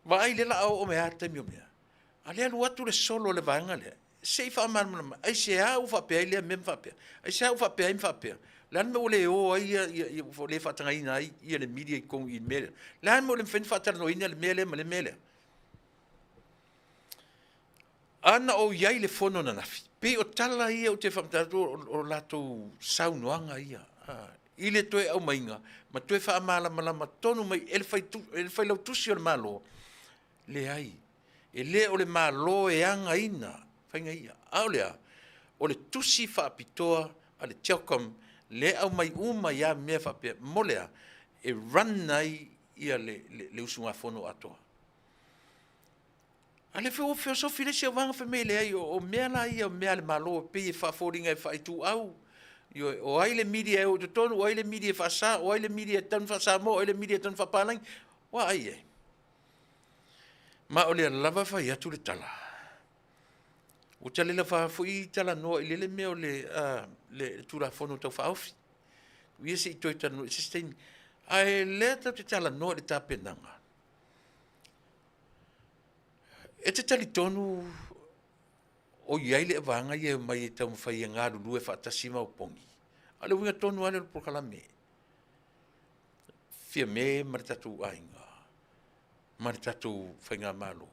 Ma ai le la o me ata mi o mea. A le alu atu le solo le vanga le. Se fa malama, ai se a u fa pe le mem fa pe. Ai se a u fa pe im fa pe. Lan me o le o ai le fa tanga ina ai i le media kong i mele. Lan mo le fen fa tala no ina le mele. Ana o iai le fono na nafi. Pe o tala ia o te whamtatu o lato saunoanga ia. I le toe au mainga. Ma toe wha malama tonu mai ele whai lau tusi o le malo. Le ai. E le o le malo e anga ina. Whainga ia. Au lea. O le tusi wha apitoa a le Chalcom. Le au mai uma ia mea wha pia. Molea. E run nai ia le usunga fono atoa. Ale fe so file se vanga fe mele ai o mea la ia o mea le malo pe fa foringa fa itu au yo o ai le media o tonu o ai le media Fasa o ai le media tan fa Samoa o ai le media tan fa palang wa ai e ma o le lava fa ia tu le tala o tale la fa foi tala no le mea o le tu la fono to fa ofi wi se to tanu system ai le te tala no le tapenanga. E te tali tonu o iai le vanga ia mai e tau mwhai e ngāru lue whaatasima o pongi. Ale winga tonu ale le porkalame. Fia me maritatu ainga. Maritatu whainga malo.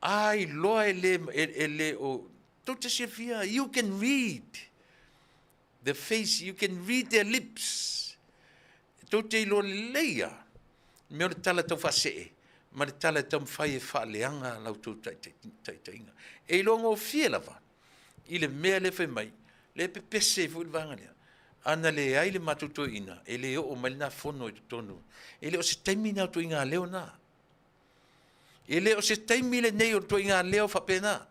Ai loa e le o... Don't te se fia, you can read the face, you can read their lips. Don't te ilo le leia. Mea le tala tau whasee. ma le tala tam fai e whaaleanga lau tau tainga. E longo fie lava, i le mea le whai mai, le pepese fu il vanga lea. Ana le ai le matuto ina, e le o malina fono i tonu. E le o se taimina to inga leo na. E le o se taimile nei o to inga leo whapena.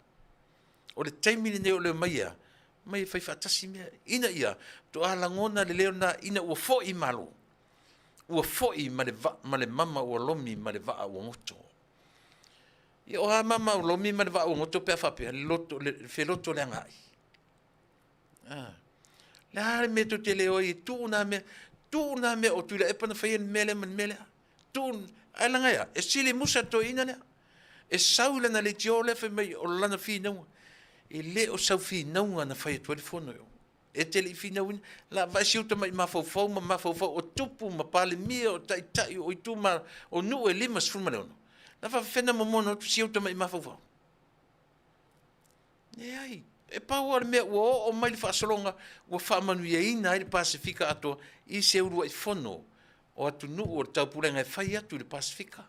O le taimile nei o leo maia, mai fai whatasi mea. Ina ia, to alangona le leo na ina ua fo i malo. Ua foi ma le mama ua lomi ma le vaa ua ngoto. Ia o ha mama ua lomi ma le vaa ua ngoto pea whapea, le wheloto le angai. Le hare me to te leo i tūna me o Tuilaepa na whaia mele man mele. Tūn, ai langa ia, e sili musa to ina lea. E saula na le tio le whai mai o lana whinaunga. E le o sau whinaunga na whaia tuale whono yo. E tele i whinaunga, la vai siuta mai mawhau o tupu ma pale mia o tai o itu ma o nu e lima sfuma leono. La fa whena momono tu siuta mai mawhau. Ne ai, e pau ar mea ua o mai li whaasolonga ua whaamanuia ina ai le Pasifika Atoa i se urua i whono o atu nuu o taupurenga e whai atu le Pasifika.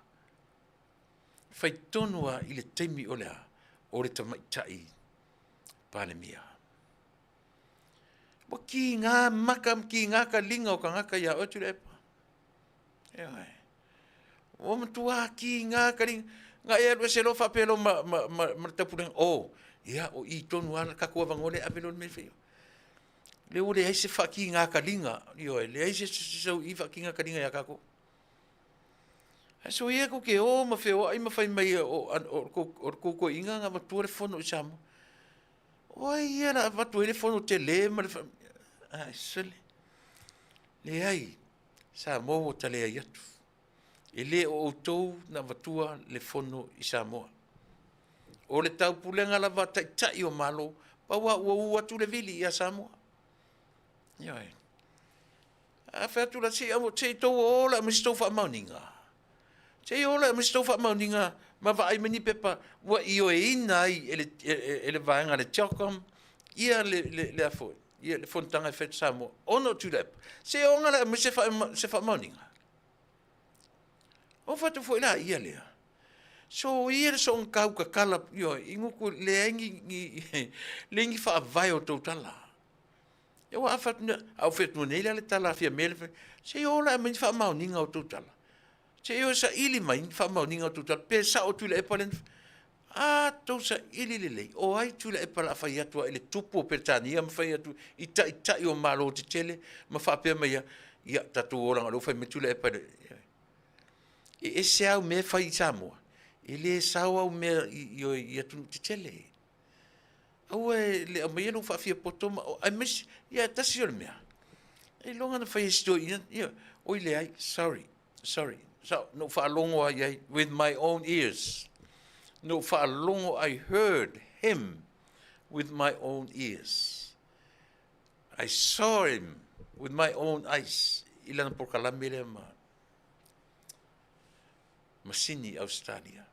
Whai tonua i le teimi o lea o le tamaitai pale mia. Wa ki ngā maka ki ngā ka linga o ka ngaka ia o Tuilaepa. Eoi. O matua ki ngā ka linga. Ngā ea rua se lo whapelo ma tapurenga. O, ia o i tonu ala kakua vangole apelo me whio. Le o le eise wha ki ngā ka linga. Ioi, le eise sau i wha ki ngā ka linga ia kako. So ia ko ke o ma whio ai ma whai mai o koko inga ngā matua le whono i Samoa. Oi, ia na watu ele whono te le ma le wha. Ai, sole. Le ai, Samoa o tale ai atu. E le o outou na watua le whono i Samoa. O le tau pulenga la wa tai o malo, pa ua atu le vili i a Samoa. Ioi. A whatu la se amo te tau o la mistau wha mauninga. Te o la mistau wha mauninga, ma wa ai mani pepa, wa i o e ina ai ele vaenga le tiokam, ia le afoi. Ia le fontanga e whet Samoa. Ono Tuilaepa. Se o ngala me se wha mauninga. O whatu fo ila ia lea. So ia le so on kau ka kala, inguku le ingi wha avai o tau tala. Ia wa awhatu au whetu neila le tala fia mele. Se o la me wha mauninga o tau tala. Se o sa ili mai wha mauninga o tau tala. Pe sa o Tuilaepa len. Tau sa ili lelei. O ai Tuilaepa la whai atua ele tupu o Pertania ma whai atu i tai o malo te tele ma whapea mai ia tatu oranga lo whai me Tuilaepa. E se au me whai i Samoa. E le sao au me i atu te tele. Au e le a mai alo whawhia potoma. Ai mis, ia tasi o le mea. E longa na whai sto ina. Oi le ai, sorry. So, no whaalongo ai with my own ears. No whaalongo, I heard him with my own ears. I saw him with my own eyes. Ilana por kalamele masini Australia.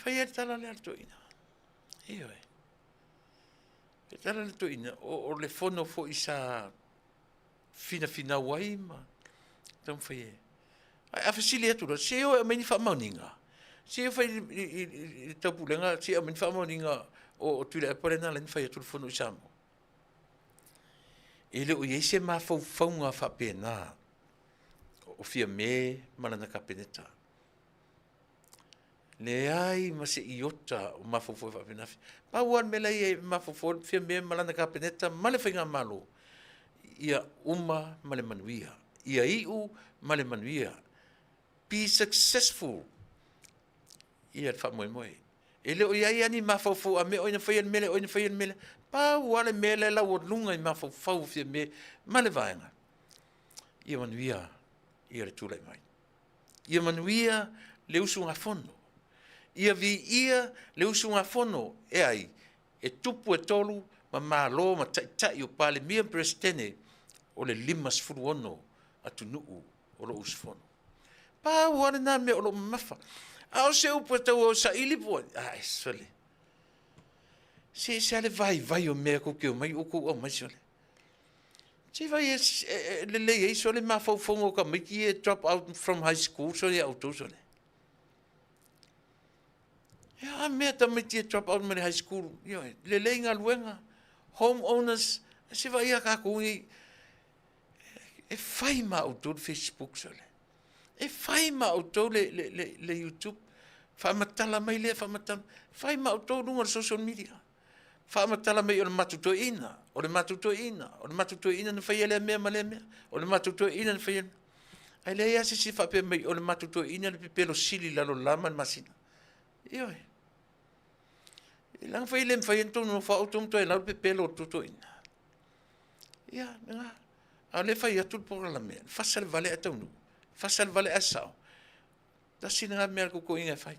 Whai e tala le alto ina. Ioi. E tala le alto ina. O le fono fo isa fina wai ma. Tam whai e. A whasili atu la. Se o e meni wha mauninga. Se fai i tapulenga, se a min whamauninga o Tuilaepa rena len fai atu whono i Samoa. E leo i eise ma whaunga whapena o fia me malana kapeneta. Le ai ma se iota o ma whauwhoi whapena. Pa uan me lai e ma whauwhoi fia me malana kapeneta male whainga malo. Ia uma male manuia. Ia iu male manuia. Be successful. Ia fa moe. E leo ia ani mafau a me oina fai mele. Pa wale mele la o lunga i mafau fia me male vaenga. Ia manuia ia le tūlai mai. Ia manuia le usu ngā fono. Ia vi ia le usu ngā fono e ai. E tupu e tolu ma malo ma tai o pale mia prestene o le 5 ono a Taunu'u o lo usu fono. Pa wale na me o lo mafa. Au se upo tau o sa ili po. Ai, sole. Se ale vai o mea kuke o mai uku o mai sole. Se vai le sole ma fau fongo ka mai ki e drop out from high school sole auto sole. Ia mea tamiti drop out mai high school. Ia le lenga luenga. Home owners se vai ia ka kui e fai ma auto Facebook sole. E fai ma auto le YouTube. Fa matala mai le fa matala. Fai ma auto lunga social media. Fa matala mai o le matutoina, o le matutoina, o le matutoina na fai le mea male mea, o le matutoina na fai. Ai le ia si fa pe mai o le matutoina le pelo sili la lo lama masina. Io e. E lang fai le fai ento no fa auto to e la pe pelo tutoina. Ia, nga. A le fai atu por la mea. Fasa le vale Taunu'u. Fasa le vale asao. Da sina mea ko inga fai.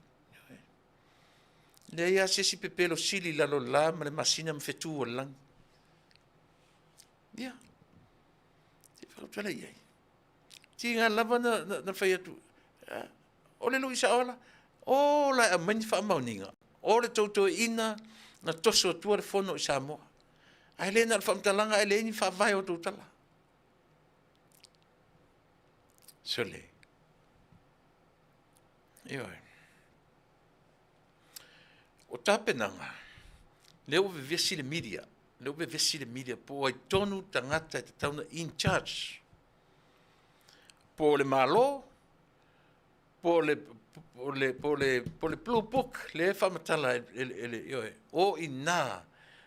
Le ia se si pepelo sili la lo la ma le masina me fetu o lang. Ia. Te fa tala ia. Ti nga lava na fai atu. O le luisa ola. O la a mani fa mauninga. O le toto ina na toso tua le fono i Samoa. Ai le na fa mtalanga ai le ni fa vai o tala. Sole. Ia. O tapenanga, leo vesi le media, po ai tonu tangata te tauna in charge. Po le malo, po le blue book, le whamatala o ina.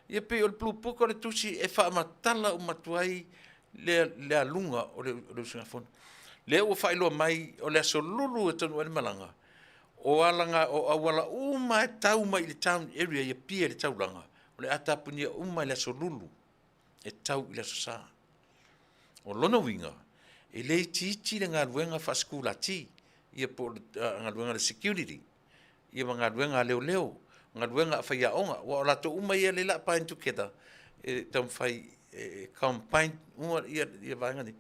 Ia pe o le blue book o le tusi e whamatala o matuai le alunga o le usingafona. Leo o whailoa mai o le aso lulu e tonu ele malanga. O alanga o awala uma e tau mai le town area ia pia le taulanga. O le atapunia uma le aso lulu e tau i le aso sa. O lona winga, e le titi le ngā luenga fa skula ti, ia po ngā luenga le security, ia ngā luenga leo leo, ngā luenga a whaia onga, wa o lato uma ia le la pain together, e tam whai campaign, uma ia vaingani,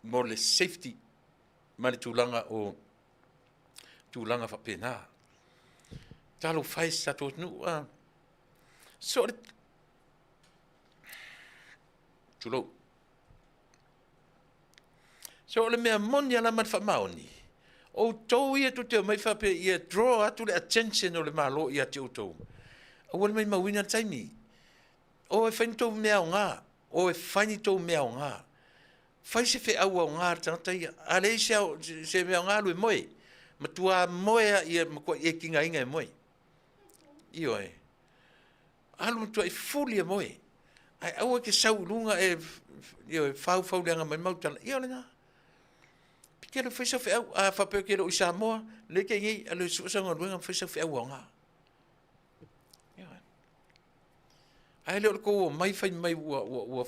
mo le safety, mani tūlanga o tūlanga whapena. Talo whai sa Taunu'u. So, tūlou. So, le mea moni ala man whamaoni. O tau ia tu teo mai whape ia draw atu le attention o le malo ia te utou. A wale mai mawina taimi. O e whaini mea o ngā. O e whaini tau mea o ngā. Whai se whi au au ngā tangata ia. A le se mea o ngā lue moe. Matua moea ia makua e kinga inga e moe. Io e. Alu matua e fuli e moe. Ai aua ke sau lunga e whau leanga mai mautala. Io le nga. Pikelo whaisa whi au. A whapeo kero i Samoa. Le ke ngi alu suasanga luenga whaisa whi au au ngā. Io e. Ai leo ko mai whai mai ua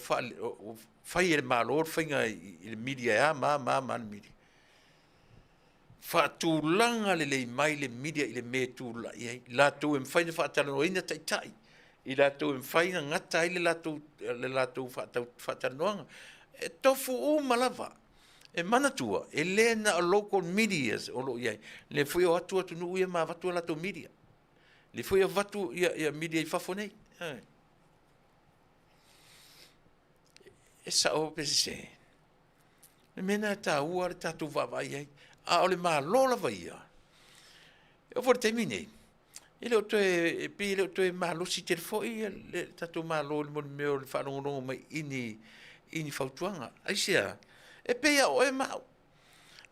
whai e malo. Whai nga i media ya. Ma media. Faatulanga le mai le media i le me tula i la tu em faina Faatalanoaina tai i la tu em faina ngata i le la tu Faatalanoaga e tofu o malava e manatua e lena local medias o lo ia le foi o atu no ia ma vatu la tu media le foi o vatu ia media i fafonei e sa o pese e mena Taua le tatu vavai ai a ole malo la vaia. Eu vou terminar. Ele o te pile o te malo si telefoi le tatu malo le meu le falongo mai ini fautuanga. Ai sia. E pe o e mau.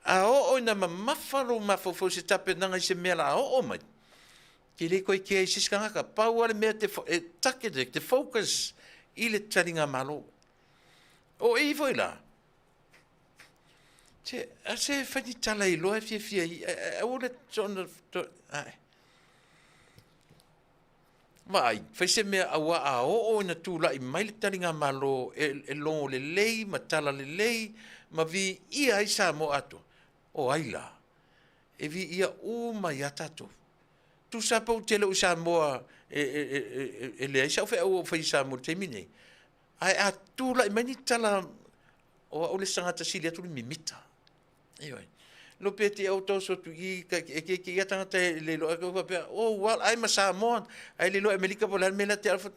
A o ina mafalo mafofo se tape nanga se mela o mai. Ki le koi ke se skanga ka pau ale me te take te focus ile taringa malo. O e foi lá. Se fai tala i loa fia i ole tona ai vai fai se mea awa a o na tula i mai le taringa malo e longo le lei matala le lei ma vi ia i Samoa ato o aila e vi ia mai atato tu sapo tele o Samoa e le ai sa fe o fai Samoa termine ai a tula i mai ni tala o ole sangata silia tu mimita. Io lo peti auto so tu i ke ia tangata le lo ko pa oh well ai Samoa ai le lo America pola me la te alfa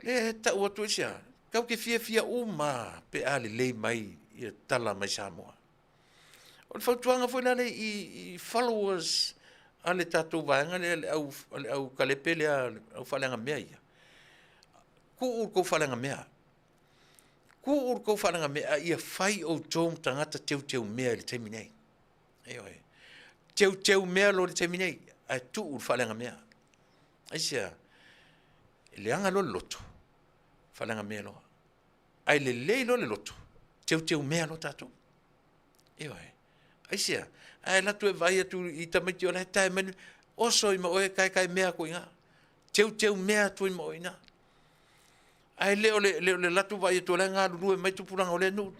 le ta o tu sia ka ke fia uma pe ale le mai Tala mai Samoa o fautuanga foi lá i followers ale tātou vaenga le au kalepe le au whalenga mea ia. Ku kou whalenga mea. Ku kou whalenga mea ia whai o tōm tangata teu mea le teimi nei. Eoi. Teu mea lo le teimi nei. Ai tu whalenga mea. Aisia, le anga lo le loto. Whalenga mea loa. Ai le lo le loto. Teu mea lo tātou. Eoi. Aisia, ai latu e vai atu I tamaiti o le tae manu. Oso I ma oe kai mea ko inga. Teu mea tu I ma oe ina. Ai leo le latu vai atu le ngā ruru e mai tupuranga o le nu.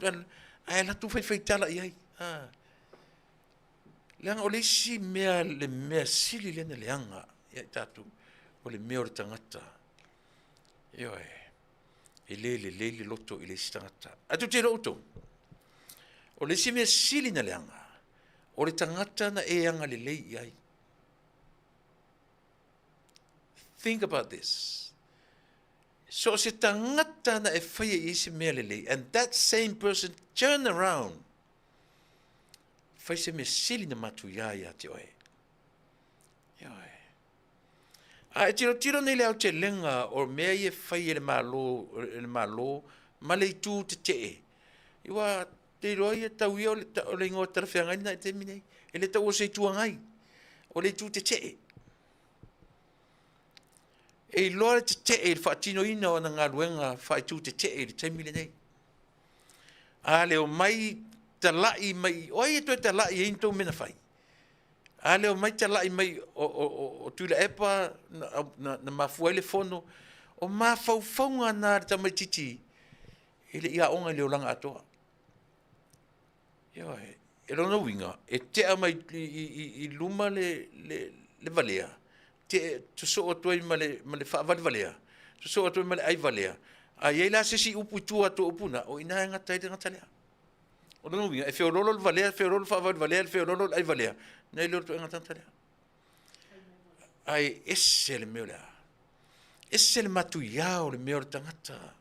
Ai latu fai tala I ai. Leanga o le si mea le mea sili lena leanga. Ia tātou. O le mea o le tangata. Eoi. E le loto I le si tangata. Atu te roto. O le si mea sili na leanga. O le tangata na e anga le lei I ai. Think about this. So se tangata na e whaia I se mea le lei. And that same person turn around. Whai se mea sili na matu ia te oe. Ioi. A e tiro nei le au te lenga o mea I e whai le malo, ma le tū te te. Iwa te roi e tau ia o le ingoa tarawhiangai na e te minei. E le tau o se tuangai. O le tū te te. E loa te te e whaatino ina o na ngā ruenga whai tū te te e le te mile nei. A leo mai talai mai, oi e toi talai e intou mena whai. A leo mai talai mai o Tuilaepa na mafua le fono, o mafaufaunga nā rita mai titi, e le ia onga leo langa atoa. Ioi, e rona winga, e tea mai I luma le valea, te so o toi ma le whaavali valea, so o toi ma le ai valea, a iei la se si upu tua to upuna, o ina e ngatai de ngatalea. O rona winga, e whiorolo le valea, whiorolo whaavali valea, whiorolo ai valea, nei lor to e ngatantalea. Ai ese le meo lea, ese le matu iao le meo le tangata,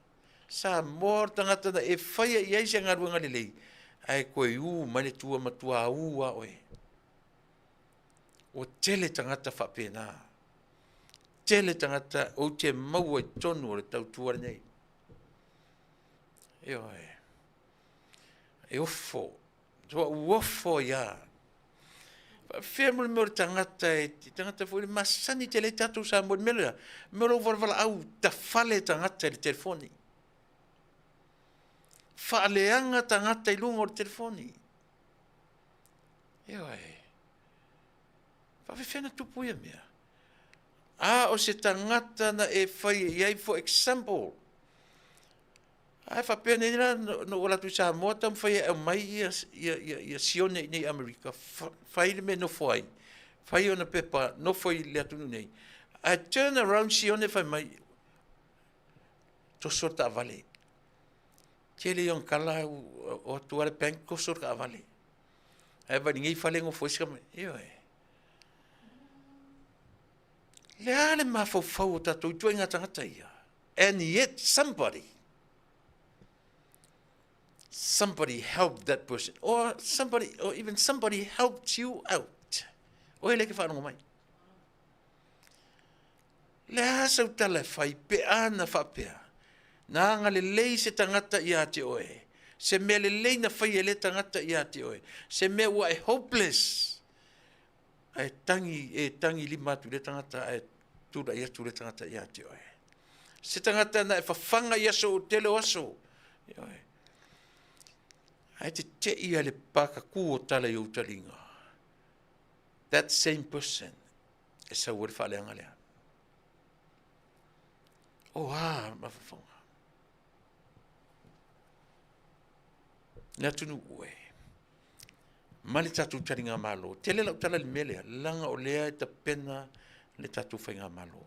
sa mor tangata na e whaia iei se ngaruanga le lei, ai koe mai le tua matua ua oe. O tele tangata whapena. Tele tangata o te maua I tonu o le tau tuare nei. E oe. E ofo. Tua uofo ia. Whea mole meo le tangata e tangata fo le masani te le tatu sa mo mele. Meo lo warwala au ta fale tangata le telefoni. Whaaleanga tangata I lunga o le telefoni. Eoi. Whawhewhena tupu ia mea. A o se tangata na e whai iai, for example. Ai whapea nei la no o latu Samoa tam whai e mai ia sione nei Amerika. Whai le me no whai. Whai ona pepa no whai le atunu nei. I turn around sione whai mai. To sorta Vale. Tele yon kala o tuare bank ko sorka Vale. Ai va ninguém falengo foi skam. Eoi. Le ale ma fau tatou tuenga tangata ia. And yet somebody helped that person, or even somebody helped you out. O ele ke whanonga mai. Le asau tala whai pe ana whapea. Nā ngā le lei se tangata ia te oe. Se mea le lei na whai le tangata ia te oe. Se mea ua e hopeless. Ai tangi li matu le tangata, ai tura ia tu le tangata ia te oe. Se tangata na e whawhanga ia so o tele oso. Ai te ia le paka ku o tala I utalinga. That same person e sa ua le whaleanga lea. O mawhawhanga. Nā tunu ue. Mali tatu taringa malo. Tele lau tala le melea. Langa o lea ta pena le tatu whainga malo.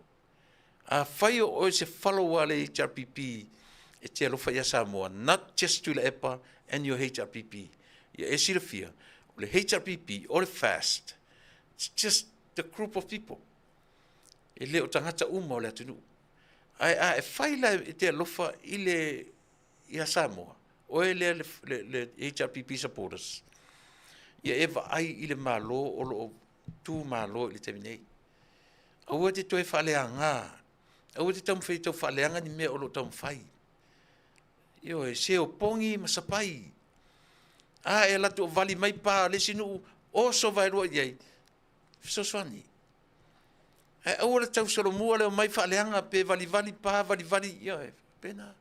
A whai o se follow le HRPP e te alofa ia Samoa. Not just Tuilaepa and your HRPP. Ia e sirafia. O le HRPP o le FAST. It's just the group of people. E leo tangata uma o le atunu. E whai la e te alofa ia Samoa. O le HRPP supporters. Ia eva ai I le malo o lo tu malo le te nei o te toe faleanga o te tam feito faleanga ni me o lo tam fai io e se o pongi masapai e la tu vali mai pa le sinu o so vai ro ye so swani ora tau solo mua le mai faleanga pe vali pa vali io e pena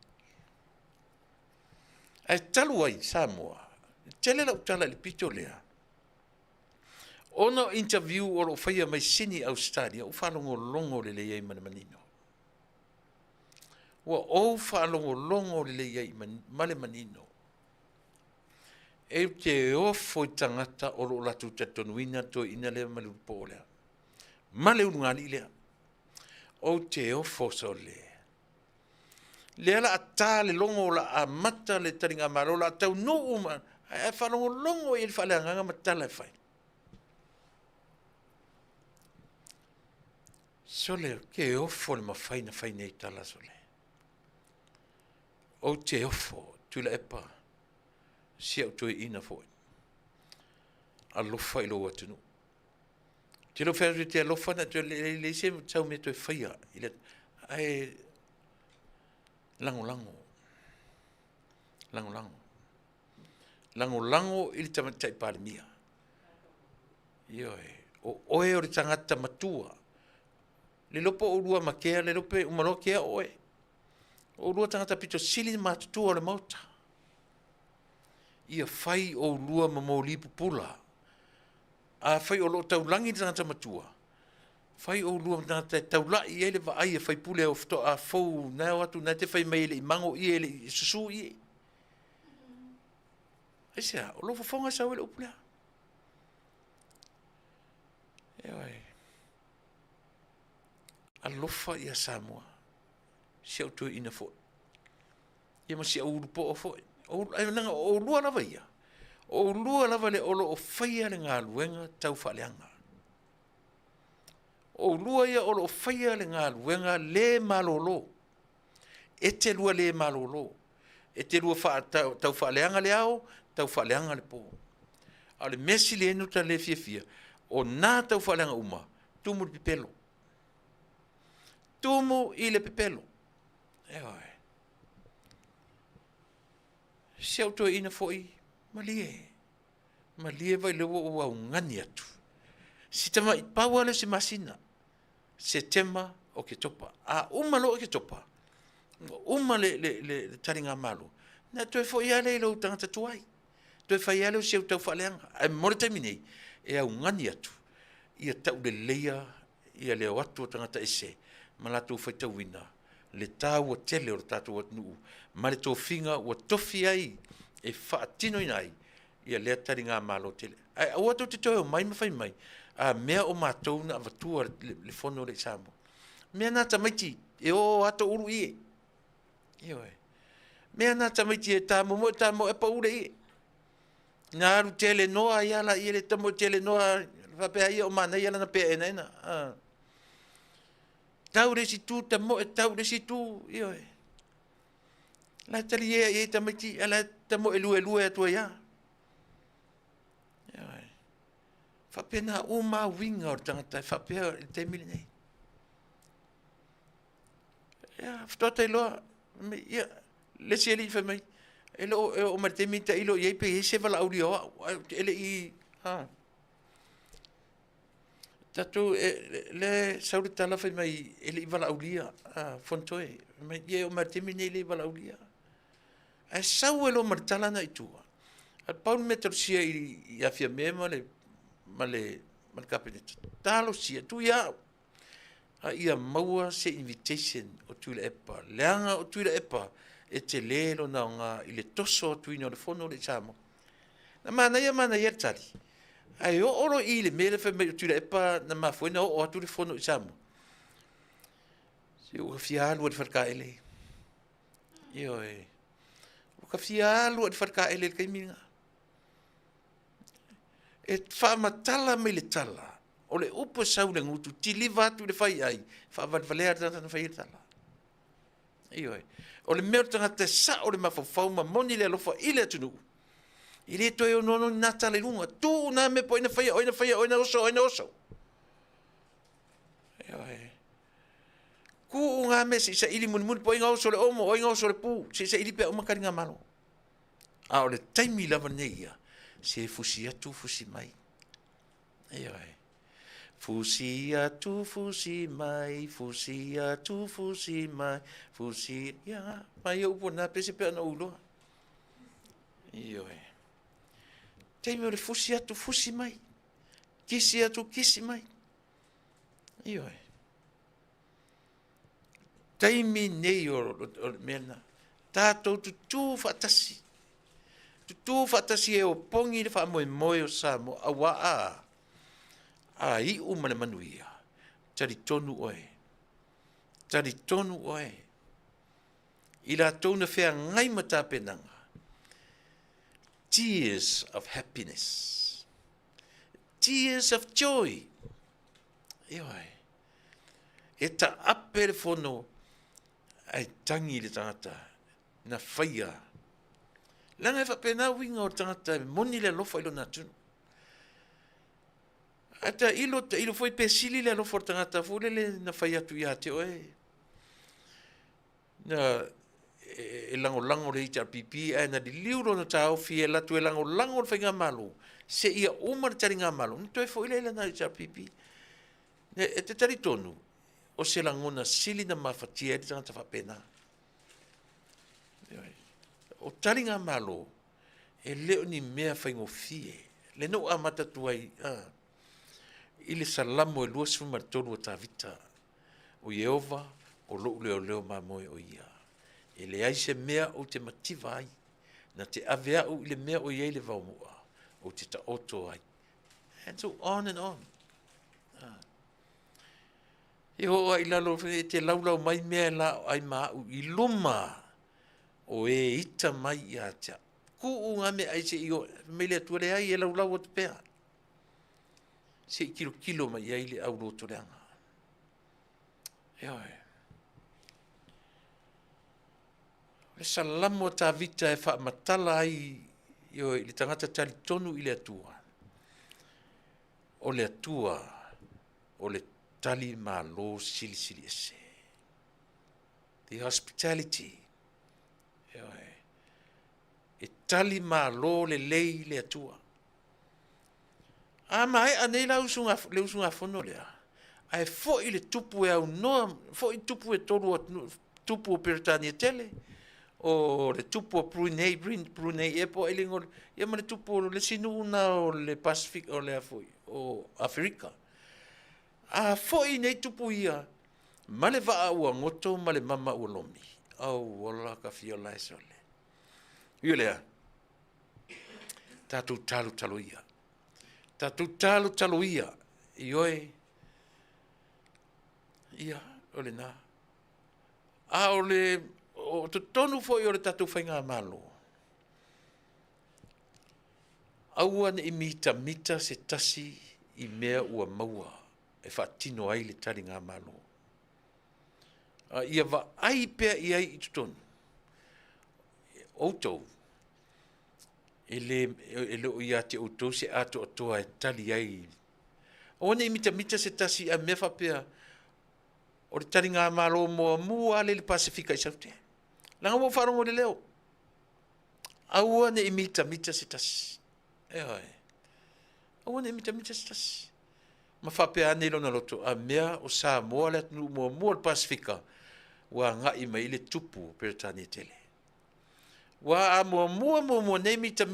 talu ai Samoa tele la utala le pito lea ono interview o lo faia mai sini Australia o falongo longo le lei manino o falongo longo le lei male manino e te ofo tangata o lo latu te tonuina to ina le malu polea male ungali lea o te ofo sole le la atale longo la amata le taringa marola Taunu'u ma e falongo longo il falanga matala fai sole ke ofo le mafaina faina i Tala sole o te ofo Tuilaepa si au tui ina foi alofa i lo atunu te lo fai te alofa na te le se tau me te faia ile ai lango ili tamatai palemia io o oe o le tangata matua le lopo o lua makea le lope umalo kea oe o lua tangata pito sili matutua o le mauta ia fai o lua mamoli pupula a fai o lo taulangi tangata matua fai o lua tangata taulai ele va ai fai pule o fto a fou na watu na te fai mai le mango i ele susu i esa o lo fonga sa o pula alofa ia Samoa si au tu ina fo ia ma si au po fo o lua lava ia o lua lava le olo o faia le ngā luenga tau whaleanga o lua ia olo o faia le ngā luenga le malolo e te lua le malolo e te lua tau whaleanga le ao tau whaleanga le po ale mesi le enuta le fia o nā tau whaleanga uma tumu le pipelo tumu i le pipelo si au toi ina foi malie vai lewa o au ngani atu si tama i pawale si masina se tema o ke topa umalo o ke topa le taringa malo na toi foi ale lo tangata tuai toi fai ale o si au tau whaleanga ai mora taminei e au ngani atu ia tau le leia ia leo atu o tangata ese malatu fai tauina le tau o tele o le tatu Atoa ma le tofinga o tofi ai e whaatino inai ia lea taringa malo tele ai au atu te toi o mai mawhai mai mea o mātou na avatua le fono le Samoa mea nā tamaiti e o ato uru ie mea nā tamaiti e tā momo e pa ure ie nā aru tele noa iala ie le tamo tele noa whapea ia o mana iala na pea enaina tau resi tu tamo tau resi tu la tali e tamaiti ala tamo elu atua ia whapena o ma winga o tangata whapea te mili nei whtota iloa lesi eli whamai elo o martemita ilo iei pe e se wala auri oa ele i tatu le sauri tala fai mai ele i wala aulia fontoe mai ie o martemina ele i wala aulia ai sau elo martala na itua al paul metrosia i afia mema le kapineta talo sia tu ia ia maua se invitation o Tuilaepa leanga o Tuilaepa e te lelo na nga i le toso tuina o le fono le Samoa na mana ia tali ai o oro i le mele fa me Tuilaepa na mafuena o atu le fono le Samoa se o fialu o farkaele o ka fialu o farkaele kai minga e fa matala me le tala o le upo sau le ngutu tiliva atu le fai ai fa valvalea tana fai tala o le mea tangata sa o le mafafau ma moni le alofa ile atunu i le toi o nono na tala lunga tu na me po ina fai oina oso ngā me se ili mun po inga o sole omo, o inga o sole pu, se ili pe o makari ngā malo. A o le taimi lava nei ia, se fusi atu fusi mai. Eo e. Fusi atu fusi mai, fusi atu fusi mai, fusi, ia, mai o upona pese pe ana uloa. Eo e. Taimi o le fusi atu fusi mai, kisi atu kisi mai. Eo e. Taimi nei o mena, tātou tutu whatasi. Tutu whatasi e o pongi le wha moe o Samoa, awa a i umane Manuia. Tari tonu oe. Tari tonu oe. I la tōna whea ngai mata penanga. Tears of happiness. Tears of joy. Ioe. E ta apere fono ai tangi le tangata na whaia. Langa e whapena winga o tangata moni le lofa ilo natunu. Ata ilo foi pesili le lofa o tangata fulele na whaia tu ia te oe. Na e lango le ita pipi e na di liuro na tau fi e latu e lango le whainga malu. Se ia umar tari ngā malu. Nito e fo ile na ita pipi. E te tari tonu. O se langona sili na mafatia e tangata whapena. O tari ngā malo, e leo ni mea whaingo fie. Le no a matatuai, i le salamo e luas fumartonu o tā vita. O Yehova, o loo leo mamoe o ia. E le ai se mea o te mativa ai. Na te avea o i le mea o iei le vaumua. O te ta oto ai. And so on and on. E hoa i lalo te laulau mai mea la ai maa i luma o e ita mai i atea. Ku unga me ai se i o mele atuare ai e laulau o te pea. Se i kilo mai ai le au roto reanga. E oi. Le salamo ta vita e wha matala ai i o le tangata tali tonu i le atua. O le atua, o le tali ma lo sili ese. The hospitality. E tali ma lo le lei le atua. A mai anei la usunga fono lea. Ai fo i le tupu e au noa, fo i tupu e toru tupu o Peritania tele. O le tupu o Brunei e po e lingor, ia ma le tupu o le sinuna o le Pacific o le afoi, o Afrika. A foi nei tupu ia, ma le vaa ua ngoto, ma le mama ua lomi. Au, wala ka fiola e sole. Ia lea, tātou talo ia. Tātou talo ia. Ioe, ia, ole nā. A ole, o te tonu foi o le tātou whainga malo. Aua ne i mita se tasi i mea ua maua. E whaatino ai le tari ngā malo. Ia wa ai pia i ai i tutonu. Outou. E le o ia te outou se ato atoa e tali ai. O ne mita se tasi a mea whapea. O le tari ngā malo mua le Pasifika i saute. Langa mo wharongo le leo. Aua ne mita se tasi. E oi. Aua ne mita se tasi. Ma whapea ane lona loto a mea o Samoa le atunu mua le Pasifika wa ngai mai le tupu Peritania tele. Wa a mua nei mita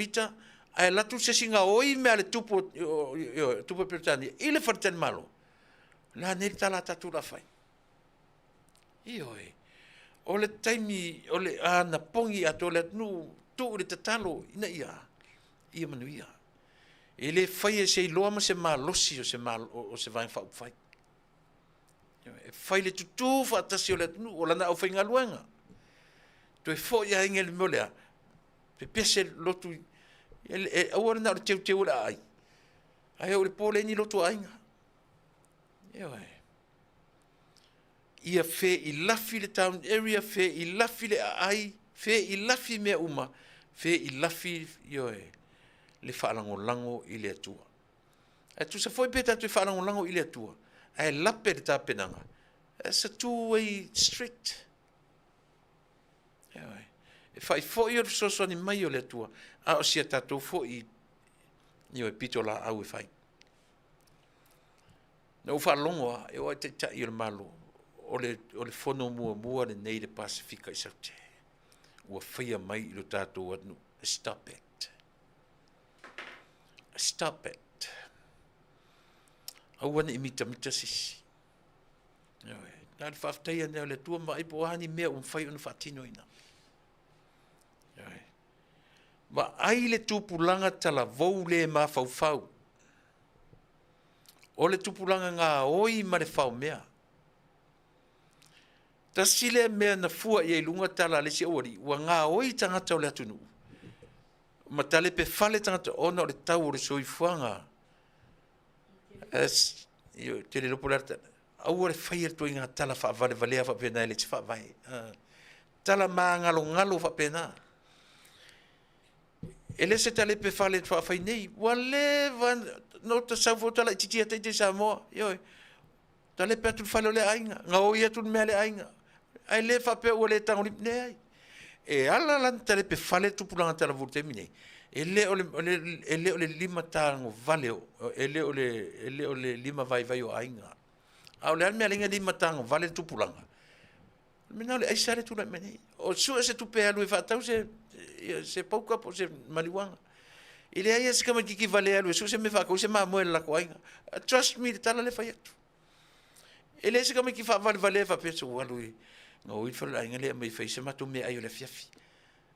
ai latu se singa oi mea le tupu Peritania i le wharitani malo. La ne tala tatu la whai. Ioi. O le taimi, o le ana pongi ato le atunu tu le tatalo ina ia Manuia. E le whai se iloa ma se malosi o se vain whau whai. E whai le tutu whaatasi o le atunu, o lana au whainga luanga. To e fo ia inge le molea. Pe pese lotu, e awara na o le teu le ai. Ai o le pole ni lotu ainga. Eo e. Ia fe i lafi le town area, fe i lafi le ai, fe i lafi mea uma, fe i lafi, io e. Le whaalango i le atua. E tu sa foi peta tu whaalango i le atua. E lape le tāpenanga. It's a two-way street. E fai fo'i o soso ni mai o le tua. A o sia tatou fo'i i o e pito la au e fai. Na ufa longo e o te tai o le malo. O le fono mua le nei le Pasifika i saute. Ua whaia mai i lo tatou anu. Stop it. Stop it. Au ana i mita sisi. Nā le Faafetai ane le tua mai po hani mea whai unu whaatino ina. Ma ai le tupulanga tala vou le ma fau. O le tupulanga ngā oi ma le whau mea. Ta sile mea na fua i lunga tala le si ori, ua ngā oi tangata o le atunu. Ma tale pe fale tangata ona o le tau o le soifuanga. Te le lopo lerta. Au o le whaia tui ngā tala wha vale valea wha pena le ti wha vai. Tala maa ngalo wha pena. Ele se tale pe fale wha whai nei. Wale van no ta saufu tala i titia te Samoa. Yoi. Tale pe atu fale o le ainga. Ngā oi atu mea le ainga. Ai le wha pe o le tangolip nei ai. E ala lan tale pe fale tupulanga tala vuru temi nei. Ele o le lima tango vale o. Ele o le lima vai o ainga. Au le mea linga lima tango vale tupulanga. Mena le aisare tu la mene. O sua se tu pe alu e whaatau se pauka po se mariwanga. Ile ai se kama kiki vale alu e sua se me whakau se maa moe la koainga. Trust me, tala le whai atu. Ile se kama ki vale e whapeso walu e. Ngā ui whala ainga lea mai whai se matu me ai o le Afiafi.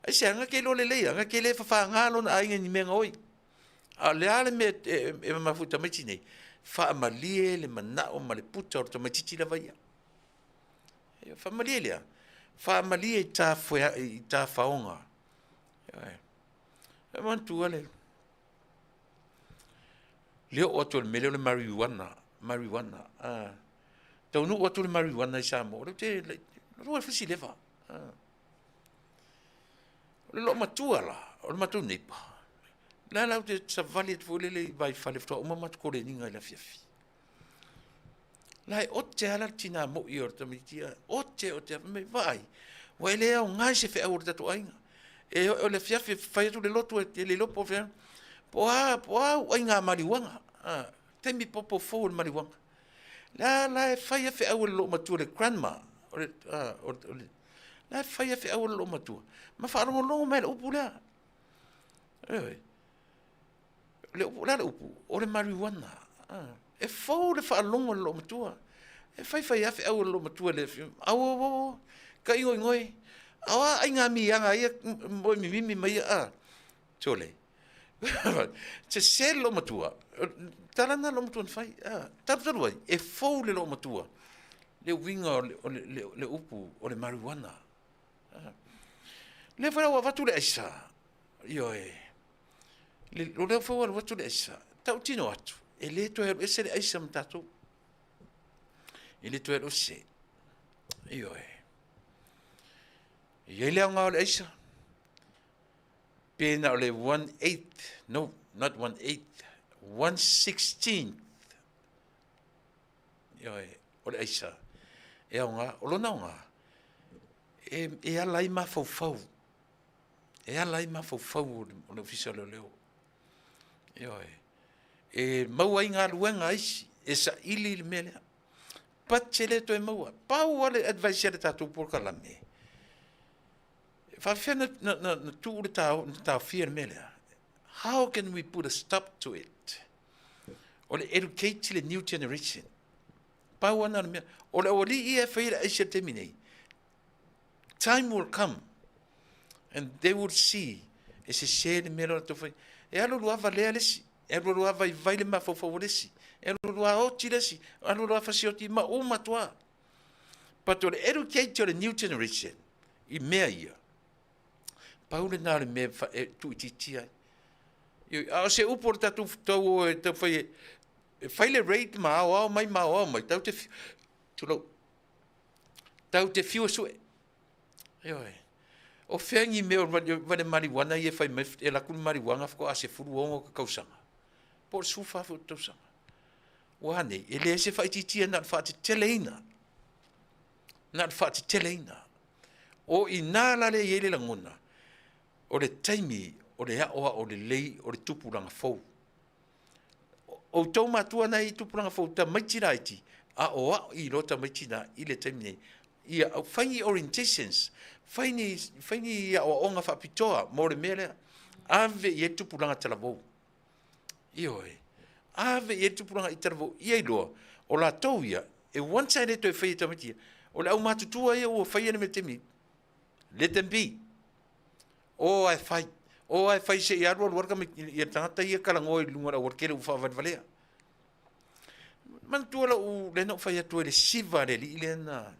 Ai se anga ke lo le lei, anga ke le whawha ngalo na ainga ni mea ngoi. A le ale me e mafuta maiti nei. Wha amalie le manao ma le puta o to maititi la vaia. Wha amalie lea. Wha amalie i tā whaonga. E mantua le. Leo o atu le mele o le marijuana. Taunu'u atu le marijuana i Samoa. Le rua fisi lewa. Le lo matua la. O le matua nepa. La lau te savali te fulele i vai whale whatoa. Uma matu kore ninga i la Afiafi. Lai o te ala tina mo i orta mitia. O te me vai. Wa ele au ngai se whea orta tu ainga. E o le Afiafi whai atu le lotu e le lopo whea. Po a ainga mariwanga. Temi popo fo le mariwanga. La e whai a whea ua le lo matua le grandma. La e whai a whea ua le lo matua. Ma whaarongo longo mai le upu lea. Le upu, o le marijuana. E fau le whaalongo le lo matua. E whai afe au le lo matua le fium. Au, ka ingoi. Awa, ai ngā mianga ia, moi mimi mai a. Tole. Te se lo matua. Tarana lo matua whai. Taru ai, e fau le lo matua. Le winga le upu, o le marijuana. Le whai awa watu le aisa. Ioe. O leo whawara watu le aisa. Tau tino atu. E le to heru ese le aisa mtatou. E le to heru se. Ioe. E le au ngā o le aisa. Pēna o le 1/8. No, not 1/8. 1/16. Ioe. O le aisa. E au ngā. O lona au ngā. E alai ma fau. E alai ma fau o le ofisa leo. E maua i ngā ruenga isi, e sa ili le melea. Patse to e maua. Pau ale advice le tātou porka lame. Whawhia na tū le tāu fia le melea. How can we put a stop to it? O le educate le new generation. Pau ana le mea. O le awali i e whaira aisia teminei. Time will come. And they will see. E se se le mea to whai. E alo lua valea lesi. E alo lua vai le mafofo lesi. E alo lua oti lesi. E alo lua fasioti ma o matua. Pato le educate the new generation. I mea ia. Paule nā le mea tu ititia. A se upor tatu tau e tau whai. Whai le rate ma au mai. Tau te fiu sue. Ioi. O whengi mea wane mariwana i e whai e lakuni mariwanga whako a se furu ongo ka kausanga. Po su whawhu tausanga. Wane, e le se whai titia na wha te teleina. na whaati teleina. O I nā lale i ele langona, o le taimi, o le aoa, o le lei, o le tupuranga fau. O tau matua na I tupuranga fau, ta maitira iti, a oa I lo ta maitina I le taimi nei. Ia au whaini orientations, whaini a o onga whapitoa, mo le mele, ave I e tupuranga talavou. Io e, ave I e tupuranga I talavou, ia I loa, o la tau ia, e wansa ele to e whai tamatia, o le au matutua ia o whai ane me temi, let them be. O ai whai se I arua luarka me I tangata ia kalango I lunga la warkere u whavanvalea. Mantua la u lena u whai atua le siva le li lena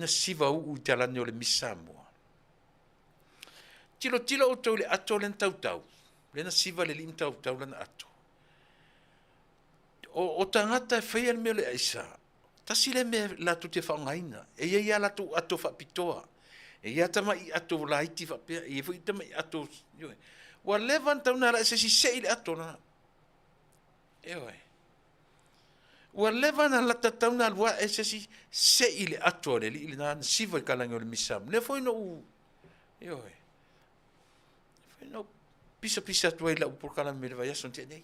siva u talane o le misamoa. Tilo o tau le ato len tau, lena siva le li tau lena ato. O tangata e whai ane me le aisa, tasi le me la tu te whaongaina, e ia la tu ato whapitoa, e ia tama I ato laiti whapea, e fui tama I ato, wa levan tau na la e se si sei le ato na. Eoi. Wa levan na la tau na lua e se si sei le ato le li na siva I kalangi o le misam. Le foi no u, eoi. Foi no pisa tu ai la u por kalangi me le vai ason te nei.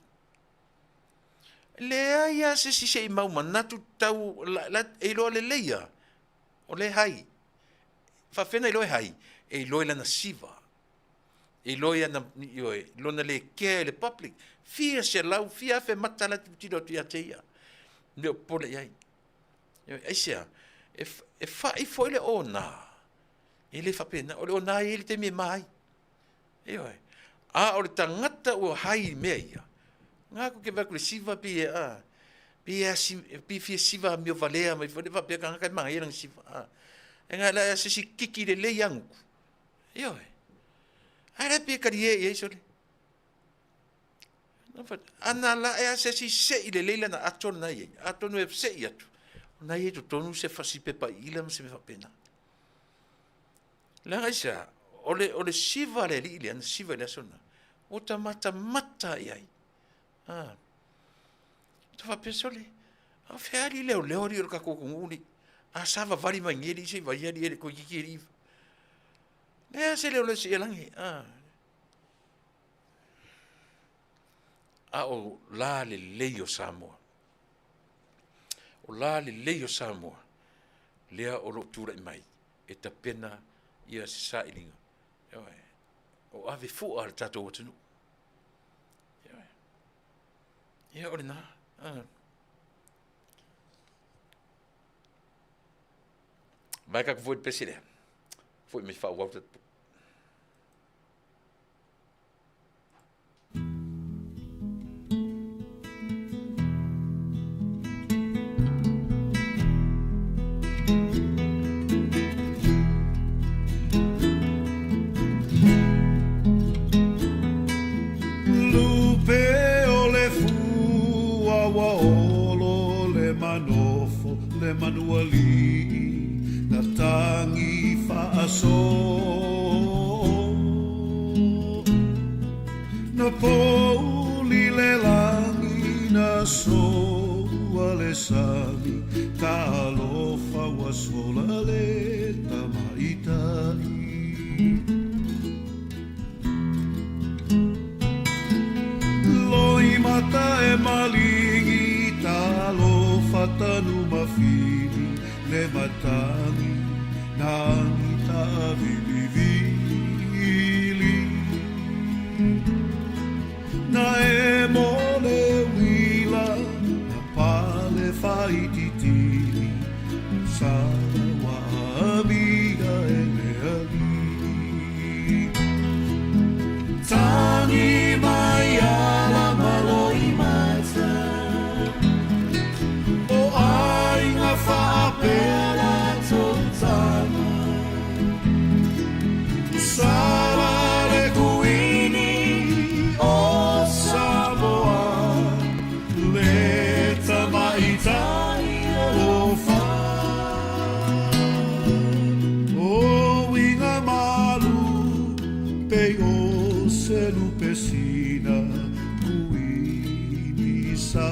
Le aia se si sei mau manatu tau la e loa le leia, o le hai. Faafena I loe hai, e loe lana siva. E loe ana, lona le kea le public. Fia se lau, fia fe matala tiro tu ia teia. Neo pole iai. Eisea, e fai foi le ona. E le faapena, o le ona e le te me mai. Eoi. A o le tangata o hai mea ia. Ngā ko ke vaku le siva pi fia siva mio valea, mai fo le faapea ka ngakai maa irang siva. E ngā la se si kiki le le yangu. Eoi. Ai la pia kari e sole. Ana la e se si sei le leila na ato na ye. Ato no e sei atu. Na ye to tonu se fasi pepa ila se me fa pena. La gaisa, ole siva le li an siva le sona. O ta mata ai. Ah. To fa pesole. A feali le ri ka ko nguli. A sava vari mangeri se vai ali ko kikiri. Ne se le se langi. Ah. A o la le leio Samoa. O la le leio Samoa. Lea o lo tura I mai. E ta pena ia se sa ilinga. O ave fu al tato o tunu. Ia o le na. Vai ka foi pesile. Foi me fa wauta. Manuali na tangi faaso na poli le langi na so ale sami ka alofa wasola le tamaitai loi mata e malingi talo fatanu mafini le matani nani tavili na e mole wila na pale faititini sara wa amiga e leali tani mai ala maloi mata o ai nga faapela totana sara le kuini o Samoa le tamaitai o fa o inga malu pe o selu pesina kuini sa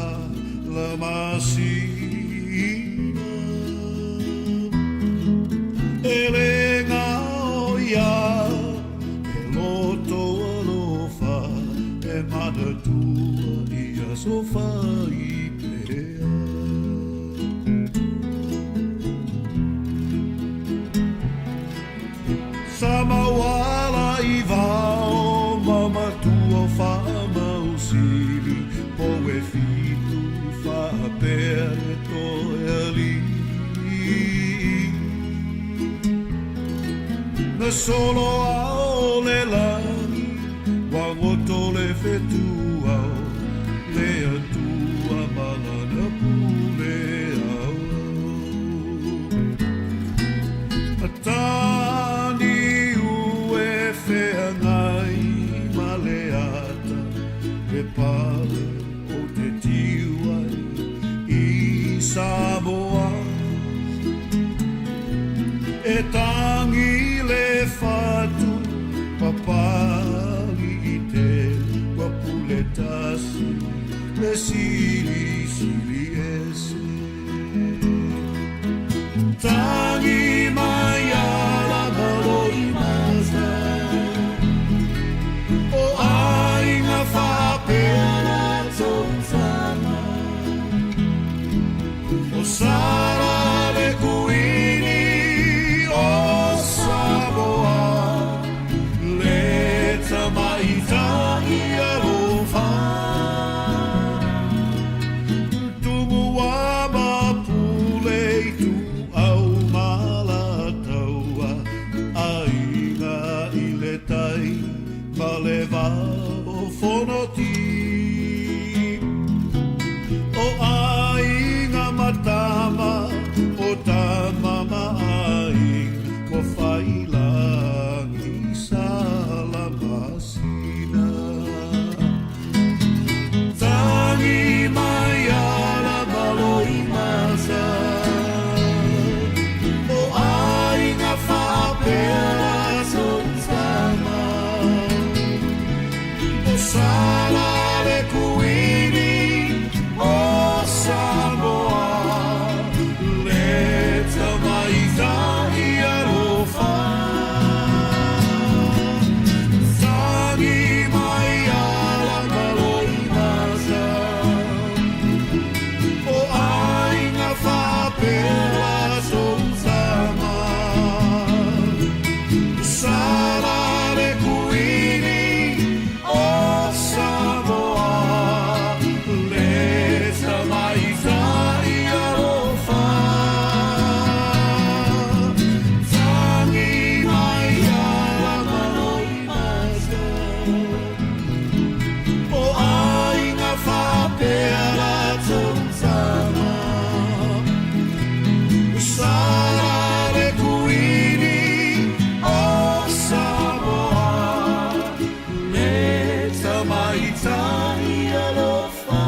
la masina sofa i pea. Samawala i vao mama tua wha mausili po e fitu wha pere to eli. Na solo ao le lani wa ngoto le fetu ao le atua malana pule ao. Atani ue fea ngai maleata e pale o te tiwai i Samoa. E tangi le fatu papali i te wapule tasi le sili sili ese. Tangi mai ala malo i maza o ainga whapea tonsana o sara le kuini o Samoa le tamaita i alofa tumu wa mapule tu au mala taua ainga i le tai maleva o fonoti o ainga matama o tamama ainga wa whailangi salamasina. Tangi mai ala malo i maza o ainga whapea tonsama o sala le kuini o Samoa le tamaita i alofa. Tangi mai ala malo i maza o ainga whapea tonsama sala le kuini o Samoa le tamaita i alofa. Tangi mai ala malo i maza o ainga whapea tonsama sala le kuini o Samoa le tamaita i alofa.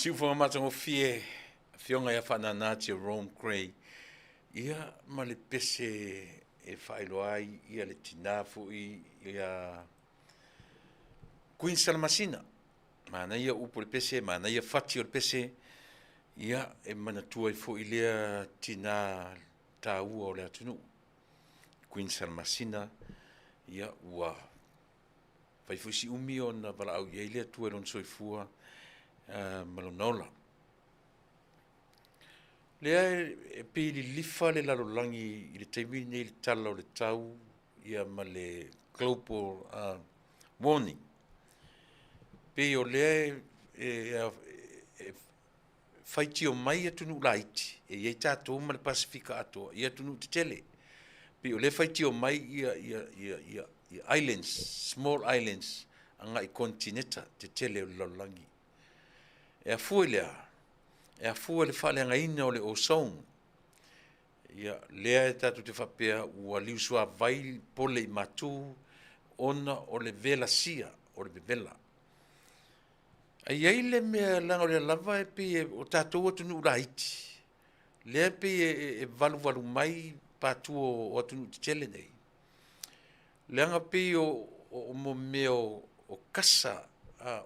Siu wha matango fie, fionga ia whanana te Rome Cray. Ia ma le pese e whailoai, ia le tinafu ia Queen Salamasina. Mana ia upo le pese, mana ia whati o le pese. Ia e manatua i fo i lea tina Taua o le Taunu'u. Queen Salamasina, ia ua whaifusi umi o na wala au ia ilea tueron soifua malanola. Lea e pili lifa le lalolangi i le taimi nei le tala o le tau ia ma le global warning. Pe o lea whaiti o mai atunu laiti e iei tātou ma le Pasifika Atoa i atunu te tele. Pe o lea whaiti o mai ia islands, small islands anga i kontineta te tele o le lalolangi. E a fua le whale ngaina o le o saung. Ia lea e tatu te whapea ua liusua vai pole i matu ona o le vela sia o le bebela. Ai ai le mea langa o le lava e pi o tātou atunu uraiti. Lea pi e valu mai pātu o atunu te tele nei. Leanga pi o mo mea o kasa,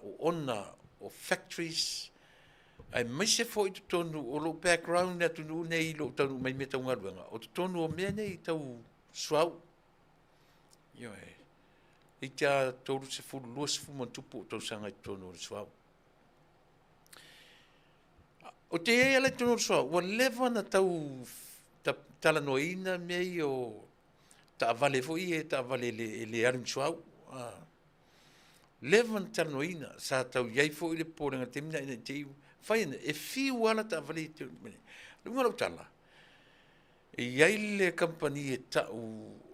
o ona, o factories. Ai mai se fo i tu tonu o lo background na tunu nei lo tonu mai me tau ngaruanga. O tu tonu o mea nei tau suau. Yo e. I tia toru se fulu lua se fuman tupu o tau sanga i tonu o suau. O te ea le tonu o suau, wa lewa na tau Talanōina mei o ta vale fo i e ta vale le arim suau. Lewa na Talanōina sa tau iai fo i le pōrenga temina ina te iu. Whaina, e fiu ala ta vale i te mene. Lunga rau tala. E iai le company e tau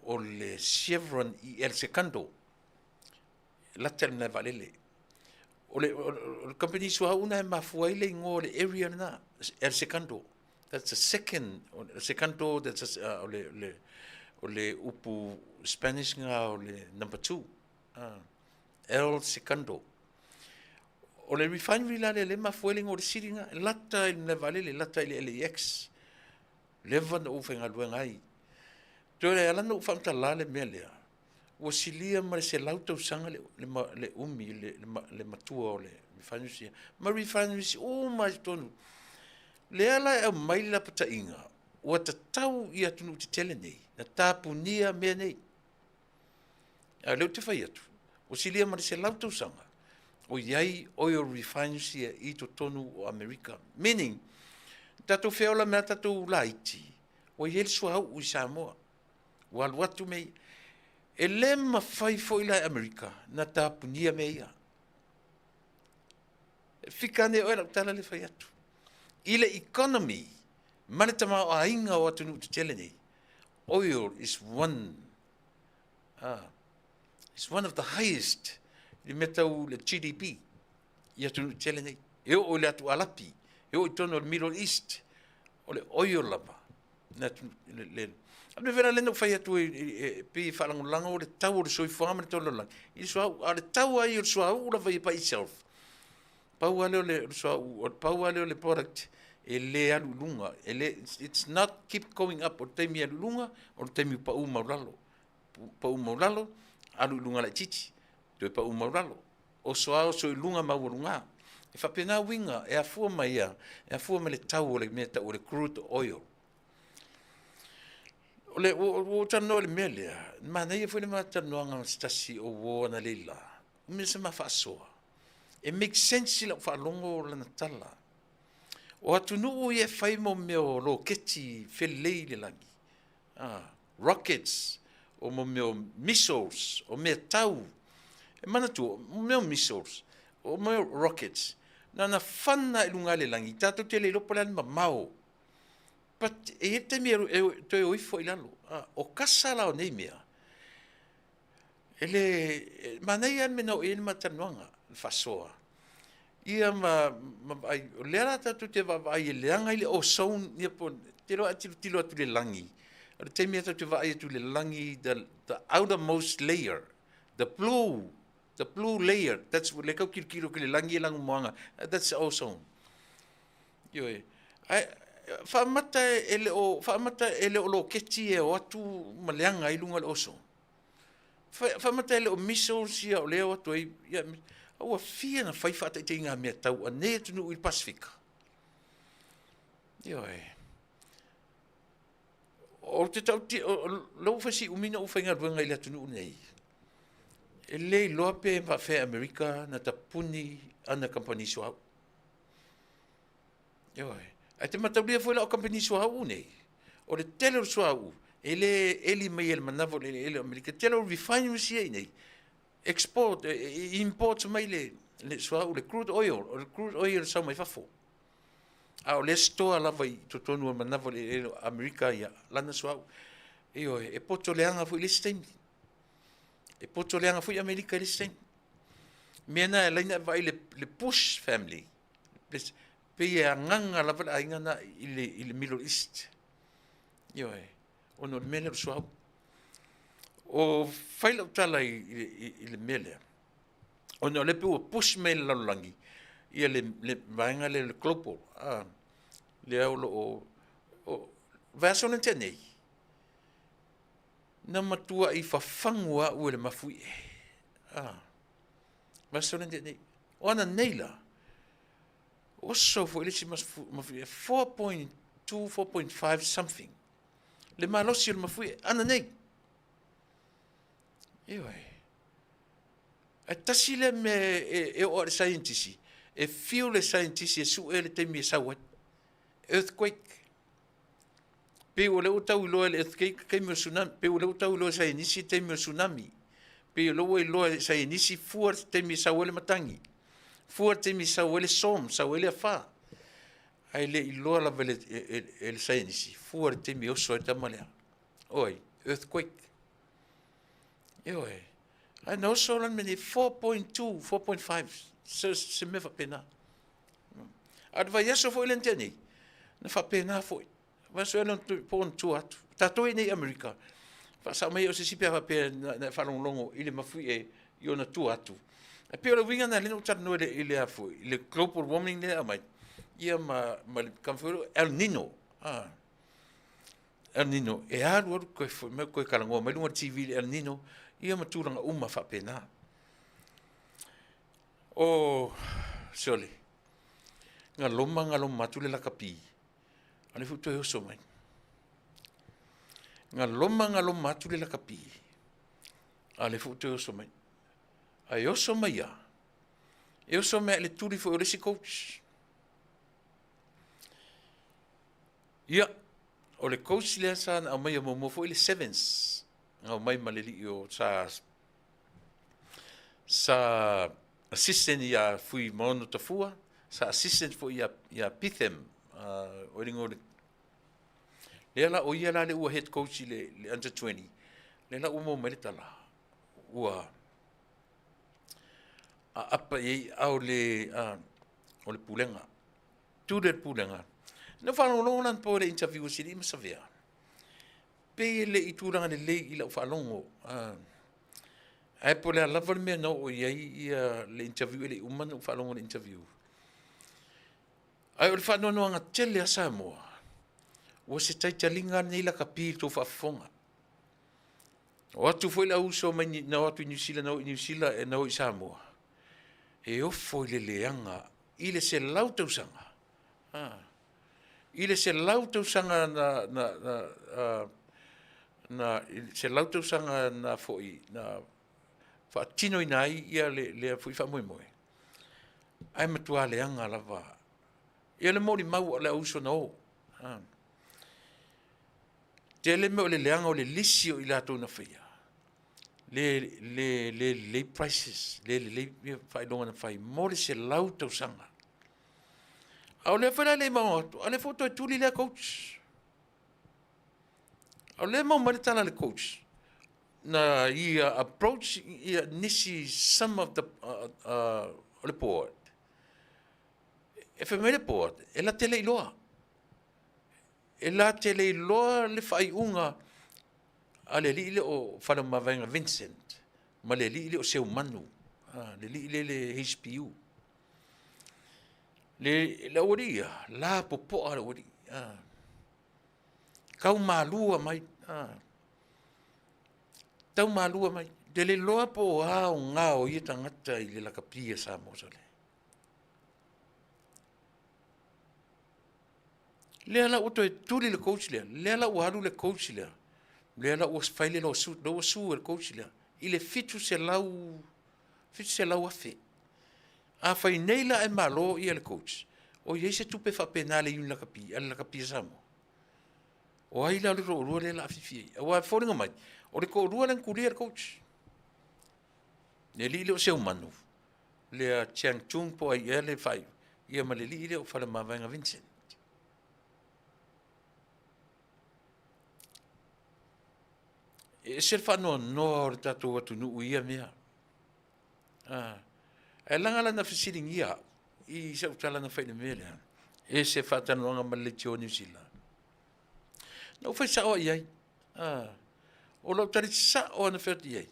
o le Chevron i El Secando. La telna valele. O le company sua una e mafuai le ingo le area na El Secando. That's the second, Secando, that's o le upu Spanish nga o le number 2. El Secando. O le refinery la le mafuai le ingo le siri nga, lata il na valele, lata il LAX. Levan o whenga luenga ai. Tō le alana o whamta la le mea lea. O silia ma se lautau sanga le umi, le matua o le refinery. Ma refinery o mai tonu. Le ala e mai la pata inga. O ta tau i atunu te tele nei. Na tāpunia mea nei. A leo te whai atu. O silia ma se lautau sanga. O iai oil refinery i to tonu o Amerika. Meaning, tatou feola mea tatou laiti. O iel suau u Samoa. O aluatu mei. E le mawhai fo i lai Amerika. Na tāpunia mea ia. Whikane oera tala le whai atu. I le economy. Mane tama o ainga o atunu te tele nei. Oil is one of the highest. I metau le GDP. I atunu te tele nei. E o le atu alapi. E o i tono le Middle East. O le oil lava. Le ame vera lena whai atu e pi whalangulanga o le tau o le soi whaama le tolo lang. I sua a le tau ai o sua ura whai pa itself. Pau aleo le sua o pau aleo le product e le alu lunga. It's not keep going up o teimi alu lunga o teimi pa u mauralo. Pa u mauralo alu lunga la titi. Toi pa u mauralo. O soa o soi lunga maurunga. E whapena winga e a fua mai ia. E a fua mai le tau o le mea tau o le crude oil. O tano le mea lea, mana ia fwene maa tanoanga stasi o woana leila. Umea se maa whaasoa. It makes sense ila whaalongo o lana tala. O Taunu'u ia whai mo mea o roketi whelei le langi. Rockets, o mo mea missiles, o mea tau. E mana tu, o mea missiles, o mea rockets. Nana whana ilunga le langi, tātou te le lopo lani ma mao. But e te mea toi oifo i lalo. O kasala o nei mea. Ele, manai an mena o ene matanuanga, whasoa. Ia o lera tatu te wawai e leanga i le o saun, ia po, te roa tilo atu le langi. O te mea tatu wawai atu le langi, the outermost layer, the blue layer, that's le kau kilo ki le langi e langu moanga, that's the ozone. Ioi, whamata ele o lo keti e o atu maleanga i lunga le oso. Whamata ele o missiles ia o leo atu ai, aua fia na whaiwhata i te inga mea tau, a ne Taunu'u i Pasifika. Ioi. O te tau, lau whasi umina u whainga ruanga i le Taunu'u nei. E lei loa pe whawhea Amerika na ta puni ana company suau. Ioi. Ai te mataulia foi la o company suau nei. O le tele suau. Ele mai ele manavo ele Amerika. Tele o refinery ai nei. Export, import mai le suau, le crude oil. O le crude oil sa mai fafo. O le stoa lava i totonu o manavo ele Amerika ia lana suau. E poto leanga foi le stein. E poto leanga foi Amerika le stein. Mena laina vai le Bush family. Pe a nganga la vala inga na i le Middle East. Ioi, ono le mele suau. O whaila utala i le mele. Ono le pe o push mele lalulangi. ia le vaenga le global. Le au lo o vasona tenei. Na matua I whawhangua ua le mafui vasona tenei. O ana neila. Oso fo ele si mafui 4.2, 4.5 something. Le malosi le mafui ana nei. Ioi. A tasi le me o le scientisi. E fiu le scientisi e su ele te mi sawat. Earthquake. Pe o le utau loa le earthquake ke mi tsunami. Pe o le utau loa scientisi te mi tsunami. Pe o loa loa scientisi fuar te mi sawale matangi. Fuar te mi sawale som, sawale fa. Ai le iloa la vele el scientisi. Fuar te mi oso e tamalea. Oi, earthquake. Ioi. Ai no so lan meni 4.2, 4.5. Se me fa pena. Adva yeso fo ilenteni. Na fa pena fo. Va so non pon tu atu. Tato nei America. Fa sa mai o se sipe fa pena na fa longo ile mafui e yo na tu atu. E pe o winga na le no tar no ile afu. Ile global warming le mai. Ia ma kamfuro El Nino. El Nino. E aru ko fo me ko kalango mai lunga TV El Nino. Ia ma turanga uma fa pena. O sole. Nga loma tu le la kapi. Ale futo e so mai. Nga loma tu le la kapi. Ale futo e so mai. Ai o so mai ya. E o so mai le turi fo le si coach. Ia, o le coach le sa na mai mo fo le sevens. Nga mai maleli o sa assistant ia fui mono tafua, sa assistant fo ia pithem o ringo le la o ia la le ua head coach le under 20 le la umo mai Tala ua apa ye au le o le pulenga tu le pulenga no fa no lan po le interview si di masavea pe le ituranga le ila fa longo ai po le lava me no o ia le interview le umana fa longo le interview ai o le fa no nga tele a Samoa o se tai talinga nei la kapi to fa fonga o atu foi la uso mai na atu New Zealand e na o Samoa e o foi le leanga ile se lauta usanga ile se lauta usanga na se lauta usanga na foi na fa tino inai ia le foi fa moi ai matua leanga lava ia le moli mau le uso no tele me le leanga o le lisio ila to na fia le prices le fai longa na fai moli se lauta usanga au le fa le mau ale foto tu le coach au le mau mai tala le coach na ia approach ia Nisi some of the report if me report ela tele iloa le fai unga ale li le o fala mavenga Vincent ma le li le o seu manu le li le HPU le oria la popo ala ori kau malua mai tau malua mai de le loa po o ngao i tangata i le la kapia sa mo sole le ala uto e tuli le coach le ala waru le coach le ala was faile lo su le coach i le fitu se lau afe a fai neila e malo i le coach o ye se tupe fa penale i la kapia sa mo o ai la ro le la fifi o a foringa mai o le ko rua len kuria coach le li le o seu manu le a chang chung po ai ele fai ia ma le li le o fala mavanga Vincent e se fa no tato atu nu ia mea e langa la na fisiring ia i se utala na fai le mele e se fa tano nga ma le tio New Zealand no fai sa o iai o lo tari sa o na ferti ai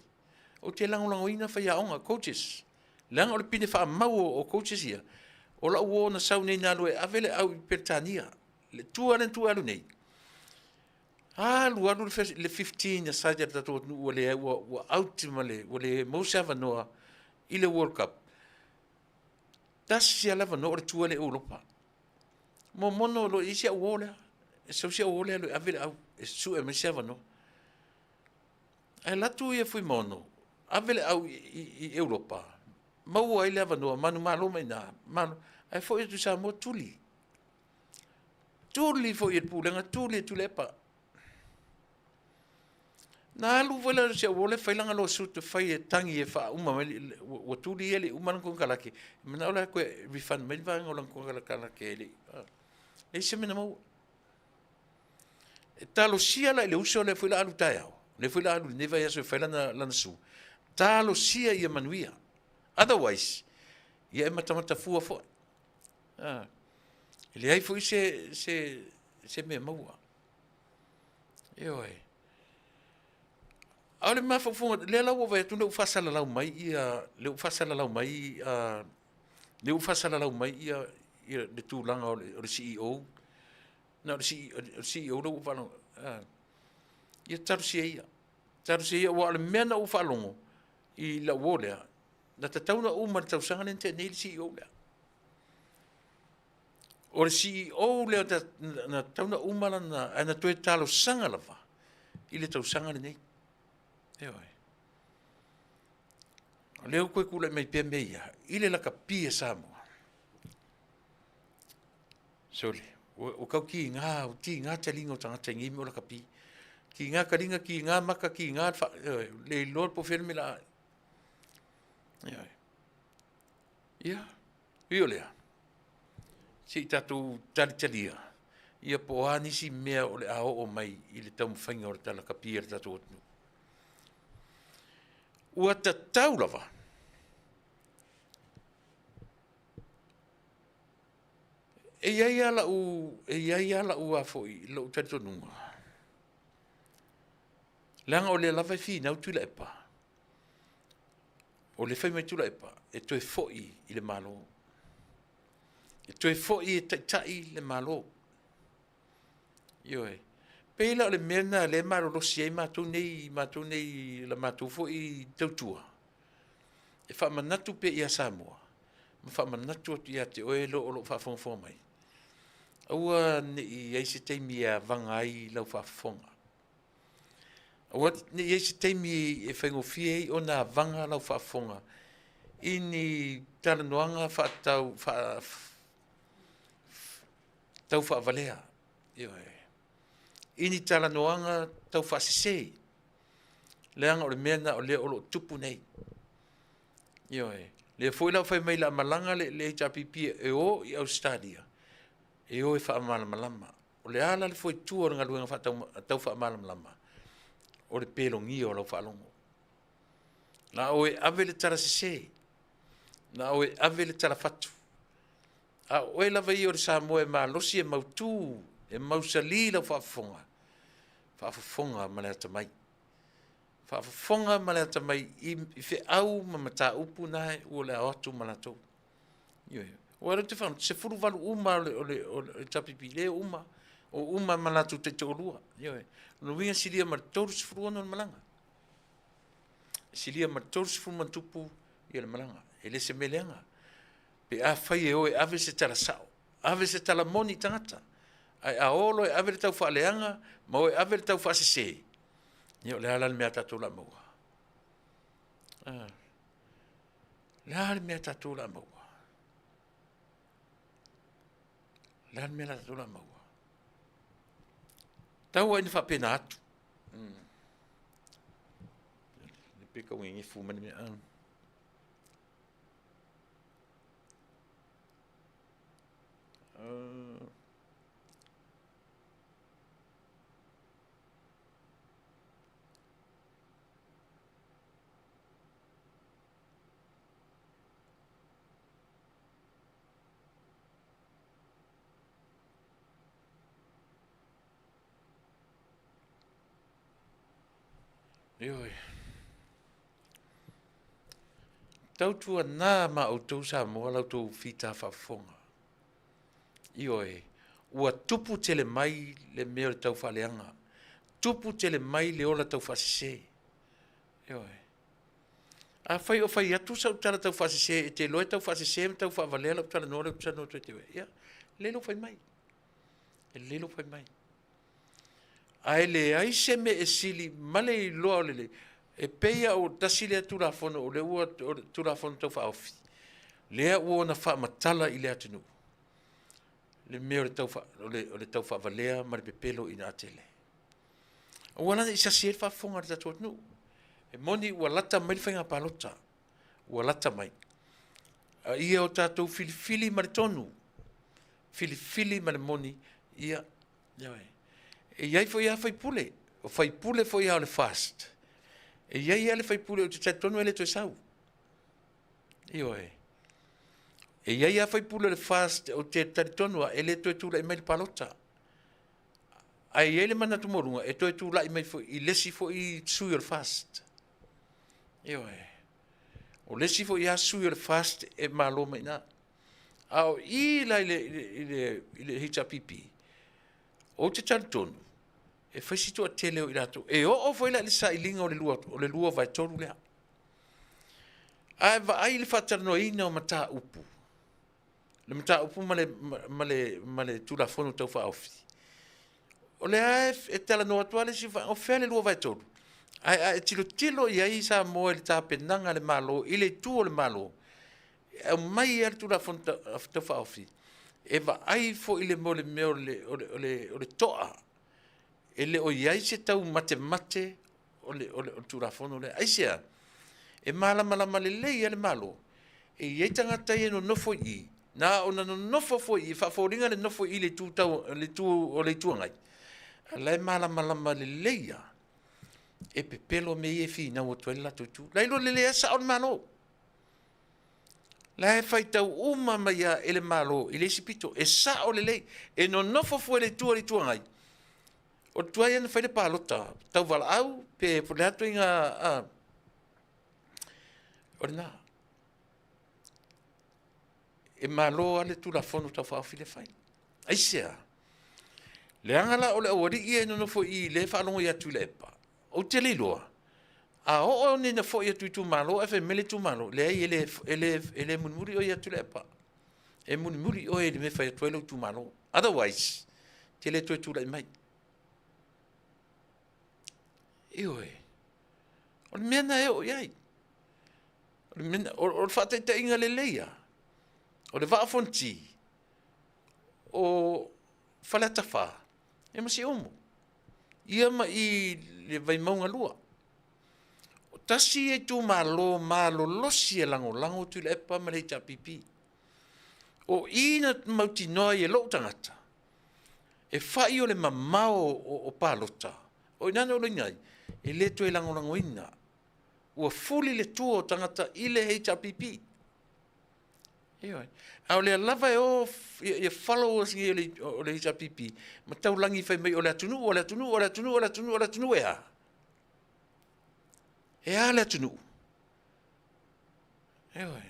o te langoina fai aonga coaches langa o le pine fa mau o coaches ia O la uo na sau nei nalo e avele au i Pertania. Le tua alu nei. Alu le 15 na saja tato ua le ua ultimate le Mosava noa i le World Cup. Tasi ala no le tua le Europa. Mo mono lo isi a uole. E sau si a uole lo avele au. E su e Mosava no. Ai latu ia fui mono. Avele au i Europa. Mau ai leva no manu malo mai na. Manu ai foi tu sa mo tuli. Tuli foi e pulenga tuli Tuilaepa. Na lu vola se vole failanga lo su te fai e tangi e fa uma mai o tuli ele uma ko kala ke. Mana ola ko refund mai va ngola ko kala ke ele. E se mena mo. E talo sia la le uso le foi la alu taiao. Le foi la alu neva ia se failanga lana su. Talo sia ia Manuia. Otherwise, ia e matamata fua fo. Ele ai foi se me maua. Io ai. Ole ma fo le la vai tu le fasa la mai ia le fasa la mai le fasa la mai ia de tu langa o CEO. No le CEO lo fa no. Ia tarsia ia. Tarsia wa le mena u fa longo i la wolea. Na Taunu'u ma tausanga nente nei CEO le. O le CEO le na Taunu'u ma na ana toe talo sanga lava. I le tausanga nei. Eo ai. Leo koe kula mai pia meia. I le laka pia Samoa. Sole. O kau ki ngā talinga o tangata ngimi o laka pia. Ki ngā karinga, ki ngā maka, ki ngā le lor po firme la. Eo ai. Ia. Io lea. Si tatu talia. Ia po a Nisi mea o le ao o mai i le tau mwhainga o le tala ka pia le tatu otnu. Ua ta tau lava. E iai ala u a foi lo tatu nunga. Langa o le lava fi nau Tuilaepa. O le whai mai Tuilaepa e toi foi i le malo. E toi foi e tai le malo. Ioe. Pela o le mena le malo lo si ai mātou nei la mātou foi tautua. E wha manatu pe ia Samoa. Ma wha manatu atu ia te oe lo whaafonga mai. Aua ne i eise teimi a vangai lau whaafonga. Aua ne i eise teimi e whaingofie o nā vanga lau whaafonga. Ini talanoanga whaatau tau whaavalea. Ioe. Ini talanoanga tau whaasisei. Leanga o le mena o le olo tupu nei. Ioe. Le foi lau whai mai la malanga le HRPP e o i Australia. E o e whaamala malama. O le ala le foi tua nga luenga tau whaamala malama. O le pelongi o lau whaalongo. Na o e ave le tara sisei. Na o e ave le tara fatu. A o e lava i o le Samoa e maa losi e mautu. E mausali lau whaafonga. Whaafonga ma le atamai. Whaafonga ma le atamai i whi au ma Mataupu nae o le aotu ma latou. Ioe. O ara te whanu, se furu walu uma o le tapipi le uma. O uma ma latou te teolua. Ioe. Nuinga silia ma toru se furu ono le malanga. Silia ma toru se furu mantupu i le malanga. E le se meleanga. Pe a whai e oe ave se tala sao. Ave se tala moni tangata. Ai a olo e ave le tau whaaleanga, ma oe ave le tau whaasese. Nio le halal mea tatou la maua. Le halal mea tatou la maua. Le halal mea tatou la maua. Tau ai ni whapena atu. Le peka wingi fumani mea anu. Ioi. tautua nā ma o tau Samoa lau tau whita whafonga. Io ua tupu tele mai le mea le tau whaleanga. Tupu tele mai le ola tau whasise. Io a whai o whai atu sa utara tau whasise, e te loe tau whasise, me tau whavalea lau tala nore, tala nore te we. Ia, lelo whai mai. E lelo whai mai. Ai le ai se me e sili, male I loa o lele, e peia o tasile a tula fono, o le ua tula fono tau whaofi. Lea ua na wha matala I le atinu. Le mea o le tau whavalea, ma le pepelo ina atele. O wana isa sier whafonga le tatu atinu. E moni ua lata mai le whainga palota. Ua lata mai. Ia o tātou filifili ma le tonu. Filifili ma le moni. Ia, iawe. E iai fo ia fai pule. O fai pule fo ia o le fast. E iai ia le fai pule o te tai tonu ele to sau. Ioe. E iai ia fai pule le fast o te tai tonu ele to tu la mai le palota. Ai ele mana tu morunga e to tu la mai fo I lesi fo I sui o fast. Ioe. O lesi fo ia sui o fast e malo mai na. Au I la ile hita pipi. O te tai tonu. E fai situ a tele o irato. E o foi la le sa ilinga o le lua vai tolu lea. Ai va ai le Faatalanoaina o Mataupu. Le Mataupu male tula fono tau Faafi. O le ai e tala no atuale si o fele lua vai tolu. Ai tilo I Samoa le tapenanga le malo, I le tu o le malo. E mai e tula fono tau Faafi. E va ai fo I le mo le meo le toa. Ele o iai se tau mate o le turafono le aisia. E malama le lei ale malo. E iai tangata I no nofo I. Na o na no nofo fo I. Whaforinga le nofo I le tu tau o le tuangai. Lai malama le leia. E pepelo me I e fi na o tuela tutu. Lai lo le lea sa on malo. Lai fai tau uma maia ele malo. I le sipito. E sa o le lei. E no nofo fo le tuangai. O tuai ana whaile pālota, tau wala au, pe pole atu inga, ore nā. E malo ale tu la fono tau whaafi le whai. Aisea. Le angala o le awari ia ino fo I le whaalongo ia Tuilaepa. O te leiloa. A o nina fo ia tu malo, e whai mele tu malo. Le ai ele munimuri o ia Tuilaepa. E munimuri o ele me whai atuelo tu malo. Otherwise, te le tu lai mai. Ioe. O le mena e o iai. O le mena, o le whaataita inga le leia. O le waafonti. O whalata wha. E masi omo. Ia ma I le vai maunga lua. O tasi e tu malo losi e lango Tuilaepa ma le ta pipi. O ina mauti noa I e lo tangata. E whai o le mamao o pālota. O inana o le ngai. E le to e langoina. Ua fuli le tuo tangata I le HRPP. Ioi. Au le lava e o e followers I o le HRPP. Ma tau langi fai mai o le atunu e a. E a le atunu. Ioi.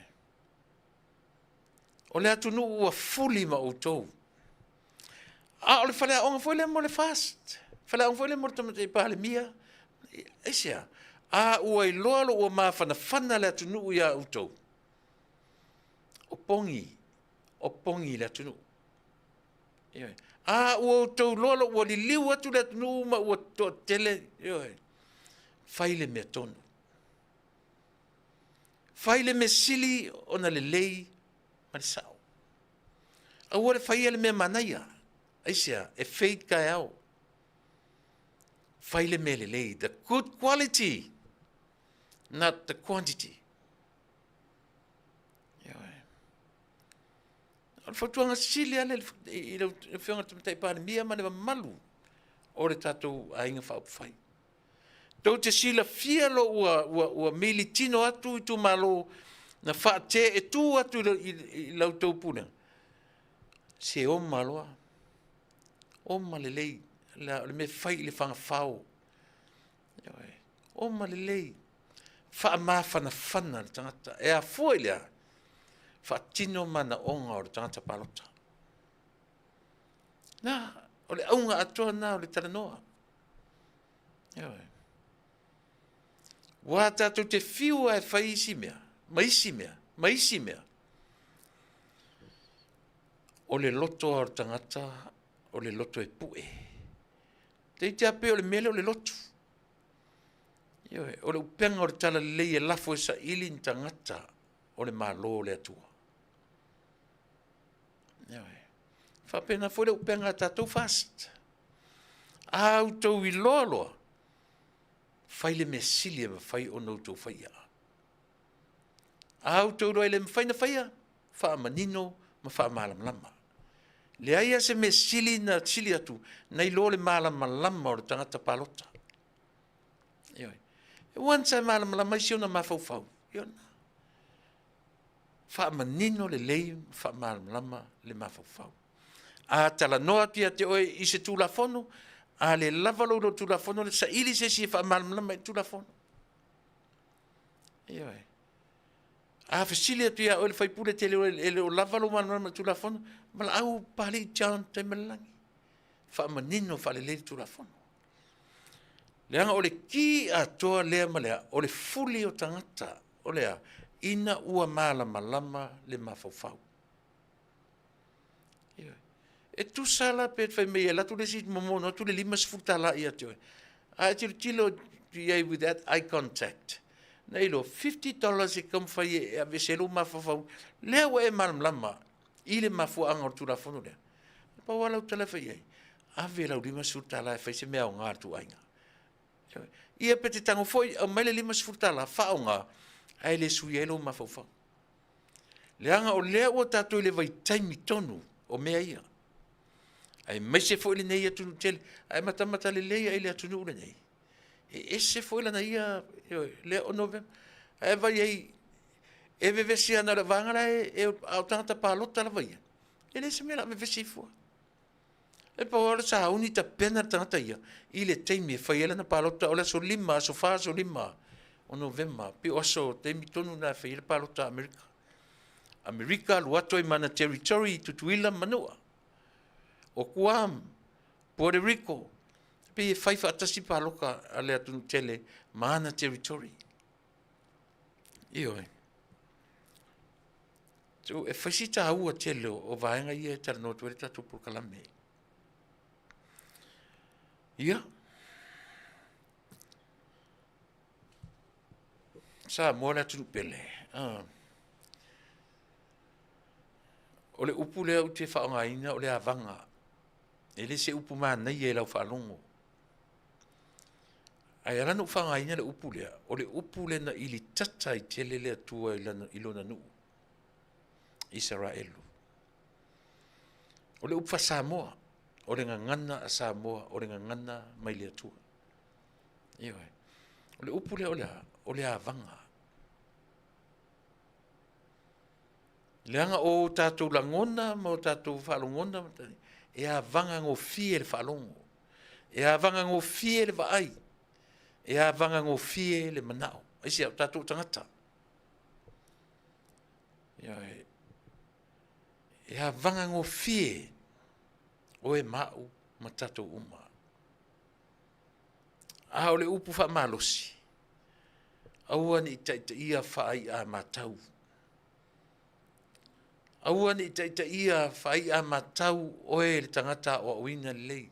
O le atunu ua fuli ma o tou. A o le whale a onga foi le mo le fast. Whale a onga foi le mo le tamate I pahale mia. Esia, a ua I loalo ua mawhana le atunu ia utou. O pongi le atunu. A ua utou loalo ua li liu atu le atunu ma ua toa tele. Whaile mea tonu. Whaile me sili o na le lei ma le sao. A ua le whaile mea manaia. Esia, e feit kai au. Whaile mele lei, the good quality, not the quantity. Al fatuanga sili ale I le whianga tamatai pāne mia mane wa malu o le tātou a inga whaupwhai. Tau te sila fia lo ua mili tino atu I tu malo na whaate e tu atu I lau tau puna. Se o maloa. O malelei. Le me fai le whanga whao. O malelei. whaamawhanawhana le tangata. E a fua i lea, whaatino mana onga o le tangata palota. Nā, o le aunga atoa nā o le talanoa. Ioi. Wā tātou te whiua e whai isi mea, maisi mea. O le loto o le tangata, o le loto e pue. Te te ape o le mele o le loto. Ioi, o le upenga o le tala lei e lafo e sa ili ni tangata, o le malo o le atua. Ioi. Whapena foi le upenga tātou fast. Au tau I loa. Fai le mea sili e fai o nou tau faia. Au tau roi le mwhaina faia, wha manino ma wha malam. Le aia se mea sili na sili atu, nei lo le malam o le tangata palota. Ioi. E wansa malam isi ona mawhau. Iona. Wha manino le lei, wha malam le mawhau. A tala noa tia te oe I se tulafono, a le lavalo lo tulafono, le sa ili se si wha malam I tulafono. Ioi. A fesilia tia oe le whaipule te leo ele o lavalo malam I tulafono, ma la au pali jan te melangi. Wha manino wha le lei tulafono. Leanga o le ki atoa lea malea, o le fuli o tangata, o lea, ina ua malama le mawhau. E tu sala pe fai mea la tu le sit momono tu le limas futala ia te. A te tilo ia with that eye contact. Nei lo $50 e kam fai e a veselo mafafau. Lea wa e malam I le mafu anga tu la fono lea. Pa wala u tala fai ai. A vela u limas futala e fai se mea o ngā tu ainga. Ia pe te tango foi a mai le limas futala fa o ngā ai le suielo mafafau. Leanga o lea o tato le vai taimi tonu o mea ia. Ai mai se foi le nei atu tele, ai matamata le lei ai le atu le nei. E se foi la ia le o novembro. Ai vai ai e vevesi ana le vangala e au tangata palota la vai. E le se me la vevesi fo. E pa ora sa unita pena tangata ia. I le teimi fai ela na palota o le so lima, so fa so lima o novembro. Pi o so teimi tonu na fai le palota Amerika. Amerika luato I mana territory tutuila Manua. O Guam, Puerto Rico, pe fai fatasi paloka ale atu tele mana territory. Ioi. So e faisita aua tele o vaenga ia e tala no tuere tatu por kalame. Ia. Sa mola tu pele. Ole upu le u te whaongaina ole avanga. Ele se upu mana I e lau whalongo. Ai alano whangaina le upu lea. O le upu le na ili tata I tele lea tua ilona nuu. Israelu. O le upu Samoa. O le ngangana a Samoa. O le ngangana mai lea tua. Ioi. O le upu lea o le avanga. Leanga o tātou langona ma o tātou whalongona. E a vanga ngō fie le whalongo. E a vanga ngō fie le vaai. E a vanga ngō fie le manao. Aisi au tātou tangata. E a vanga ngō fie o e mau ma tātou uma. A o le upu wha malosi. Aua ni ita ia whaai a matau. Aua ni ita ia whai a matau oe le tangata o awina lei.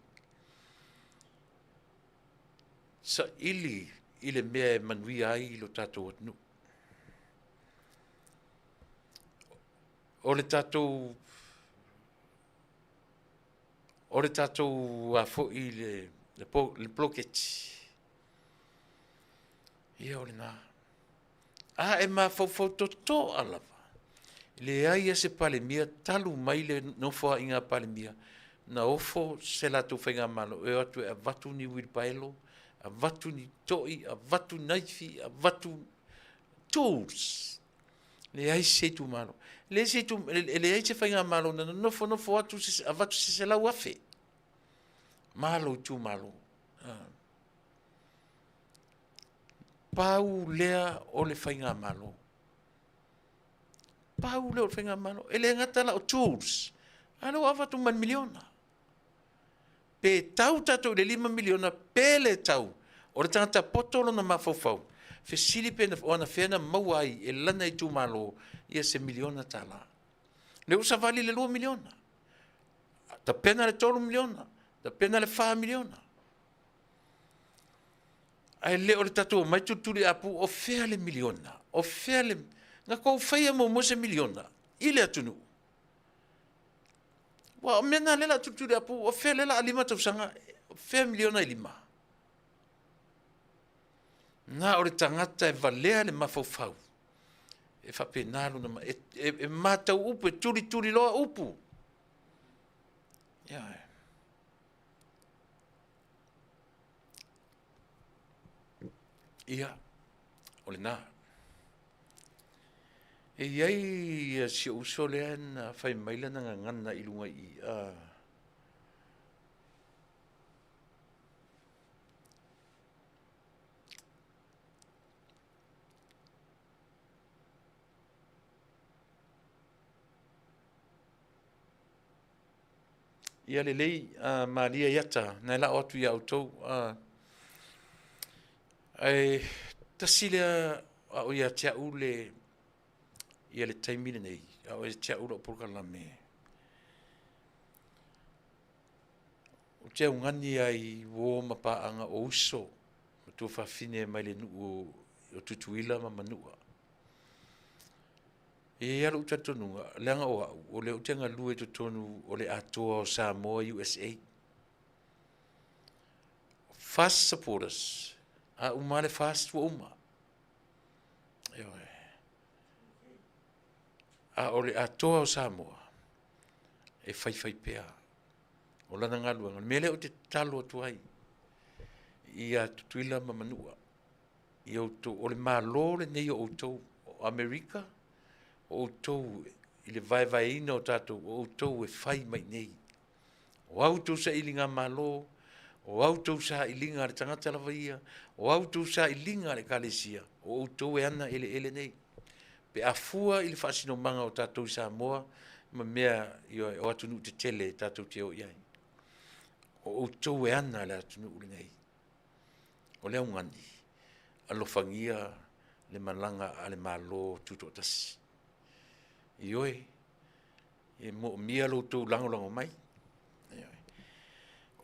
Sa ili le mea e Manuia ai lo tātou atnu. O le tātou a fo I le ploketi. Ia o le nā. A e ma fau toto alava. Le aia se palemia talu mai le no foa inga palemia na ofo se la tu whainga malo e atu a vatu ni wilpaelo a vatu ni toi a vatu naifi a vatu tools le ai se tu malo le se tu le ai se whainga malo na no fo atu a vatu se la wafe malo tu malo pau lea o le whainga malo. Pau lea o le whainga malo. E le ngata la o tools. Alo awatu man miliona. Pe tau tatou le 5 miliona pe le tau. O le tangata potolo na mafau. Fe sili pe na ona fena mauai e lana i tu malo ia se miliona tala. Le usa vali le 2 miliona. Ta pena le 3 miliona. Ta pena le 4 miliona. Ai le o le tatou mai tutuli apu o fea le miliona. O fea le... Nga kou whaia mo se miliona. Ile atunu. Wa mena lela tutuli apu o fea lela alima tausanga. O fea miliona i 5. Nga o le tangata e valea le mafau. E whapenalu na e matau upu, e turi loa upu. Ia e. Ia, o le nā. E iai si uso lea na whai maila na ngana i lunga i ia lelei Maria iata, na la otu ia autou ai tasilea o ia tia ule ia le taimile nei o ia tia ule o purkalame o tia ungani ai wo mapaanga o uso o tu whawhine mai le nuu o tutuila ma Manua e ia lo utatonunga leanga o le utenga lue tutonu o le Atoa o Samoa USA fast supporters a umale fast wa uma a ole Atoa o Samoa e fai pea o lana ngaluanga mele o te talo atu ai ia tutuila ma Manua i auto o le malo le nei o auto o Amerika o auto i le vai ina o tato o auto e fai mai nei o auto sa ilinga malo o auto sa ilinga le tangata la vaia o auto sa ilinga le kalesia o auto e ana ele nei pe afua i le fasino manga o tato i Samoa ma mea o atunu te tele tato te o iai o auto e ana le atunu ule nei o le ungani alofangia le malanga ale malo tuto tasi ioi e mo mia lo tu lango mai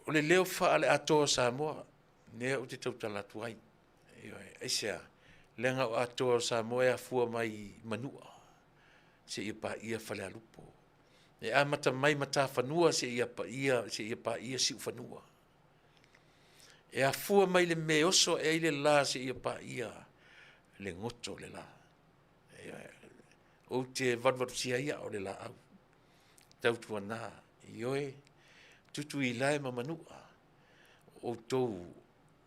o le leo fa ale Atoa Samoa ne o te tautala tuai e sea lenga o Atoa Samoa e fua mai Manua se ia pa ia fale alupo e amata mai mata fanua se ia pa ia si fanua e a fua mai le meoso e ile la se ia pa ia le ngoto le la o te vadvarusia ia o le la au tautuana ioe Tuilaepa ma Manua o tou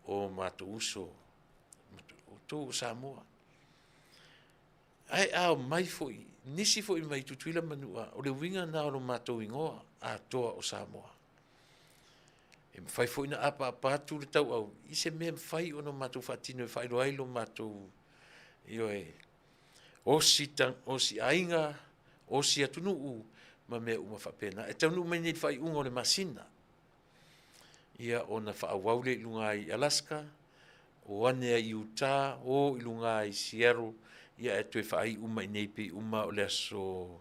o Mataupu o tou Samoa ai au mai foi Nisi foi mai Tuilaepa Manua o le winga na o matou ingoa Atoa o Samoa e fai foi na apa tu le tau au i se me fai o no matou fatino e fai lo matou ioe o si ainga o si Taunu'u ma me uma whapena. E Taunu'u mai nei whai unga o le masina. Ia o na whaawau le ilunga i Alaska, o anea i Utah, o ilunga i Seattle, ia e tue whai uma i nei pe uma o le aso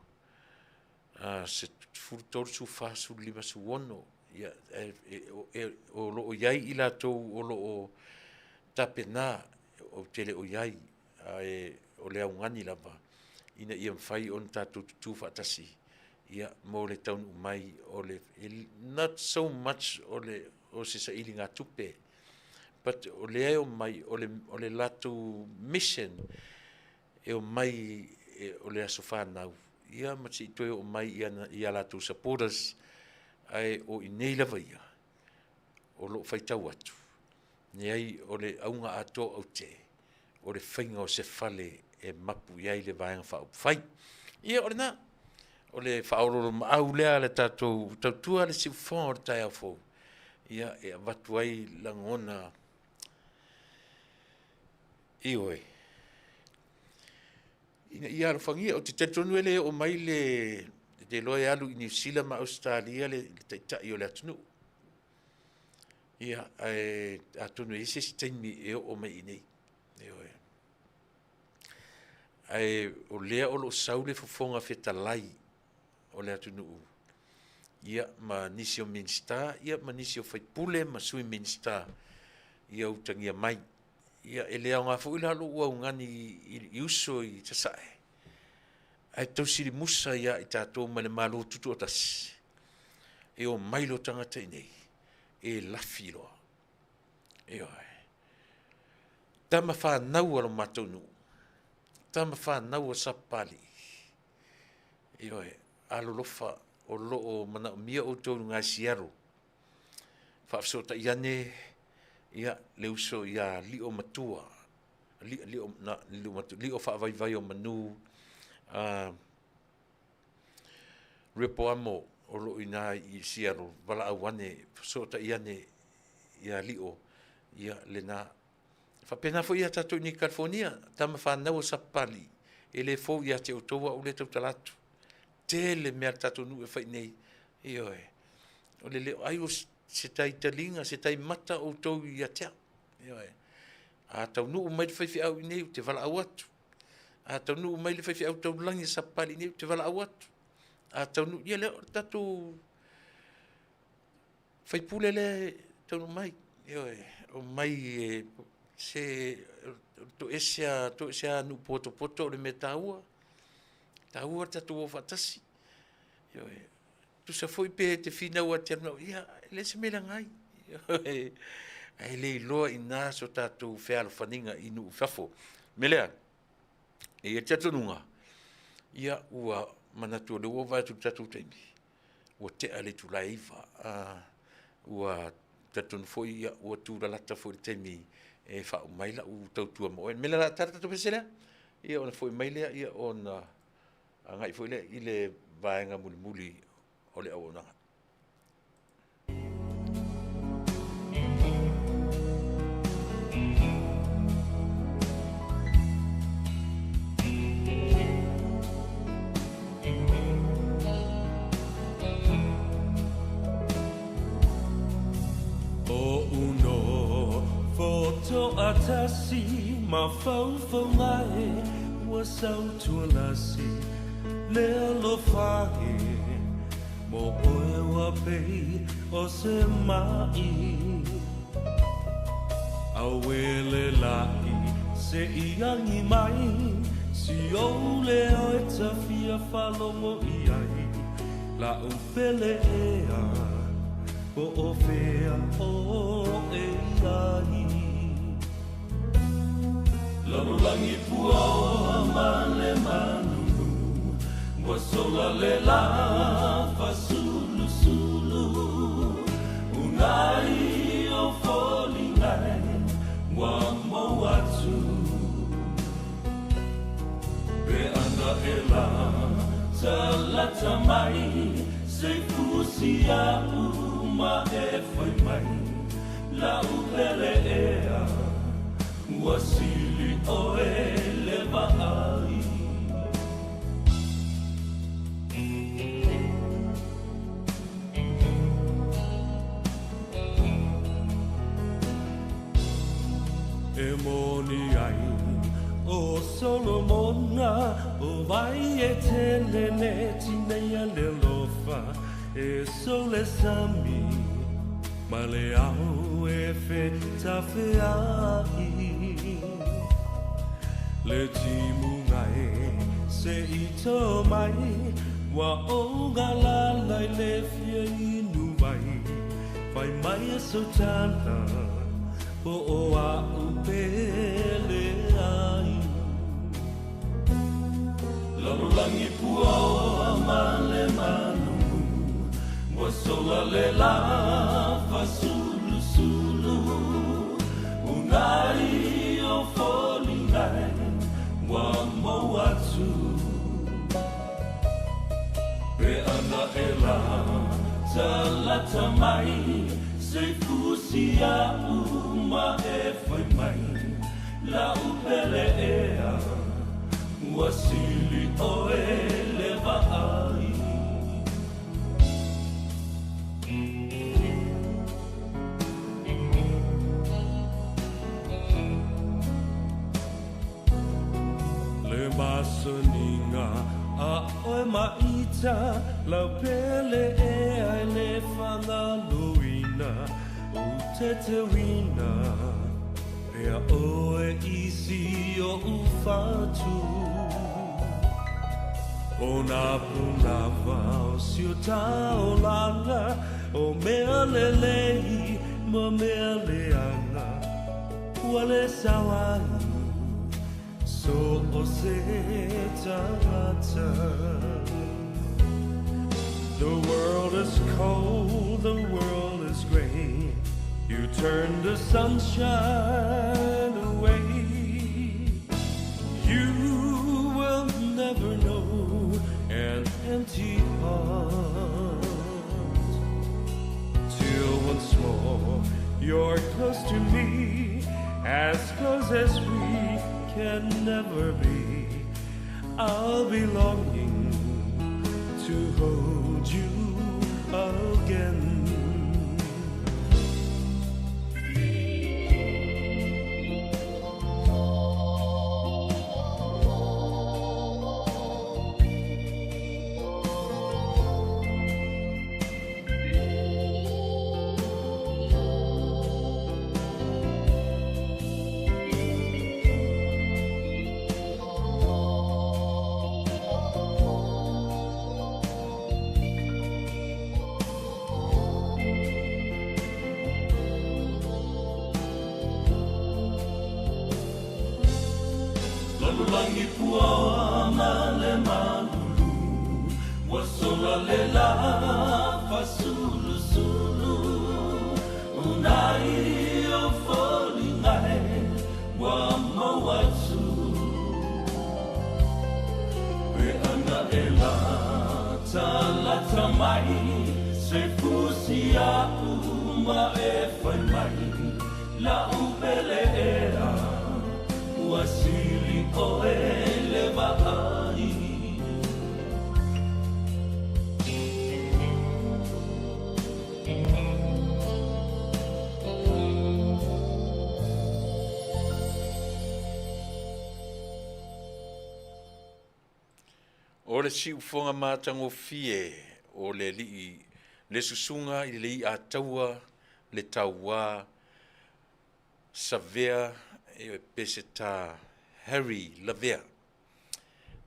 se furtoru su fasu lima su wono. Ia o lo o iai i la tau o lo o tapena o tele o iai o le aungani lava. Ina ia mwhai on tātou tutu whatasi. Ia mo le Taunu'u mai o le not so much o se sa ili ngā tupe, but o le o mai o le latu mission e o mai o le aso whanau. Ia mati i toe o mai ia latu supporters ai o i nei lava ia o lo whaitau atu. Nei o le aunga ato au te o le whainga o se whale e mapu iai le vaenga whau whai. Ia o le nā, o le whaororo maau lea le tātou tautua le siwhonga o le tai au fau. Ia e avatu ai langona Ioi. Ia alofangia o te tatonu ele o mai le loe alu i New Zealand ma Australia le taitai o le atunuu. Ia atonu ese si taimi e o mai inei. Ioi. O lea o lo saule fofonga Faafetai o le atunuu. Ia ma nisi o Minster, ia ma nisi o Faipule ma sui Minster. Ia utangia mai. Ia lea ngā fuila lo ua ngani i uso i tasae. Ai tausiri musa ia i tātou ma le malo tutu o tasi. E o mailo tangata i nei. E lafi loa. E oi. Tama whanau alo Mataunu'u. Tama whanau o sapali. E oi. Alo lofa o loo mana o mia o tōru ngā siaro. Whaafsota iane ia le uso ia lio matua. Lio matua. Lio whaavai o manu. Repo amo o loo ina i siaro. Wala awane. Whaafsota iane ia lio. Ia le nā. Whapena fo ia tatou ni California. Tama whanau o sapali. E le fo ia te otoa o le tau talatu. Tele mea Taunu'u e whai nei. Ioi. O le leo ai o se tai talinga, se tai mata o tau i atea. Ioi. A Taunu'u mai le whaiwhi au i nei te wala au atu. A Taunu'u mai le whaiwhi au tau langi sa pali nei te wala au atu. A Taunu'u, ia leo tatou whaipule le Taunu'u mai. Ioi. O mai se to esea nu poto le me Taua. Taua tatou o whatasi. Tu sa foi pe te whina ua te anau. Ia, le se mele ngai. Ai le loa i nā so tatou whealo whaninga i nu whafo. Melea, e te atonunga. Ia ua manatua le ua vai tu tatou teimi. Ua te ale Tuilaepa. Ua tatonu foi ia ua tūra lata foi teimi e whao maila u tautua mo. Melea la tata tatou peselea. Ia ona foi mailea, ia ona ngai foi le i le vaenga muli o le Auaunaga. O uno foto atasi ma fau ngai wa sau tualasi le lo fahe mo oe wa pei o se mai awele lai se iangi mai si o le o e tafia falongo iai la upele ea o o fea o e iai lalulangi pua o male manu Wasola le lava sulu sulu Unai o folingai Wa moatu Be ana e la Talata mai Se fusia uma e foi mai La upele ea Wasili o e leva ai Moni ai o Solomona o vai e telene tinea le lofa e sole sami ma le au e Faafetai le timungai se ito mai wa o galala le fie inu mai vai mai e sotana o a upele ai lalulangi pua o male manu wasola le lava sulu sulu unai o folingai wa moatu be ana e la talata mai se fusia uma e foi mai la upe Wasili o ele vai Le masoninga a oe maita lau pele e ai le whanaloina o te te wina pea oe isi o ufatu o na punava o si o taolanga o mea lelei ma mea leanga ua le sawai so o se tangata. The world is cold, the world is gray. You turn the sunshine away. You will never know an empty heart till once more you're close to me, as close as we can never be. I'll be longing to hold you again. Langi pua male malulu wasola lela fasulu sulu unai o foli ngai wa mawatsu we anga ela tala tamai se fusia uma e fai mai la upele era wasili o ele vai O le si ufonga mātango fie o le li le susunga i le a Taua le Taua Savea e pese tā Harry Lavea.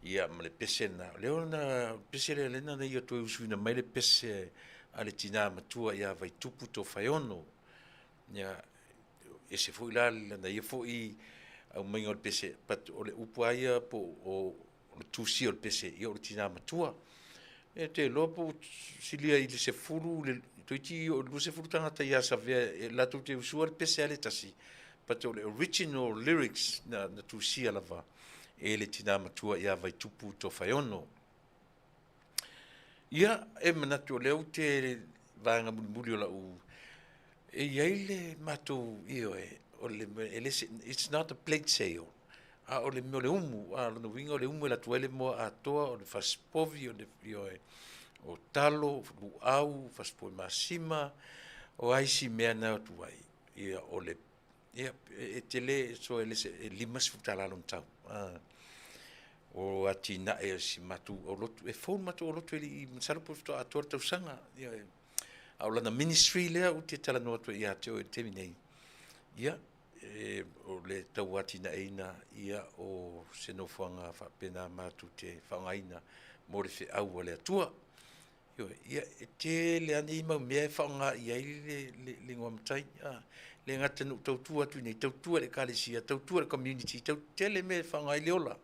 Ia ma le pese na leo na pese le lena na ia toi usuina mai le pese a le tina matua ia vai tupu to whaiono. Ia e se fo ila na ia fo i au mainga o le pese pat o le upu aia po o le tusi o le pese ia o le tina matua. E te lopo silia i le se furu le toiti o le se furu tangata ia Savea e lato te usua le pese ale tasi. But the original lyrics na tusia lava e le tina matua ia vai tupu to whaiono. Ia e manatu leo te vanga mulmuli o la u e iai le matou io o le it's not a plate sale. A o le mo le umu a lo winga o le umu la tuele mo Atoa o le faspovi o le o talo luau faspovi masima o aisi mea na tuai ia o le ia e tele so ele se limas Faatalanoaina tau o atina e si matu o lotu e phone matu o lotu i masalo po to Atoa tau sanga ia au lana ministry lea o te talanoa ia te o te minei ia o le tau atina eina ia o senofuanga whapena matu te whangaina mo le au le atua ia te le ani mau mea whanga ia le ngua matai le ngata no tautua tu nei tautua le kalesia tautua le community tele me whanga i leola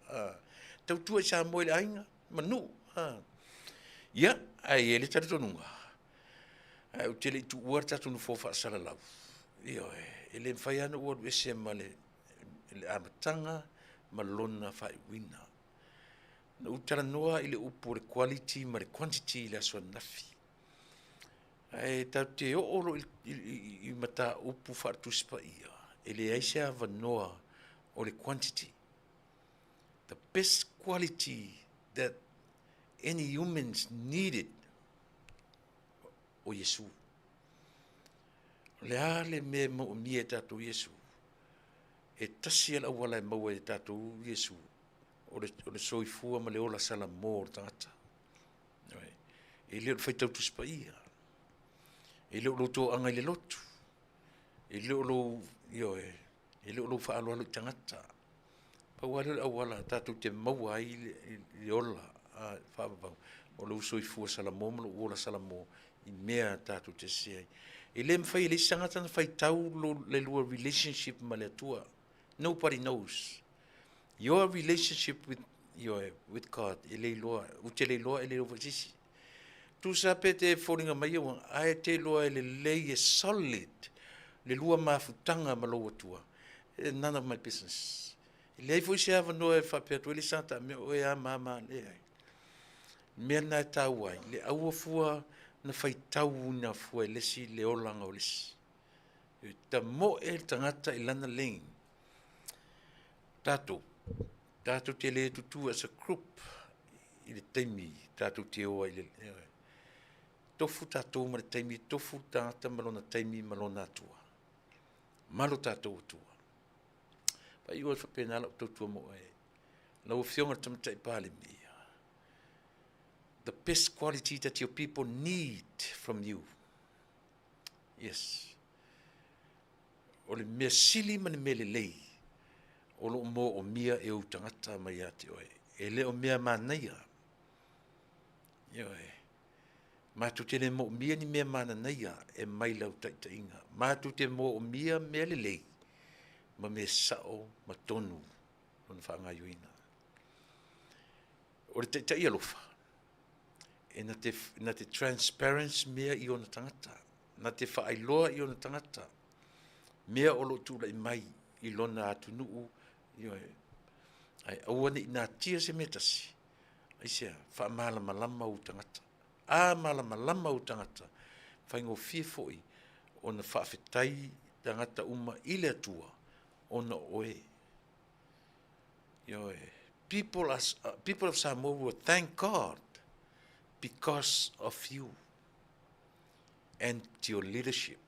tautua sa mo le ainga manu ia ai ele tatonunga ai o tele tu uarta tu no fofa sala lau ia ele fai ana o ese male le amatanga malona fai wina no utara noa ile upo le quality ma le quantity le so nafi ai te o i mata upu fartuspa ia ele aisa vanoa o le quantity the best quality that any humans needed o Yesu. Le ale me mo mie tatu Yesu. E tasi ala wala e maua e tatu Yesu. O le soifua ma le ola sala mō tangata. E leo whaitau tu spaia. E leo lo tō anga i le lotu. E leo lo, e leo lo whaalo alu tangata. Pau ale awala tatu te maua i le ola whaapapau. O lo soifua sala mō, ma lo ola sala mō. I mea tatu te seai. E le mwhai le sangata na whaitau le lua relationship ma le atua. Nobody knows. Your relationship with God, e le loa, ute le loa, e le loa sisi. Tu sa pe te whoringa mai au, ai te loa e le lei e solid, le lua mafutanga ma loa tua. None of my business. E le fo se ava noa e whapea tu, e le santa, me oe a mama le ai. Mea na e tau ai, le aua fua na whaitau na fua e lesi le olanga o lesi. Ta mo e tangata i lana ling. Tato te le tutu as a group, i le teimi, tato te oa i le, tofu tato ma le teimi, tofu tangata malona teimi malona atua. Malo tato atua. Pa iwa e whapena ala o tautua mo e, lau whionga tamata i pāle mea. The best quality that your people need from you. Yes. O le mea sili ma le mea le lei. O lo mo o mia e o tangata mai ate oe. E le o mea manaia. Mātu te le mo o mia ni mea manaia e mai lau taita inga. Mātu te mo o mia mea le lei. Ma mea sao ma tonu. Nona whaanga yuina. O le taita ia lofa. E na te transparency mea i ona tangata. Na te whaailoa i ona tangata. Mea o lo tūla i mai i lona atunu'u. Ai awane i nā tia se metasi. Ai sea, wha malama u tangata. Malama u tangata. Whaingo fiefoi o na faafetai tangata uma i le atua o na oe. People of Samoa will thank God because of you and your leadership.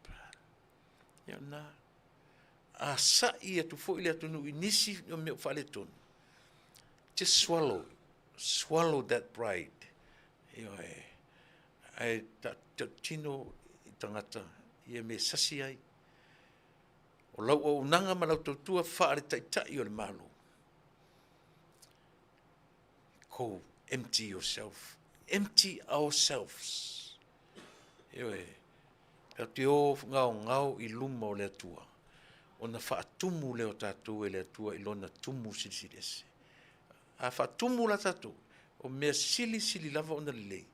Sa ia tu fo ile tu i Nisi o me fale ton. Just swallow that pride. Ai tino tangata ia me sasi ai. O lau o nanga ma lau tua whaare taitai o le malo. Ko empty yourself. Empty ourselves. Te o ngau i luma o le atua. O na whaatumu leo tātou e le atua i lona tumu silisirese. A whaatumu la tātou. O mea sili lava o na lei.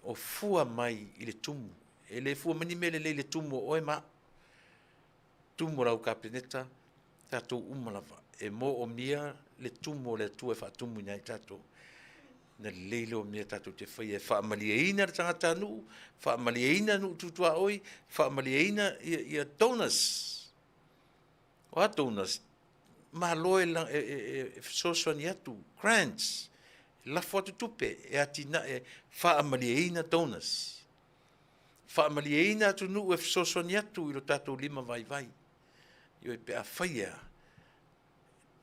O fua mai i le tumu. E le fua mani me le lei le tumu o e ma. Tumu rau kapeneta. Tātou umalava. E mo o mea le tumu o le atua e whaatumu nyai tātou. Na leile o mea tātou te whai e whaamaliaina le tangata anu. Whaamaliaina nu tutua oi. Whaamaliaina i a donors. O atonas, ma loe lang e soswani atu, grants, lafo atu tupe, e atina e whaamaliaina donas. Whaamaliaina atu nu e soswani atu i lo tātou lima vai. Io e pe a whaia,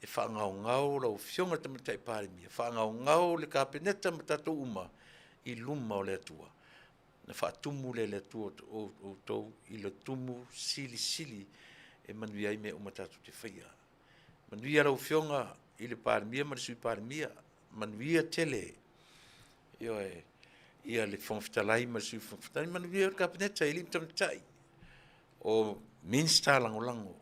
e whaangau lau whionga tamata i pāre mia, whaangau le kāpeneta ma tātou uma i luma o le atua. Na whaatumu le atua o tau i le tumu sili, e manuia i me umatatu te whaia. Manuia rau whionga i le pārmia, ma le sui pārmia, manuia tele. Ia le whongwhitalai, ma le sui whongwhitalai, manuia le kapeneta i lim tamatai. O minsta lango.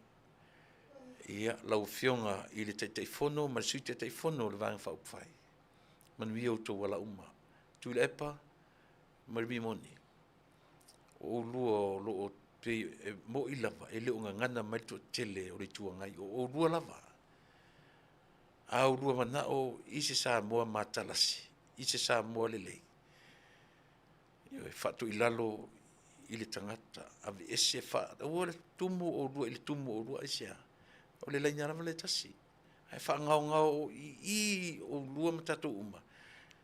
Ia lau whionga i le teitai whono, ma le sui teitai whono le vāng whaupai. Manuia uto wala uma. Tuilaepa, maribimoni. O lua loo pe mo i lava, e leo ngana mai tu tele o le tua ngai, o rua lava. O rua mana o ise Samoa matalasi, ise Samoa lelei. Whatu i lalo i le tangata, ave ese wha, o le tumu o rua, i le tumu o rua ise a. O le laina lava le tasi. Ai whangau i o lua matatu uma.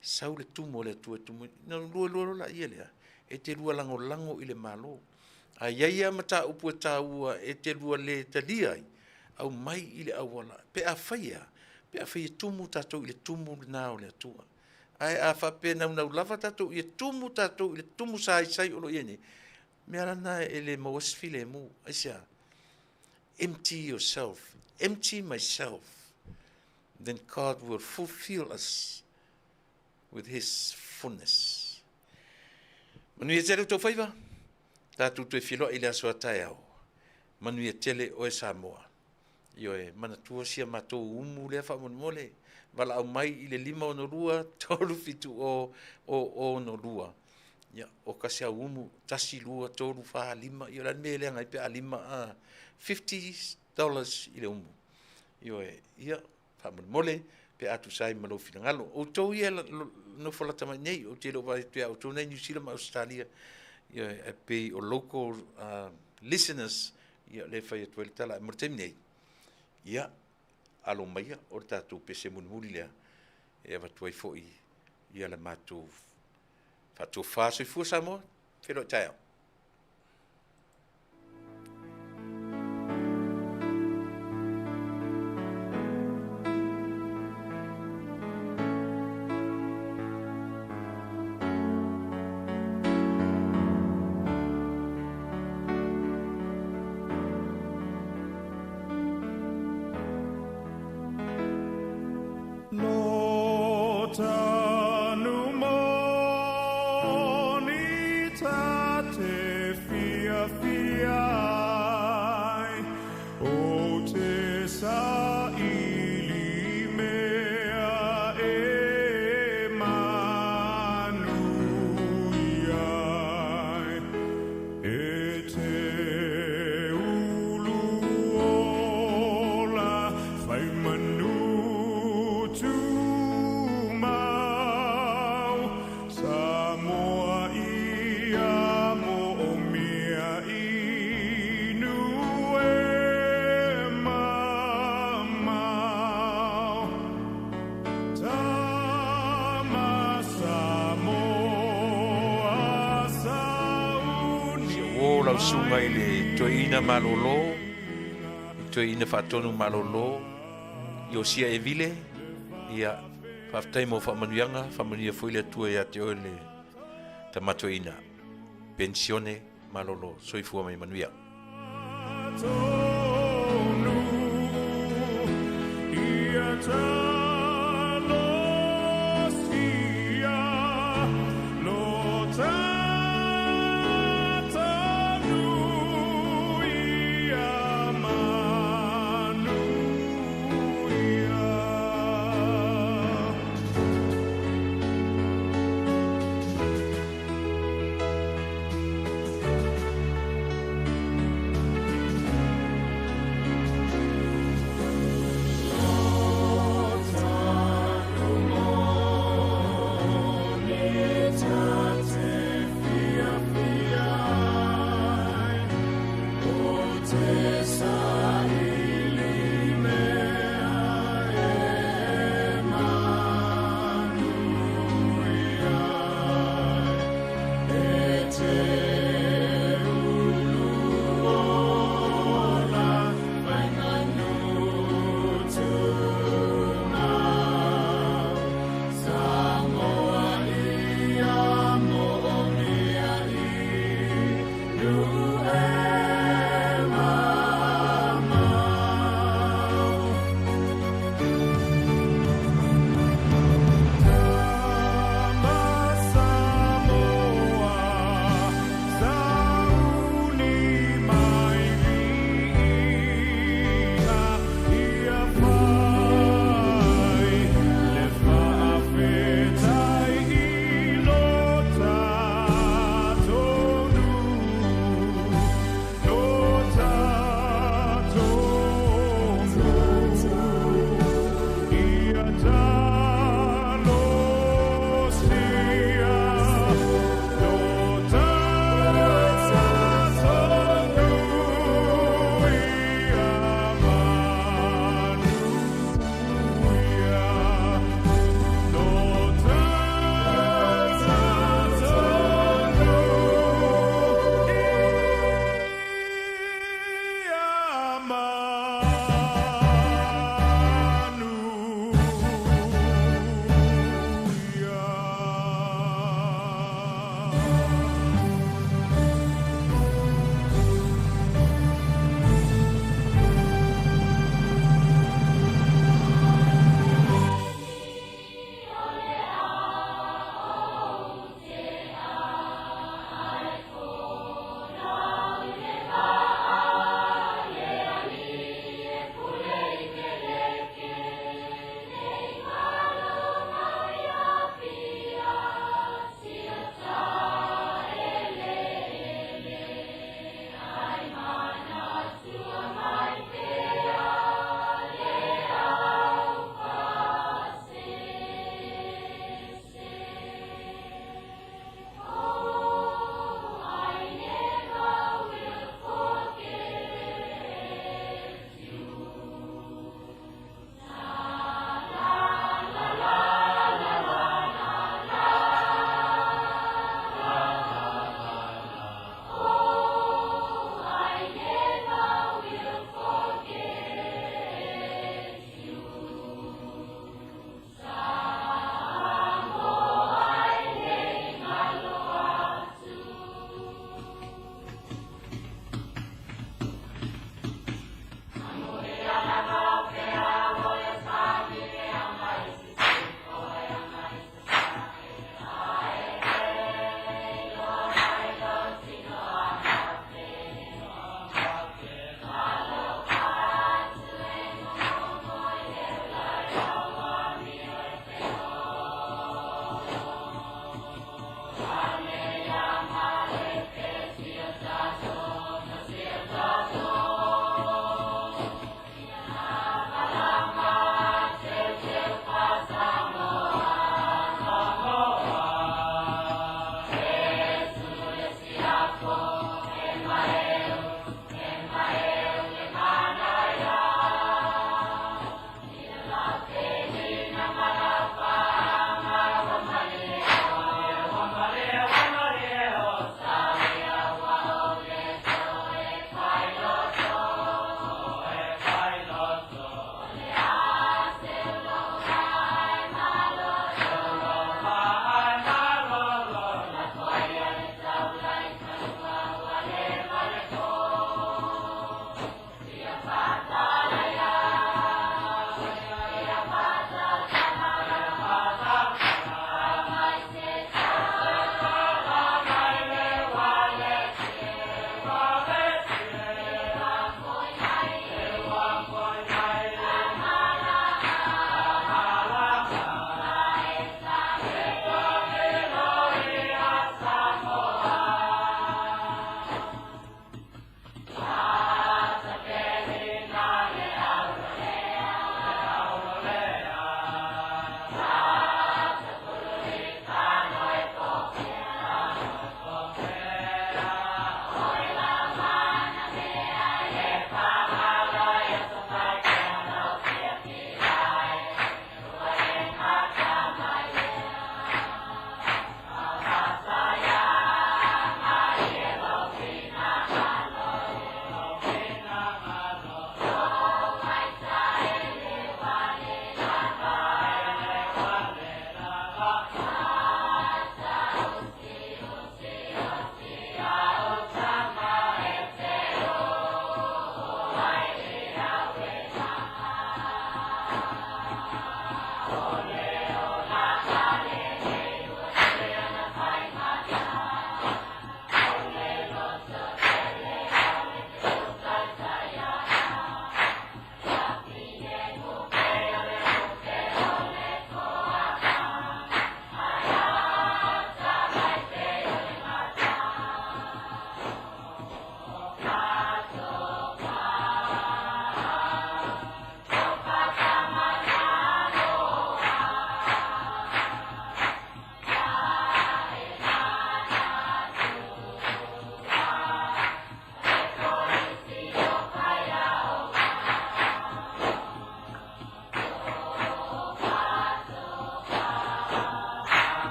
Sau le tumo le tua tumo. Na lua la ia lea. E te lua lango i le malo. A iaia Mataupu e Taua e te lua le talia ai. Au mai i le awala. Pe a whaia tumu tatou i le tumu nao le atua. Ai a whape nau lava tatou i le tumu tatou i le tumu sai olo iene. Mea rana e le mawasfile mu. Aisia. Empty yourself. Empty myself. Then God will fulfill us with His fullness. Manuia tele tau whaiva. Tātou tue whiloa i le asoa tai au. Manuia tele o e Samoa. Io e manatua sia matou umu lea whamonmole. Wala au mai i le 5 o no rua, tolu fitu o no rua. Ia, o kasi au umu, tasi lua, tolu wha 5. Io lan mea lea ngai pe a 5 a $50 i le umu. Io e, ia, whamonmole, pe atu sai malo finangalo. O tau ia no whalata mai nei, o te lo vai te au tau nei New Zealand ma Australia. Ia e pe o local listeners, ia le whai atu ele tala, mortemi nei. Ia, alo maia, o tātou pese munmuri lea, e awa tuai fōi, ia le mātou, whātou whāsoi fua Samoa, whero tai au. Sunga i le toina malolo, i toina whatonu malolo, i o sia e vile, ia Faafetai mo whamanuianga, whamanuia fuile tua ia te oe le tamatoina, pensione malolo, soifua mai manuia.